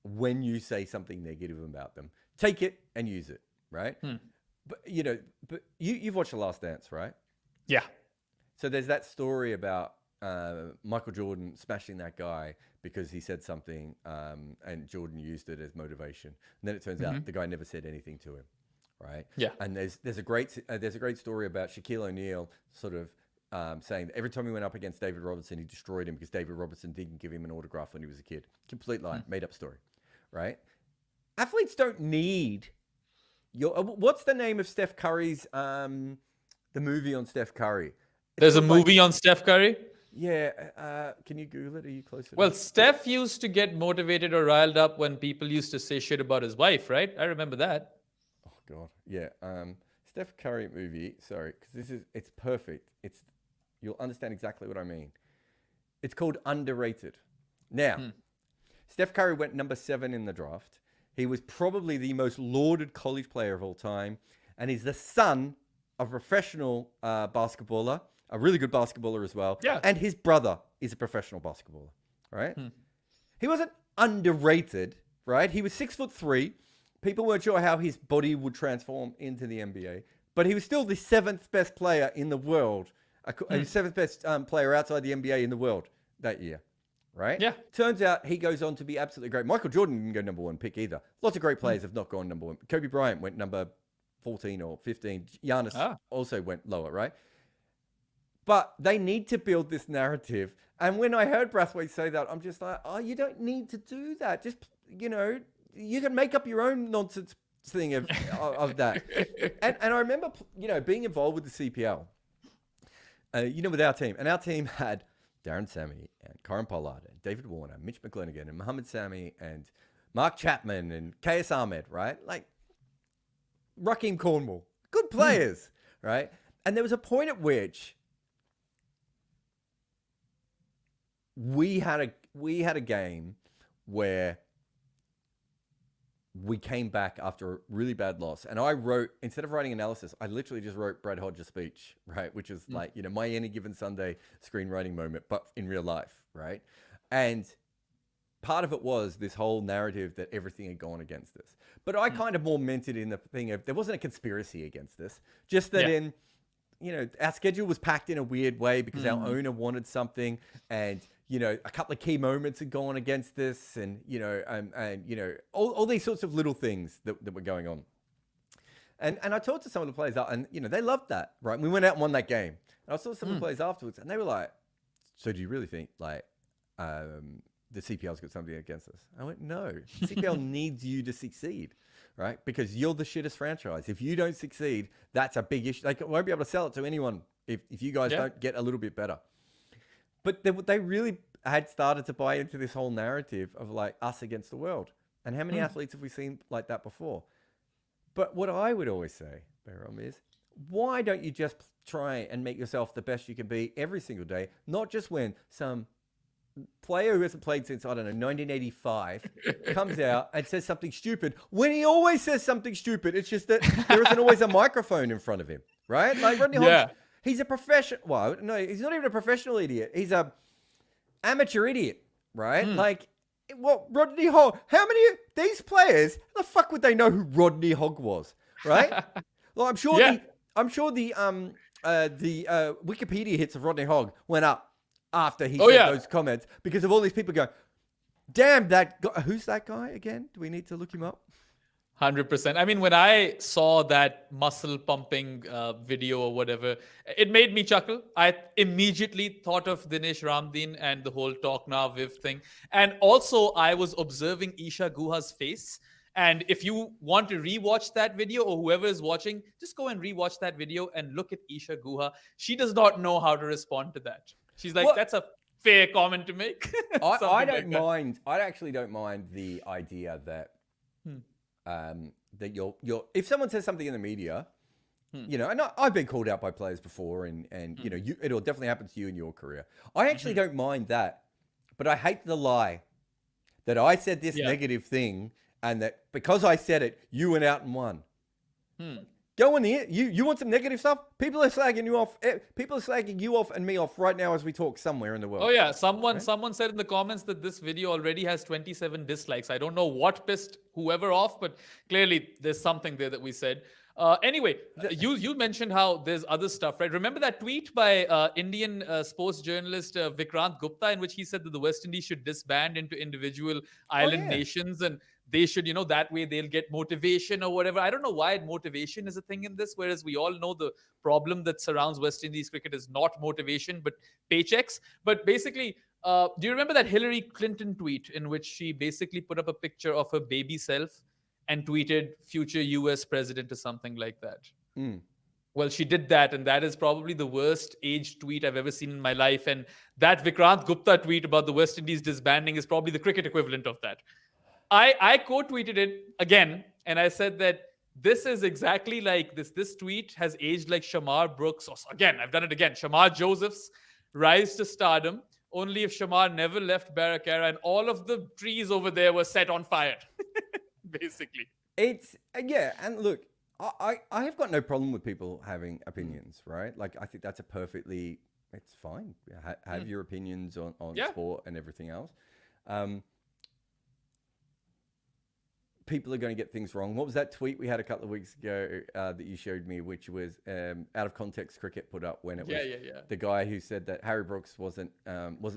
when you say something negative about them, take it and use it, right? But you've watched The Last Dance, right? Yeah. So there's that story about Michael Jordan smashing that guy because he said something, and Jordan used it as motivation. And then it turns out the guy never said anything to him, right? Yeah. And there's a great story about Shaquille O'Neal sort of saying that every time he went up against David Robertson, he destroyed him because David Robertson didn't give him an autograph when he was a kid. Complete lie, made up story, right? Athletes don't need what's the name of Steph Curry's the movie on Steph Curry? There's a movie on Steph Curry? Yeah. Can you Google it? Are you close to Well, Steph used to get motivated or riled up when people used to say shit about his wife, right? I remember that. Oh, God. Yeah. Steph Curry movie. Sorry, because it's perfect. You'll understand exactly what I mean. It's called Underrated. Now, Steph Curry went number 7 in the draft. He was probably the most lauded college player of all time. And he's the son of a professional basketballer, a really good basketballer as well. Yeah. And his brother is a professional basketballer, right? He wasn't underrated, right? He was 6'3". People weren't sure how his body would transform into the NBA, but he was still the 7th best player in the world, 7th best player outside the NBA in the world that year, right? Yeah. Turns out he goes on to be absolutely great. Michael Jordan didn't go number 1 pick either. Lots of great players have not gone number 1. Kobe Bryant went number 14 or 15. Giannis also went lower, right? But they need to build this narrative. And when I heard Brathwaite say that, I'm just like, oh, you don't need to do that. Just, you can make up your own nonsense thing of that. And I remember, being involved with the CPL, with our team. And our team had Darren Sammy and Corin Pollard and David Warner, Mitch McGlenigan and Mohammed Sami and Mark Chapman and KS Ahmed, right? Like, Raheem Cornwall. Good players, right? And there was a point at which we had a game where we came back after a really bad loss. And I wrote, instead of writing analysis, I literally just wrote Brad Hodges' speech, right? Which is like, my Any Given Sunday screenwriting moment, but in real life, right? And part of it was this whole narrative that everything had gone against us. But I kind of more meant it in the thing of, there wasn't a conspiracy against us. Just that our schedule was packed in a weird way because our owner wanted something, and a couple of key moments had gone against us, and all these sorts of little things that were going on. And I talked to some of the players, and they loved that, right? And we went out and won that game. And I saw some of the players afterwards, and they were like, "So do you really think like the CPL's got something against us?" I went, "No, CPL needs you to succeed, right? Because you're the shittest franchise. If you don't succeed, that's a big issue. They won't be able to sell it to anyone if you guys don't get a little bit better." But they really had started to buy into this whole narrative of like us against the world. And how many athletes have we seen like that before? But what I would always say, Behram, is why don't you just try and make yourself the best you can be every single day, not just when some player who hasn't played since, I don't know, 1985 comes out and says something stupid, when he always says something stupid. It's just that there isn't always a microphone in front of him, right? Like Rodney Hodge, he's a professional. Well, no, he's not even a professional idiot. He's a amateur idiot, right? Like, what Rodney Hogg? How many of these players? How the fuck would they know who Rodney Hogg was, right? Well, I'm sure the Wikipedia hits of Rodney Hogg went up after he said those comments because of all these people going, "Damn that guy! Who's that guy again? Do we need to look him up?" 100%. I mean, when I saw that muscle pumping video or whatever, it made me chuckle. I immediately thought of Dinesh Ramdeen and the whole Talk Now Viv thing. And also, I was observing Isha Guha's face. And if you want to rewatch that video, or whoever is watching, just go and rewatch that video and look at Isha Guha. She does not know how to respond to that. She's like, that's a fair comment to make. I don't mind. I actually don't mind the idea that that you're if someone says something in the media, and I've been called out by players before, and it'll definitely happen to you in your career. I actually don't mind that, but I hate the lie that I said this negative thing, and that because I said it, you went out and won. Go in there. You want some negative stuff? People are slagging you off. People are slagging you off and me off right now as we talk somewhere in the world. Oh yeah, someone said in the comments that this video already has 27 dislikes. I don't know what pissed whoever off, but clearly there's something there that we said. Anyway, you mentioned how there's other stuff, right? Remember that tweet by Indian sports journalist Vikrant Gupta, in which he said that the West Indies should disband into individual island nations, and they should, that way they'll get motivation or whatever. I don't know why motivation is a thing in this, whereas we all know the problem that surrounds West Indies cricket is not motivation, but paychecks. But basically, do you remember that Hillary Clinton tweet in which she basically put up a picture of her baby self and tweeted future US president or something like that? Well, she did that, and that is probably the worst aged tweet I've ever seen in my life. And that Vikrant Gupta tweet about the West Indies disbanding is probably the cricket equivalent of that. I quote-tweeted it again, and I said that this is exactly like this. This tweet has aged like Shamar Brooks. Again, I've done it again. Shamar Joseph's rise to stardom. Only if Shamar never left Barracara and all of the trees over there were set on fire. Basically. It's, and look, I have got no problem with people having opinions, right? Like, I think that's it's fine. Have your opinions on sport and everything else. People are going to get things wrong. What was that tweet we had a couple of weeks ago that you showed me, which was out of context cricket put up when it was the guy who said that Harry Brooks wasn't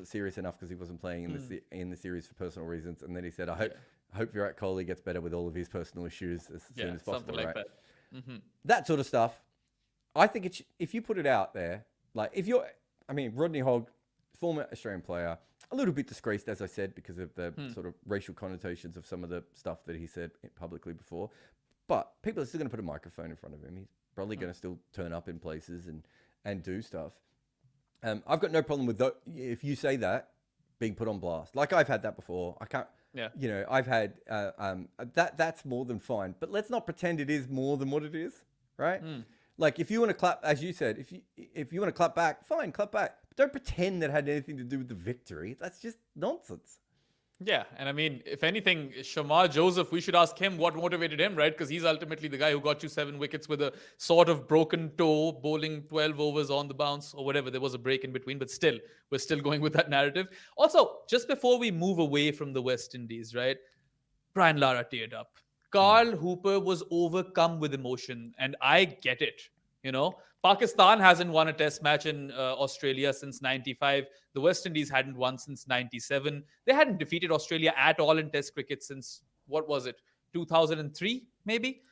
serious enough because he wasn't playing in the series for personal reasons, and then he said, I hope Virat Kohli gets better with all of his personal issues as soon as possible. Something like that. That sort of stuff. I think if you put it out there, like Rodney Hogg, former Australian player, a little bit disgraced, as I said, because of the sort of racial connotations of some of the stuff that he said publicly before. But people are still going to put a microphone in front of him. He's probably going to still turn up in places and do stuff. I've got no problem with if you say that being put on blast. Like, I've had that before. I can't. Yeah. I've had that's more than fine. But let's not pretend it is more than what it is, right? Like, if you want to clap, as you said, if you want to clap back, fine, clap back. But don't pretend that had anything to do with the victory. That's just nonsense. Yeah, and I mean, if anything, Shamar Joseph, we should ask him what motivated him, right? Because he's ultimately the guy who got you 7 wickets with a sort of broken toe, bowling 12 overs on the bounce or whatever. There was a break in between, but still, we're still going with that narrative. Also, just before we move away from the West Indies, right? Brian Lara teared up. Carl Hooper was overcome with emotion, and I get it. Pakistan hasn't won a test match in Australia since 95. The West Indies hadn't won since 97. They hadn't defeated Australia at all in test cricket since, what was it, 2003, maybe.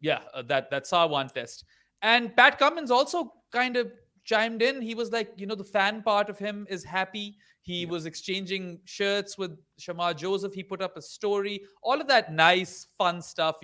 Yeah. That Sarwan test. And Pat Cummins also kind of chimed in. He was like, the fan part of him is happy. He was exchanging shirts with Shamar Joseph. He put up a story. All of that nice, fun stuff,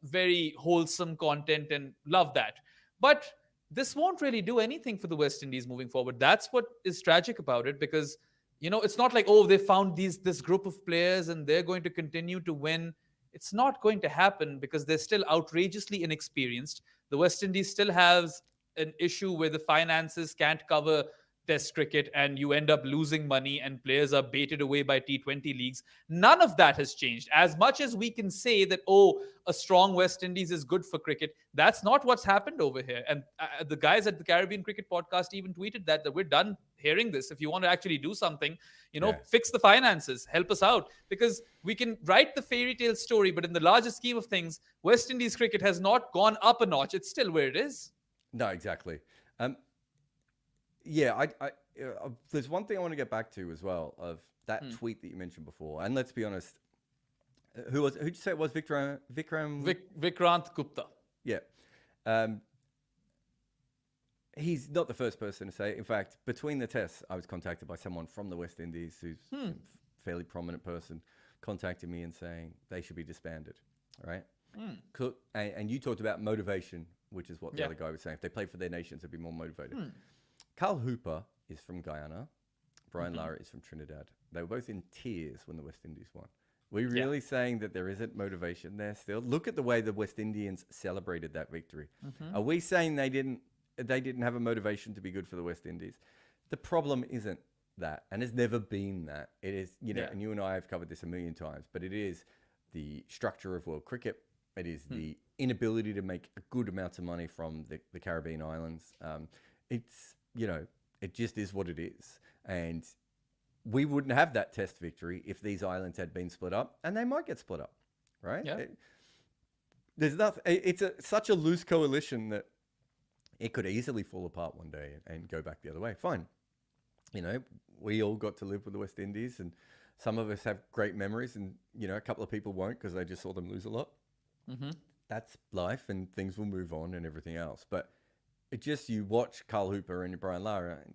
very wholesome content, and love that. But this won't really do anything for the West Indies moving forward. That's what is tragic about it, because it's not like, oh, they found this group of players and they're going to continue to win. It's not going to happen because they're still outrageously inexperienced. The West Indies still has an issue where the finances can't cover Test cricket, and you end up losing money and players are baited away by T20 leagues. None of that has changed. As much as we can say that, a strong West Indies is good for cricket, that's not what's happened over here. And the guys at the Caribbean Cricket Podcast even tweeted that we're done hearing this. If you want to actually do something, fix the finances, help us out, because we can write the fairy tale story, but in the larger scheme of things, West Indies cricket has not gone up a notch. It's still where it is. No, exactly. There's one thing I want to get back to as well, of that tweet that you mentioned before. And let's be honest, who'd you say it was? Vikrant Gupta. Yeah. He's not the first person to say it. In fact, between the tests, I was contacted by someone from the West Indies who's a fairly prominent person, contacting me and saying they should be disbanded. All right. And you talked about motivation, which is what the other guy was saying. If they played for their nations, they'd be more motivated. Carl Hooper is from Guyana. Brian Lara is from Trinidad. They were both in tears when the West Indies won. We're really saying that there isn't motivation there still? Look at the way the West Indians celebrated that victory. Are we saying they didn't have a motivation to be good for the West Indies? The problem isn't that, and it's never been that. It is, and you and I have covered this a million times, but it is the structure of world cricket. It is the inability to make a good amount of money from the Caribbean islands. It's, it just is what it is. And we wouldn't have that test victory if these islands had been split up, and they might get split up, right? Yeah. There's nothing. It's such a loose coalition that it could easily fall apart one day and go back the other way. Fine. We all got to live with the West Indies, and some of us have great memories, and, a couple of people won't because they just saw them lose a lot. That's life, and things will move on and everything else. But you watch Carl Hooper and Brian Lara, and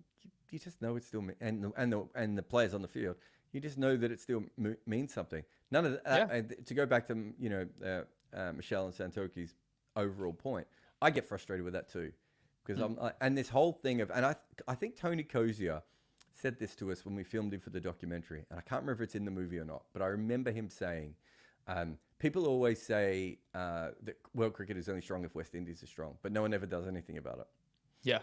you just know it still and the players on the field, you just know that it still means something. None of that. To go back to Michelle and Santoki's overall point, I get frustrated with that too, because and this whole thing of, and I think Tony Cozier said this to us when we filmed him for the documentary, and I can't remember if it's in the movie or not, but I remember him saying, people always say that world cricket is only strong if West Indies are strong, but no one ever does anything about it. Yeah.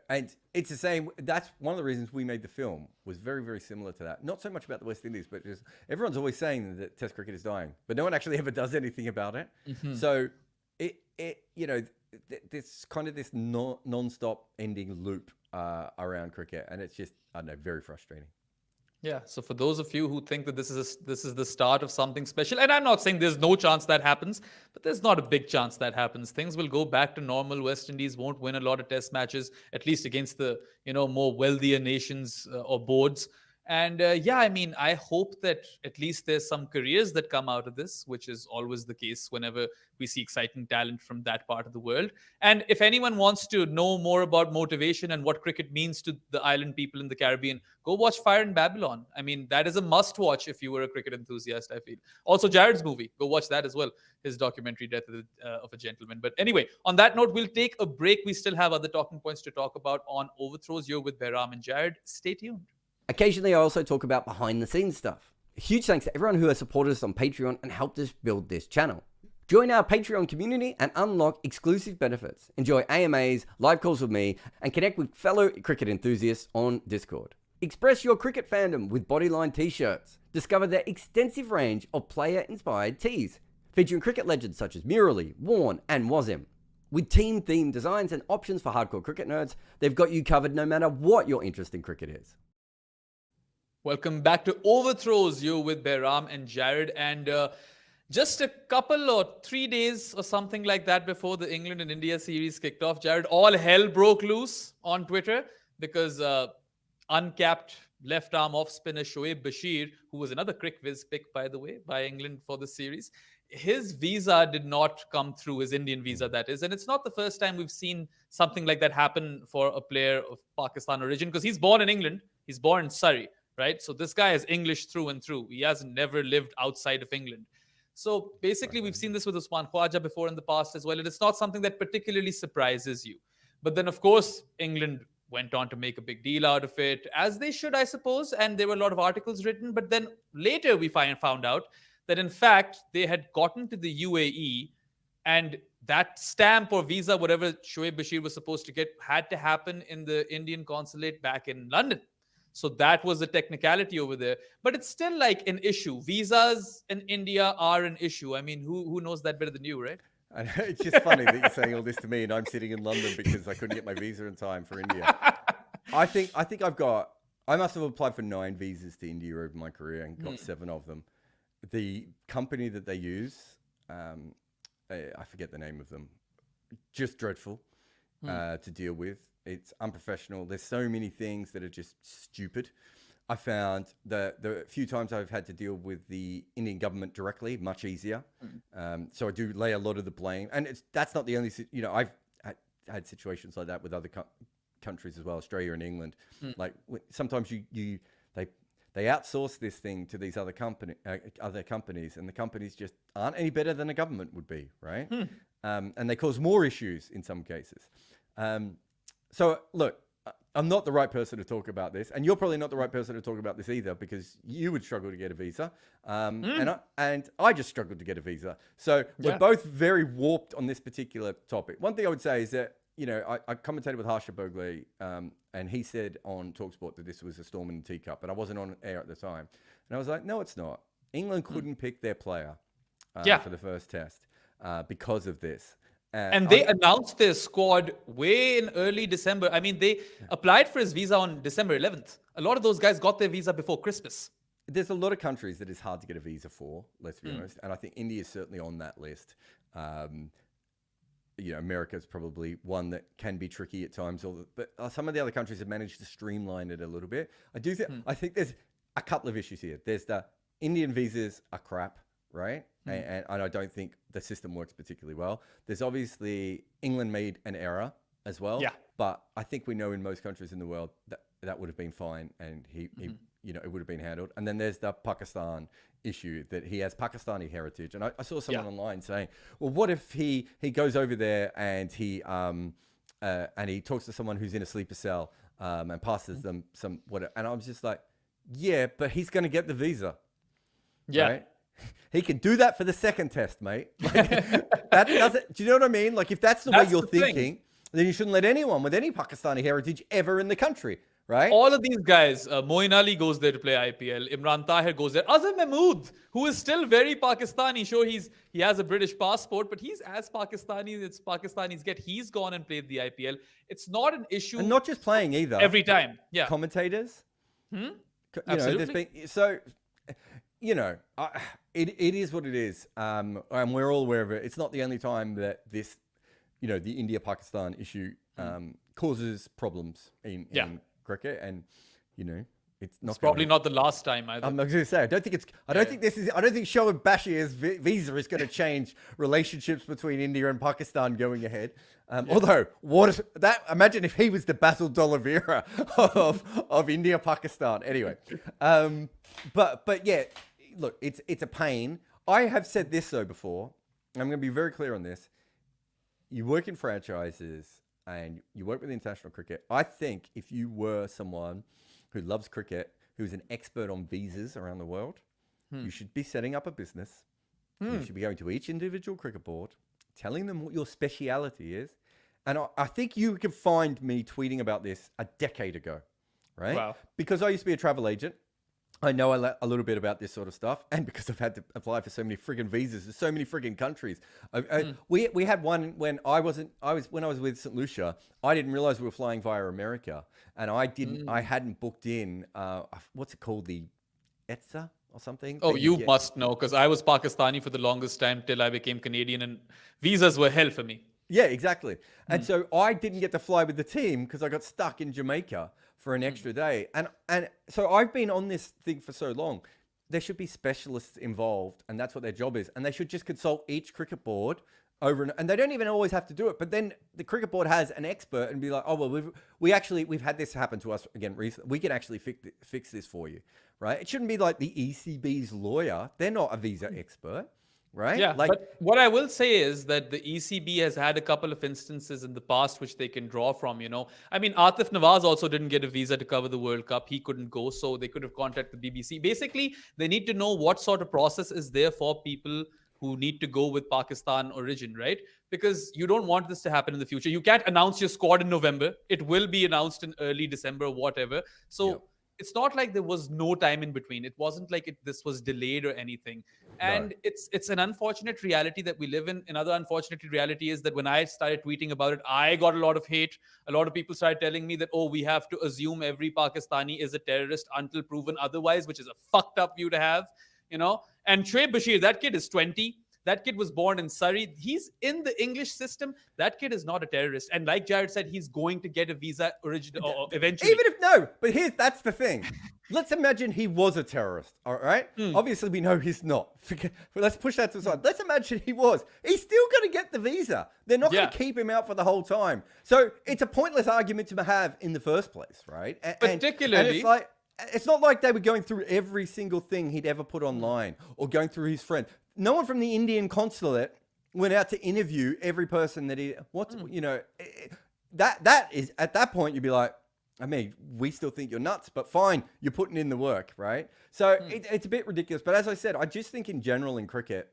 And it's the same. That's one of the reasons we made the film, was very, very similar to that. Not so much about the West Indies, but just everyone's always saying that Test cricket is dying, but no one actually ever does anything about it. So this kind of this non-stop ending loop around cricket, and it's just, I don't know, very frustrating. Yeah. So for those of you who think that this is the start of something special, and I'm not saying there's no chance that happens, but there's not a big chance that happens. Things will go back to normal. West Indies won't win a lot of test matches, at least against the, more wealthier nations or boards. And I hope that at least there's some careers that come out of this, which is always the case whenever we see exciting talent from that part of the world. And if anyone wants to know more about motivation and what cricket means to the island people in the Caribbean, go watch Fire in Babylon. I mean, that is a must watch if you were a cricket enthusiast, I feel. Also, Jared's movie, go watch that as well. His documentary, Death of a Gentleman. But anyway, on that note, we'll take a break. We still have other talking points to talk about on Overthrows. You're with Behram and Jared. Stay tuned. Occasionally, I also talk about behind-the-scenes stuff. A huge thanks to everyone who has supported us on Patreon and helped us build this channel. Join our Patreon community and unlock exclusive benefits. Enjoy AMAs, live calls with me, and connect with fellow cricket enthusiasts on Discord. Express your cricket fandom with Bodyline t-shirts. Discover their extensive range of player-inspired tees, featuring cricket legends such as Murali, Warne, and Wasim. With team-themed designs and options for hardcore cricket nerds, they've got you covered no matter what your interest in cricket is. Welcome back to Overthrows. You're with Behram and Jared. And just a couple or 3 days or something like that before the England and India series kicked off, Jared, all hell broke loose on Twitter because uncapped left arm off spinner Shoaib Bashir, who was another quick whiz pick, by the way, by England for this series. His visa did not come through, his Indian visa, that is. And it's not the first time we've seen something like that happen for a player of Pakistan origin, because he's born in England. He's born in Surrey, right? So this guy is English through and through. He has never lived outside of England. So basically, we've seen this with Usman Khwaja before in the past as well. And it's not something that particularly surprises you. But then, of course, England went on to make a big deal out of it, as they should, I suppose. And there were a lot of articles written. But then later we found out that, in fact, they had gotten to the UAE, and that stamp or visa, whatever Shoaib Bashir was supposed to get, had to happen in the Indian consulate back in London. So that was a technicality over there. But it's still like an issue. Visas in India are an issue. I mean, who knows that better than you, right? I know, it's just funny that you're saying all this to me and I'm sitting in London because I couldn't get my visa in time for India. I think I must have applied for 9 visas to India over my career and got 7 of them. The company that they use, I forget the name of them, just dreadful to deal with. It's unprofessional. There's so many things that are just stupid. I found the few times I've had to deal with the Indian government directly, much easier. So I do lay a lot of the blame. And that's not the only, I've had situations like that with other countries as well, Australia and England. Like sometimes they outsource this thing to these other companies, and the companies just aren't any better than a government would be, right? And they cause more issues in some cases. So look, I'm not the right person to talk about this, and you're probably not the right person to talk about this either, because you would struggle to get a visa, and I just struggled to get a visa. So we're both very warped on this particular topic. One thing I would say is that, I commentated with Harsha Bogle, and he said on TalkSport that this was a storm in the teacup, but I wasn't on air at the time. And I was like, no, it's not. England couldn't pick their player for the first test because of this. And they announced their squad way in early December. I mean, they applied for his visa on December 11th. A lot of those guys got their visa before Christmas. There's a lot of countries that it's hard to get a visa for, let's be honest. And I think India is certainly on that list. America is probably one that can be tricky at times. But some of the other countries have managed to streamline it a little bit. I think there's a couple of issues here. There's the Indian visas are crap, right? And I don't think the system works particularly well. There's obviously England made an error as well. Yeah. But I think we know in most countries in the world that would have been fine, and it would have been handled. And then there's the Pakistan issue, that he has Pakistani heritage. And I saw someone online saying, well, what if he goes over there and he talks to someone who's in a sleeper cell and passes them some whatever. And I was just like, yeah, but he's going to get the visa. Yeah. Right? He can do that for the second test, mate. Like, that doesn't. Do you know what I mean? Like, if that's the way you're thinking, then you shouldn't let anyone with any Pakistani heritage ever in the country, right? All of these guys, Moeen Ali goes there to play IPL. Imran Tahir goes there. Azhar Mahmood, who is still very Pakistani. Sure, he has a British passport, but he's as Pakistani as Pakistanis get. He's gone and played the IPL. It's not an issue. And not just playing either. Every time. Yeah. Commentators. Absolutely. It is what it is. And we're all aware of it. It's not the only time that this, the India-Pakistan issue causes problems in cricket. And, it's probably not the last time either. I'm going to say, I don't think Shoaib Bashir's visa is going to change relationships between India and Pakistan going ahead. Although, imagine if he was the Basil D'Oliveira of India, Pakistan. Anyway, but yeah, look, it's a pain. I have said this though before. I'm going to be very clear on this. You work in franchises and you work with international cricket. I think if you were someone who loves cricket, who's an expert on visas around the world, you should be setting up a business. You should be going to each individual cricket board, telling them what your speciality is. And I think you can find me tweeting about this a decade ago, right? Wow. Because I used to be a travel agent. I know a little bit about this sort of stuff, and because I've had to apply for so many friggin' visas to so many friggin' countries. We had one when I was with St. Lucia. I didn't realize we were flying via America, and I hadn't booked in what's it called, the ETSA or something. Oh, you must know, because I was Pakistani for the longest time till I became Canadian, and visas were hell for me. Yeah, exactly. And so I didn't get to fly with the team because I got stuck in Jamaica for an extra day. And so I've been on this thing for so long. There should be specialists involved, and that's what their job is. And they should just consult each cricket board over, and they don't even always have to do it. But then the cricket board has an expert and be like, oh, well, we've had this happen to us again recently. We can actually fix this for you, right? It shouldn't be like the ECB's lawyer. They're not a visa expert. Right? Yeah, but what I will say is that the ECB has had a couple of instances in the past which they can draw from, I mean, Atif Nawaz also didn't get a visa to cover the World Cup. He couldn't go, so they could have contacted the BBC. Basically, they need to know what sort of process is there for people who need to go with Pakistan origin, right? Because you don't want this to happen in the future. You can't announce your squad in November. It will be announced in early December or whatever. So it's not like there was no time in between. It wasn't like this was delayed or anything. And it's an unfortunate reality that we live in. Another unfortunate reality is that when I started tweeting about it, I got a lot of hate. A lot of people started telling me that, we have to assume every Pakistani is a terrorist until proven otherwise, which is a fucked up view to have, And Shoaib Bashir, that kid is 20. That kid was born in Surrey. He's in the English system. That kid is not a terrorist. And like Jared said, he's going to get a visa eventually. Even but that's the thing. Let's imagine he was a terrorist, all right? Obviously, we know he's not. Let's push that to the side. Let's imagine he was. He's still going to get the visa. They're not going to keep him out for the whole time. So it's a pointless argument to have in the first place, right? Particularly... And it's like... It's not like they were going through every single thing he'd ever put online or going through his friend. No one from the Indian consulate went out to interview every person that that is, at that point, you'd be like, I mean, we still think you're nuts, but fine, you're putting in the work, right? So it's a bit ridiculous. But as I said, I just think in general in cricket,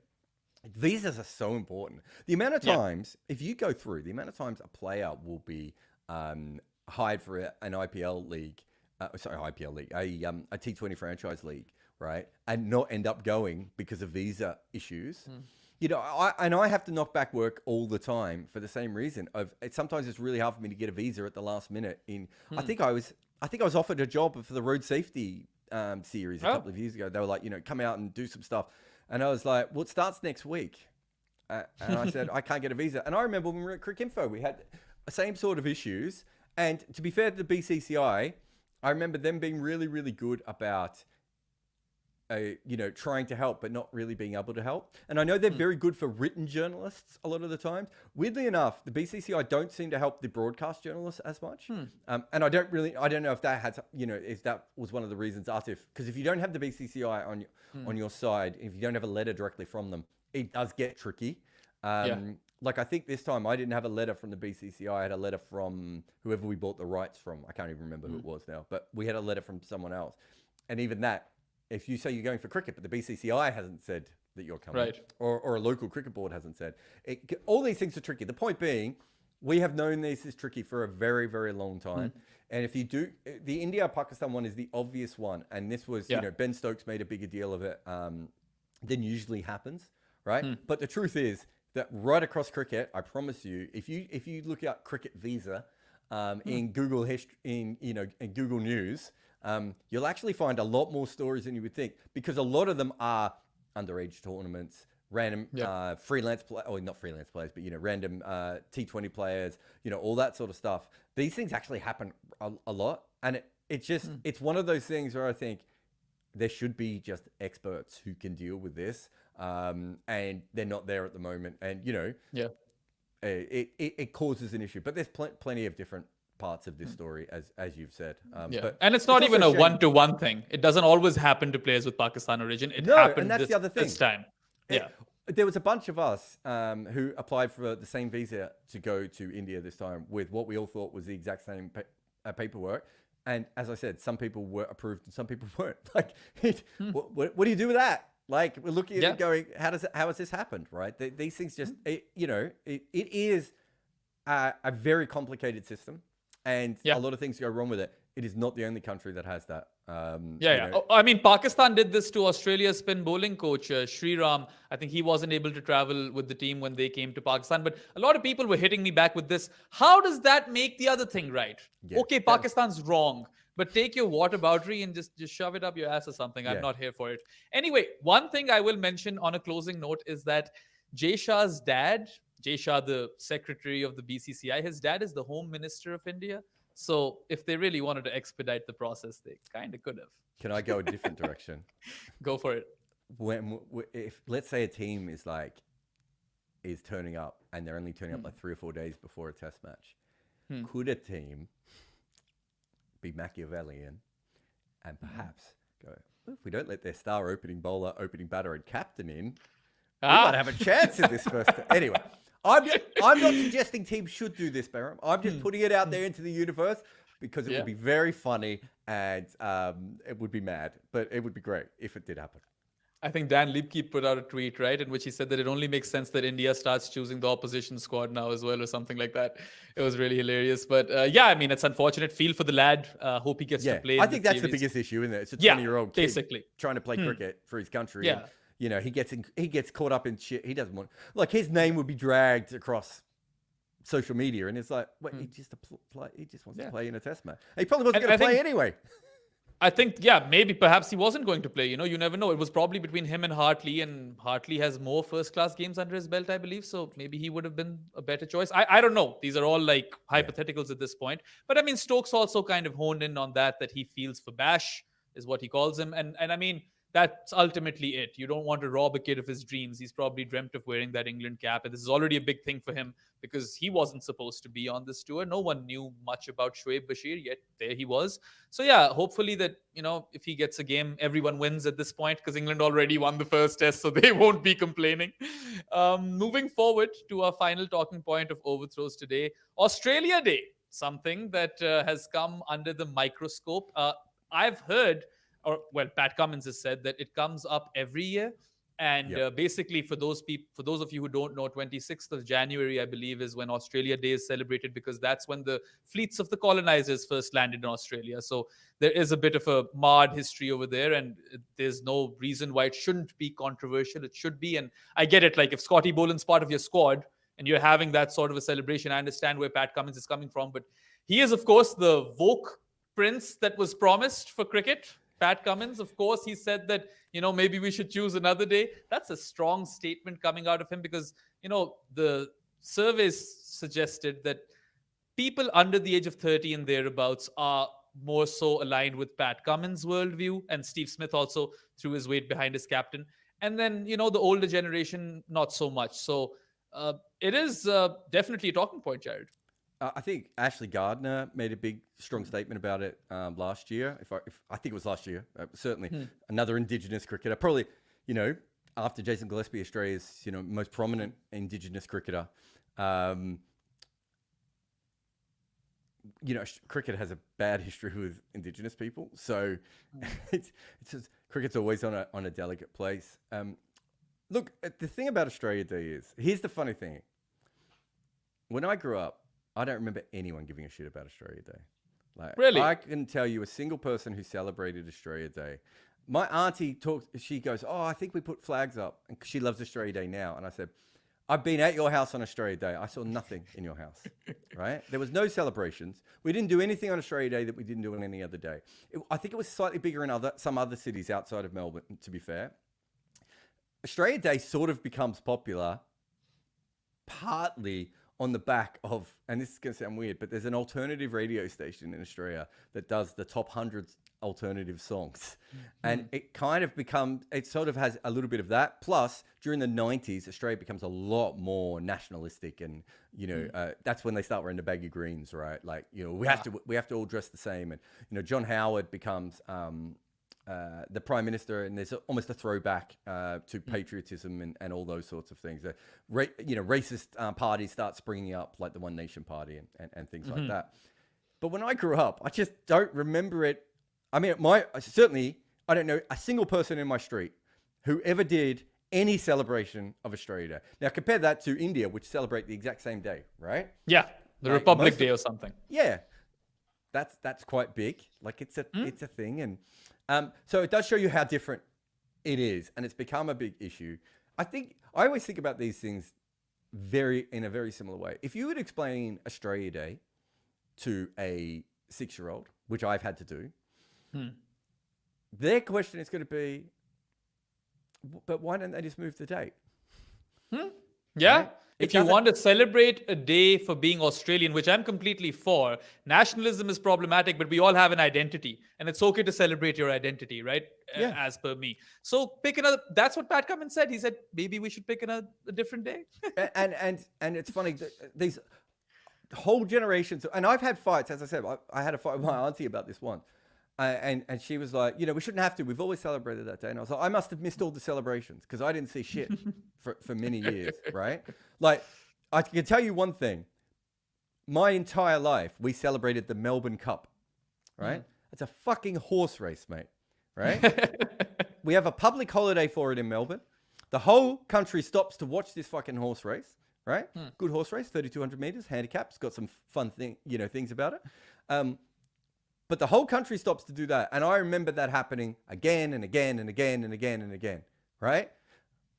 visas are so important. The amount of times, if you go through, the amount of times a player will be hired for an IPL league, a T20 franchise league, right? And not end up going because of visa issues. I have to knock back work all the time for the same reason. Sometimes it's really hard for me to get a visa at the last minute. I think I was offered a job for the road safety series a couple of years ago. They were like, come out and do some stuff. And I was like, well, it starts next week. And I said, I can't get a visa. And I remember when we were at Cricinfo, we had the same sort of issues. And to be fair to the BCCI, I remember them being really, really good about, trying to help, but not really being able to help. And I know they're very good for written journalists a lot of the time. Weirdly enough, the BCCI don't seem to help the broadcast journalists as much. And I don't know if that had, if that was one of the reasons, Atif, because if you don't have the BCCI on your side, if you don't have a letter directly from them, it does get tricky. Like I think this time I didn't have a letter from the BCCI. I had a letter from whoever we bought the rights from. I can't even remember who it was now, but we had a letter from someone else. And even that, if you say you're going for cricket, but the BCCI hasn't said that you're coming, right, or a local cricket board hasn't said, all these things are tricky. The point being, we have known this is tricky for a very, very long time. And if you do, the India-Pakistan one is the obvious one. And this was, Ben Stokes made a bigger deal of it than usually happens, right? But the truth is, that right across cricket, I promise you, if you look up cricket visa in Google in Google News, you'll actually find a lot more stories than you would think, because a lot of them are underage tournaments, random freelance not freelance players, but random T20 players, all that sort of stuff. These things actually happen a lot, and it's one of those things where I think there should be just experts who can deal with this. And they're not there at the moment, and it causes an issue. But there's plenty of different parts of this story, as you've said. But and it's not even a one-to-one thing. It doesn't always happen to players with Pakistan origin. It happened and that's the other thing. This time. There was a bunch of us who applied for the same visa to go to India this time with what we all thought was the exact same paperwork. And as I said, some people were approved and some people weren't. Like, what do you do with that? Like, we're looking at it going, how has this happened, right? These things just, it is a very complicated system, and a lot of things go wrong with it. It is not the only country that has that. I mean, Pakistan did this to Australia's spin bowling coach, Sriram. I think he wasn't able to travel with the team when they came to Pakistan. But a lot of people were hitting me back with this. How does that make the other thing right? Yeah. Okay, Pakistan's wrong. But take your water boundary and just shove it up your ass or something. I'm not here for it. Anyway, one thing I will mention on a closing note is that Jay Shah's dad, Jay Shah, the secretary of the BCCI, his dad is the Home Minister of India. So if they really wanted to expedite the process, they kind of could have. Can I go a different direction? Go for it. If let's say a team is turning up and they're only turning up like 3 or 4 days before a test match, could a team be Machiavellian and perhaps go, well, if we don't let their star opening bowler, opening batter, and captain in, we might have a chance in this first. Anyway, I'm not suggesting teams should do this, Baram. I'm just putting it out there into the universe because it would be very funny and it would be mad, but it would be great if it did happen. I think Dan Liebke put out a tweet, right, in which he said that it only makes sense that India starts choosing the opposition squad now as well, or something like that. It was really hilarious. But yeah, I mean, it's unfortunate. Feel for the lad. Hope he gets to play. I think that's the biggest issue, isn't it? It's a 20-year-old kid basically trying to play cricket for his country. Yeah. And, he gets caught up in shit. He doesn't want, like, his name would be dragged across social media, and it's like, wait, he just wants to play in a test match. He probably wasn't going to play anyway. I think, maybe perhaps he wasn't going to play. You never know. It was probably between him and Hartley, and Hartley has more first-class games under his belt, I believe. So maybe he would have been a better choice. I don't know. These are all like hypotheticals at this point. But I mean, Stokes also kind of honed in on that he feels for Bash, is what he calls him. And I mean, that's ultimately it. You don't want to rob a kid of his dreams. He's probably dreamt of wearing that England cap. And this is already a big thing for him because he wasn't supposed to be on this tour. No one knew much about Shoaib Bashir, yet there he was. So yeah, hopefully that, if he gets a game, everyone wins at this point because England already won the first test, so they won't be complaining. Moving forward to our final talking point of overthrows today, Australia Day, something that has come under the microscope. I've heard, Pat Cummins has said that it comes up every year. And basically, for those of you who don't know, 26th of January, I believe, is when Australia Day is celebrated because that's when the fleets of the colonizers first landed in Australia. So there is a bit of a marred history over there, and there's no reason why it shouldn't be controversial. It should be. And I get it. Like, if Scotty Boland's part of your squad and you're having that sort of a celebration, I understand where Pat Cummins is coming from. But he is, of course, the woke prince that was promised for cricket. Pat Cummins, of course, he said that, maybe we should choose another day. That's a strong statement coming out of him because, the surveys suggested that people under the age of 30 and thereabouts are more so aligned with Pat Cummins' worldview, and Steve Smith also threw his weight behind his captain. And then, the older generation, not so much. So it is definitely a talking point, Jared. I think Ashley Gardner made a big, strong statement about it last year. If I think it was last year, certainly another Indigenous cricketer. Probably, after Jason Gillespie, Australia's most prominent Indigenous cricketer. Cricket has a bad history with Indigenous people, so it's just, cricket's always on a delicate place. Look, the thing about Australia Day is, here's the funny thing. When I grew up, I don't remember anyone giving a shit about Australia Day. Really? I can tell you a single person who celebrated Australia Day. My auntie she goes, oh, I think we put flags up. And she loves Australia Day now. And I said, I've been at your house on Australia Day. I saw nothing in your house, right? There was no celebrations. We didn't do anything on Australia Day that we didn't do on any other day. I think it was slightly bigger in some other cities outside of Melbourne, to be fair. Australia Day sort of becomes popular partly on the back of, and this is going to sound weird, but there's an alternative radio station in Australia that does the top 100 alternative songs. And it kind of it sort of has a little bit of that. Plus, during the 90s, Australia becomes a lot more nationalistic. And, that's when they start wearing the baggy greens, right? Like, we have to all dress the same. And, John Howard becomes the Prime Minister, and there's almost a throwback to patriotism and all those sorts of things. Racist parties start springing up, like the One Nation Party and things like that. But when I grew up, I just don't remember it. I mean, I don't know a single person in my street who ever did any celebration of Australia Day. Now, compare that to India, which celebrate the exact same day, right? Yeah, the Republic Day or something. Yeah, that's quite big. Like, it's a thing. And so it does show you how different it is, and it's become a big issue. I always think about these things in a very similar way. If you would explain Australia Day to a 6-year-old, which I've had to do, their question is going to be, but why don't they just move the date? Yeah. Right? If you want to celebrate a day for being Australian, which I'm completely for, nationalism is problematic, but we all have an identity, and it's okay to celebrate your identity, right? Yeah. As per me. So pick another. That's what Pat Cummins said. He said maybe we should pick a different day. and it's funny that these whole generations, and I've had fights. As I said, I had a fight with my auntie about this once. And she was like, we shouldn't have to. We've always celebrated that day. And I was like, I must have missed all the celebrations because I didn't see shit for many years, right? Like, I can tell you one thing. My entire life, we celebrated the Melbourne Cup, right? It's a fucking horse race, mate, right? We have a public holiday for it in Melbourne. The whole country stops to watch this fucking horse race, right? Good horse race, 3,200 meters, handicaps, got some fun things about it. But the whole country stops to do that. And I remember that happening again and again and again and again and again, right?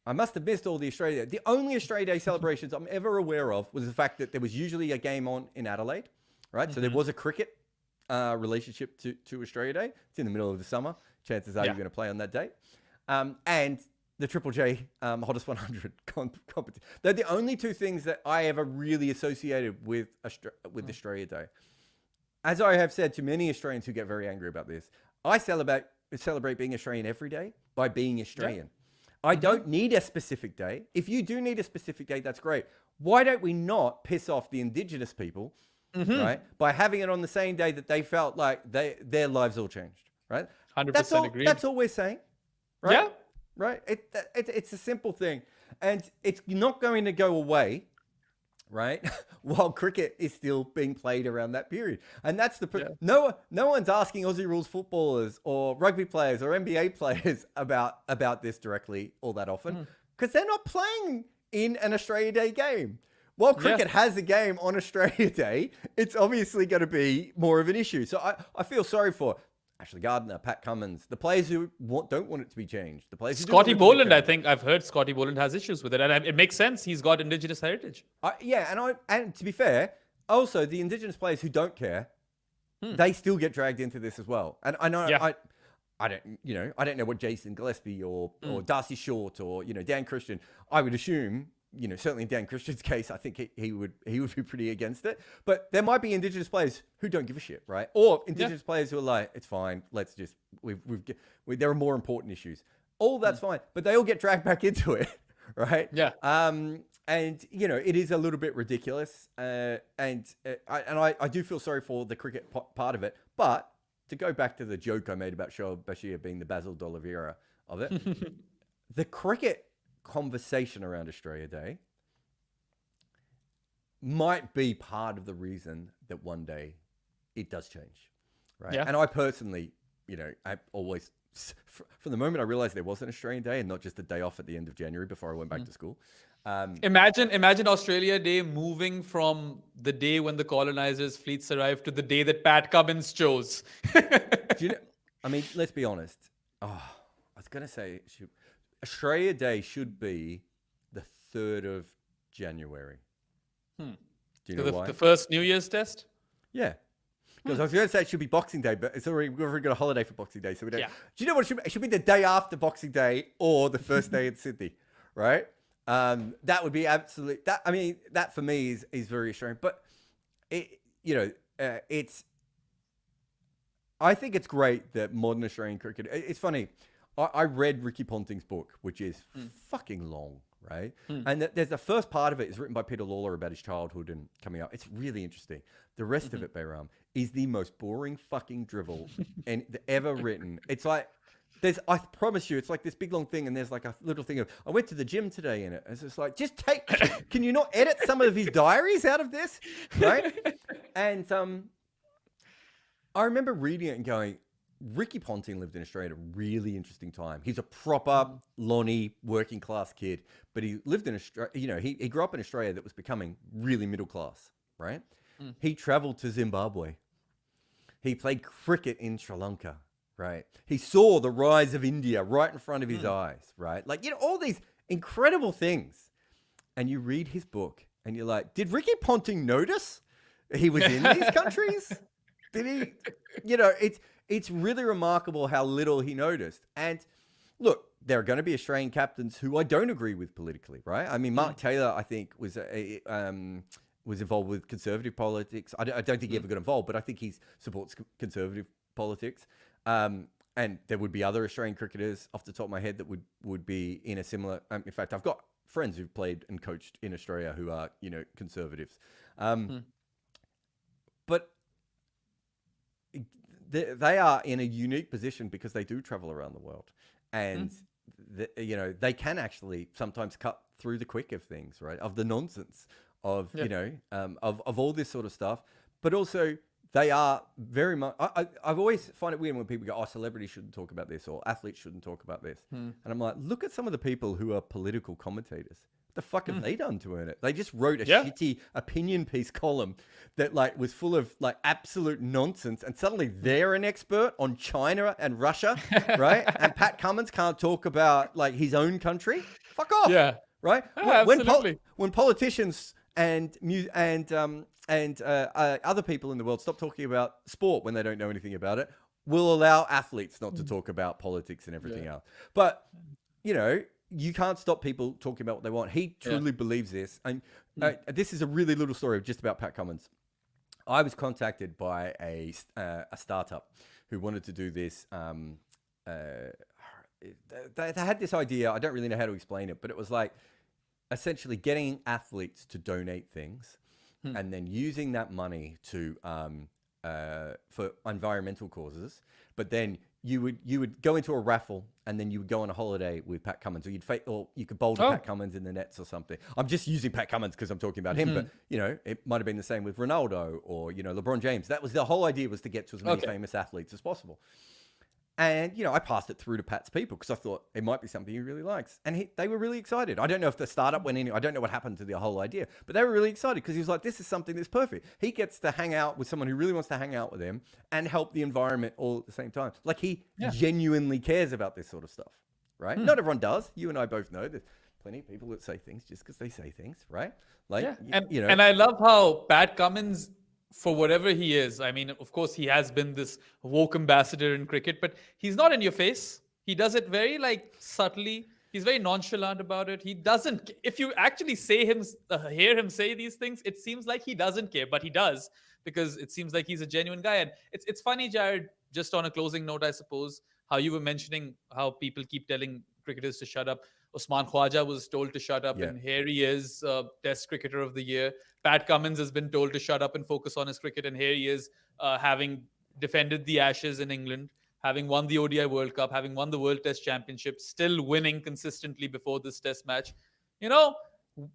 I must have missed all the Australia Day. The only Australia Day celebrations I'm ever aware of was the fact that there was usually a game on in Adelaide, right? So there was a cricket relationship to Australia Day. It's in the middle of the summer. Chances are you're going to play on that day. And the Triple J Hottest 100 competition. They're the only two things that I ever really associated with Australia Day. As I have said to many Australians who get very angry about this, I celebrate being Australian every day by being Australian. I don't need a specific day. If you do need a specific day, that's great. Why don't we not piss off the Indigenous people, right, by having it on the same day that they felt like their lives all changed, right? 100% agree. That's all we're saying, right? Yeah. Right? It's a simple thing. And it's not going to go away, right? While cricket is still being played around that period. And that's no one's asking Aussie rules footballers or rugby players or NBA players about this directly all that often because they're not playing in an Australia Day game. While cricket has a game on Australia Day, it's obviously going to be more of an issue. So I feel sorry for Ashley Gardner, Pat Cummins, the players who don't want it to be changed. The players Scotty Boland, I think I've heard Scotty Boland has issues with it, and it makes sense. He's got Indigenous heritage. And to be fair, also the Indigenous players who don't care, they still get dragged into this as well. And I know I don't know what Jason Gillespie or Darcy Short or Dan Christian. I would assume. Certainly in Dan Christian's case, I think he would be pretty against it. But there might be Indigenous players who don't give a shit, right? Or Indigenous players who are like, it's fine. Let's just there are more important issues. All that's fine, but they all get dragged back into it, right? Yeah. And it is a little bit ridiculous. I do feel sorry for the cricket part of it. But to go back to the joke I made about Shoaib Bashir being the Basil D'Oliveira of it, the cricket conversation around Australia Day might be part of the reason that one day it does change, right? And I personally, I always, from the moment I realized there was an Australian Day and not just a day off at the end of January before I went back to school. Imagine Australia Day moving from the day when the colonizers' fleets arrived to the day that Pat Cummins chose. Let's be honest. I was going to say, Australia Day should be the 3rd of January. Do you know why? The first New Year's test? Yeah. Because I was going to say it should be Boxing Day, but we've already got a holiday for Boxing Day. So we don't. Yeah. Do you know what it should be? It should be the day after Boxing Day or the first day in Sydney, right? That would be absolutely... That for me is very Australian. But, it's... I think it's great that modern Australian cricket... It's funny... I read Ricky Ponting's book, which is fucking long, right? And there's the first part of it is written by Peter Lawler about his childhood and coming up. It's really interesting. The rest of it, Bayram, is the most boring fucking drivel ever written. It's like, I promise you, it's like this big long thing and there's like a little thing of, I went to the gym today in it. It's just like, can you not edit some of his diaries out of this, right? And I remember reading it and going, Ricky Ponting lived in Australia at a really interesting time. He's a proper Lonnie working class kid, but he lived in Australia. He grew up in Australia that was becoming really middle class, right? He traveled to Zimbabwe. He played cricket in Sri Lanka, right? He saw the rise of India right in front of his eyes, right? Like, all these incredible things. And you read his book and you're like, did Ricky Ponting notice he was in these countries? Did he, it's really remarkable how little he noticed. And look, there are going to be Australian captains who I don't agree with politically, right? I mean, Mark Taylor, I think, was involved with conservative politics. I don't think he ever got involved, but I think he supports conservative politics. And there would be other Australian cricketers off the top of my head that would be in a similar. In fact, I've got friends who've played and coached in Australia who are, conservatives. But they are in a unique position because they do travel around the world, and they can actually sometimes cut through the quick of things, right? Of the nonsense of of all this sort of stuff, but also they are very much. I've always find it weird when people go, "Oh, celebrities shouldn't talk about this," or "Athletes shouldn't talk about this," and I'm like, look at some of the people who are political commentators. The fuck have they done to earn it? They just wrote a shitty opinion piece column that was full of absolute nonsense, and suddenly they're an expert on China and Russia, right? And Pat Cummins can't talk about his own country. Fuck off. Yeah. Right. Absolutely. When politicians and other people in the world stop talking about sport when they don't know anything about it, we'll allow athletes not to talk about politics and everything else. But you can't stop people talking about what they want. He truly believes this. And this is a really little story just about Pat Cummins. I was contacted by a startup who wanted to do this. They had this idea. I don't really know how to explain it, but it was essentially getting athletes to donate things and then using that money to for environmental causes. But then you would go into a raffle, and then you would go on a holiday with Pat Cummins, or you could bowl to Pat Cummins in the nets or something. I'm just using Pat Cummins because I'm talking about him, but it might have been the same with Ronaldo or LeBron James. That was the whole idea, was to get to as many famous athletes as possible. And, I passed it through to Pat's people because I thought it might be something he really likes. And they were really excited. I don't know if the startup went in. I don't know what happened to the whole idea. But they were really excited because he was like, this is something that's perfect. He gets to hang out with someone who really wants to hang out with him and help the environment all at the same time. He genuinely cares about this sort of stuff, right? Not everyone does. You and I both know there's plenty of people that say things just because they say things, right? And I love how Pat Cummins, for whatever he is, I mean, of course, he has been this woke ambassador in cricket, but he's not in your face. He does it very subtly. He's very nonchalant about it. He doesn't. If you actually hear him say these things, it seems like he doesn't care, but he does, because it seems like he's a genuine guy. And it's funny, Jared. Just on a closing note, I suppose, how you were mentioning how people keep telling cricketers to shut up. Usman Khwaja was told to shut up, and here he is, Test Cricketer of the Year. Pat Cummins has been told to shut up and focus on his cricket, and here he is, having defended the Ashes in England, having won the ODI World Cup, having won the World Test Championship, still winning consistently before this Test match.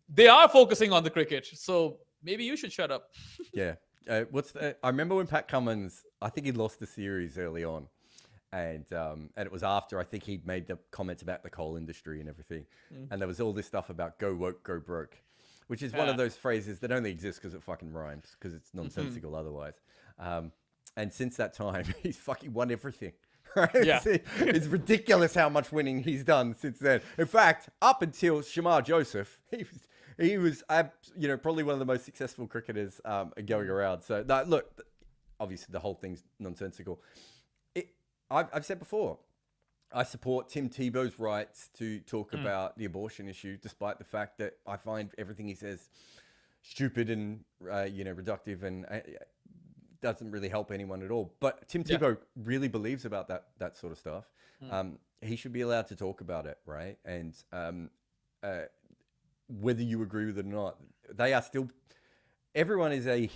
They are focusing on the cricket, so maybe you should shut up. Yeah. I remember when Pat Cummins, I think he lost the series early on. And it was after, I think he'd made the comments about the coal industry and everything. And there was all this stuff about go woke, go broke, which is one of those phrases that only exists because it fucking rhymes, because it's nonsensical otherwise. And since that time, he's fucking won everything. Right? Yeah. It's ridiculous how much winning he's done since then. In fact, up until Shamar Joseph, he was probably one of the most successful cricketers going around. So look, obviously the whole thing's nonsensical. I've said before, I support Tim Tebow's rights to talk about the abortion issue, despite the fact that I find everything he says stupid and reductive and doesn't really help anyone at all. But Tim Tebow really believes about that sort of stuff. He should be allowed to talk about it, right? And whether you agree with it or not, they are still. Everyone is a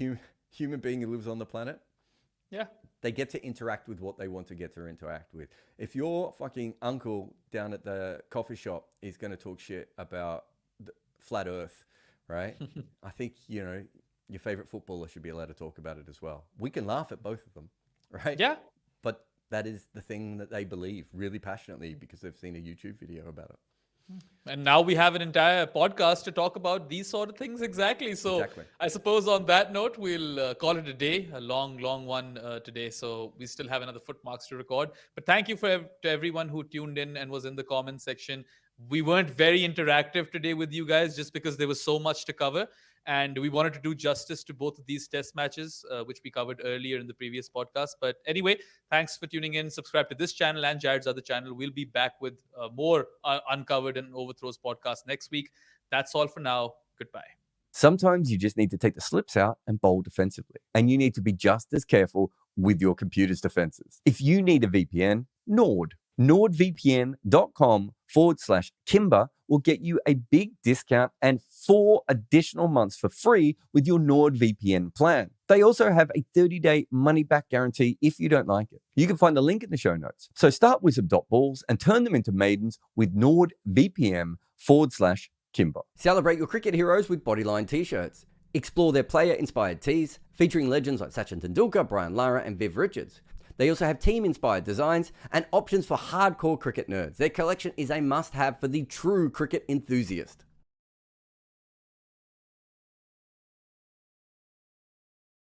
human being who lives on the planet. Yeah. They get to interact with what they want to get to interact with. If your fucking uncle down at the coffee shop is going to talk shit about the flat Earth, right? I think, your favorite footballer should be allowed to talk about it as well. We can laugh at both of them, right? Yeah. But that is the thing that they believe really passionately because they've seen a YouTube video about it. And now we have an entire podcast to talk about these sort of things. Exactly. So I suppose on that note, we'll call it a day, a long one today. So we still have another foot marks to record. But thank you to everyone who tuned in and was in the comment section. We weren't very interactive today with you guys just because there was so much to cover. And we wanted to do justice to both of these test matches, which we covered earlier in the previous podcast. But anyway, thanks for tuning in. Subscribe to this channel and Jared's other channel. We'll be back with more Uncovered and Overthrows podcast next week. That's all for now. Goodbye. Sometimes you just need to take the slips out and bowl defensively. And you need to be just as careful with your computer's defenses. If you need a VPN, Nord. NordVPN.com/Kimber will get you a big discount and 4 additional months for free with your NordVPN plan. They also have a 30-day money-back guarantee if you don't like it. You can find the link in the show notes. So start with some dot balls and turn them into maidens with NordVPN/Kimber. Celebrate your cricket heroes with Bodyline t-shirts. Explore their player-inspired tees, featuring legends like Sachin Tendulkar, Brian Lara, and Viv Richards. They also have team-inspired designs and options for hardcore cricket nerds. Their collection is a must-have for the true cricket enthusiast.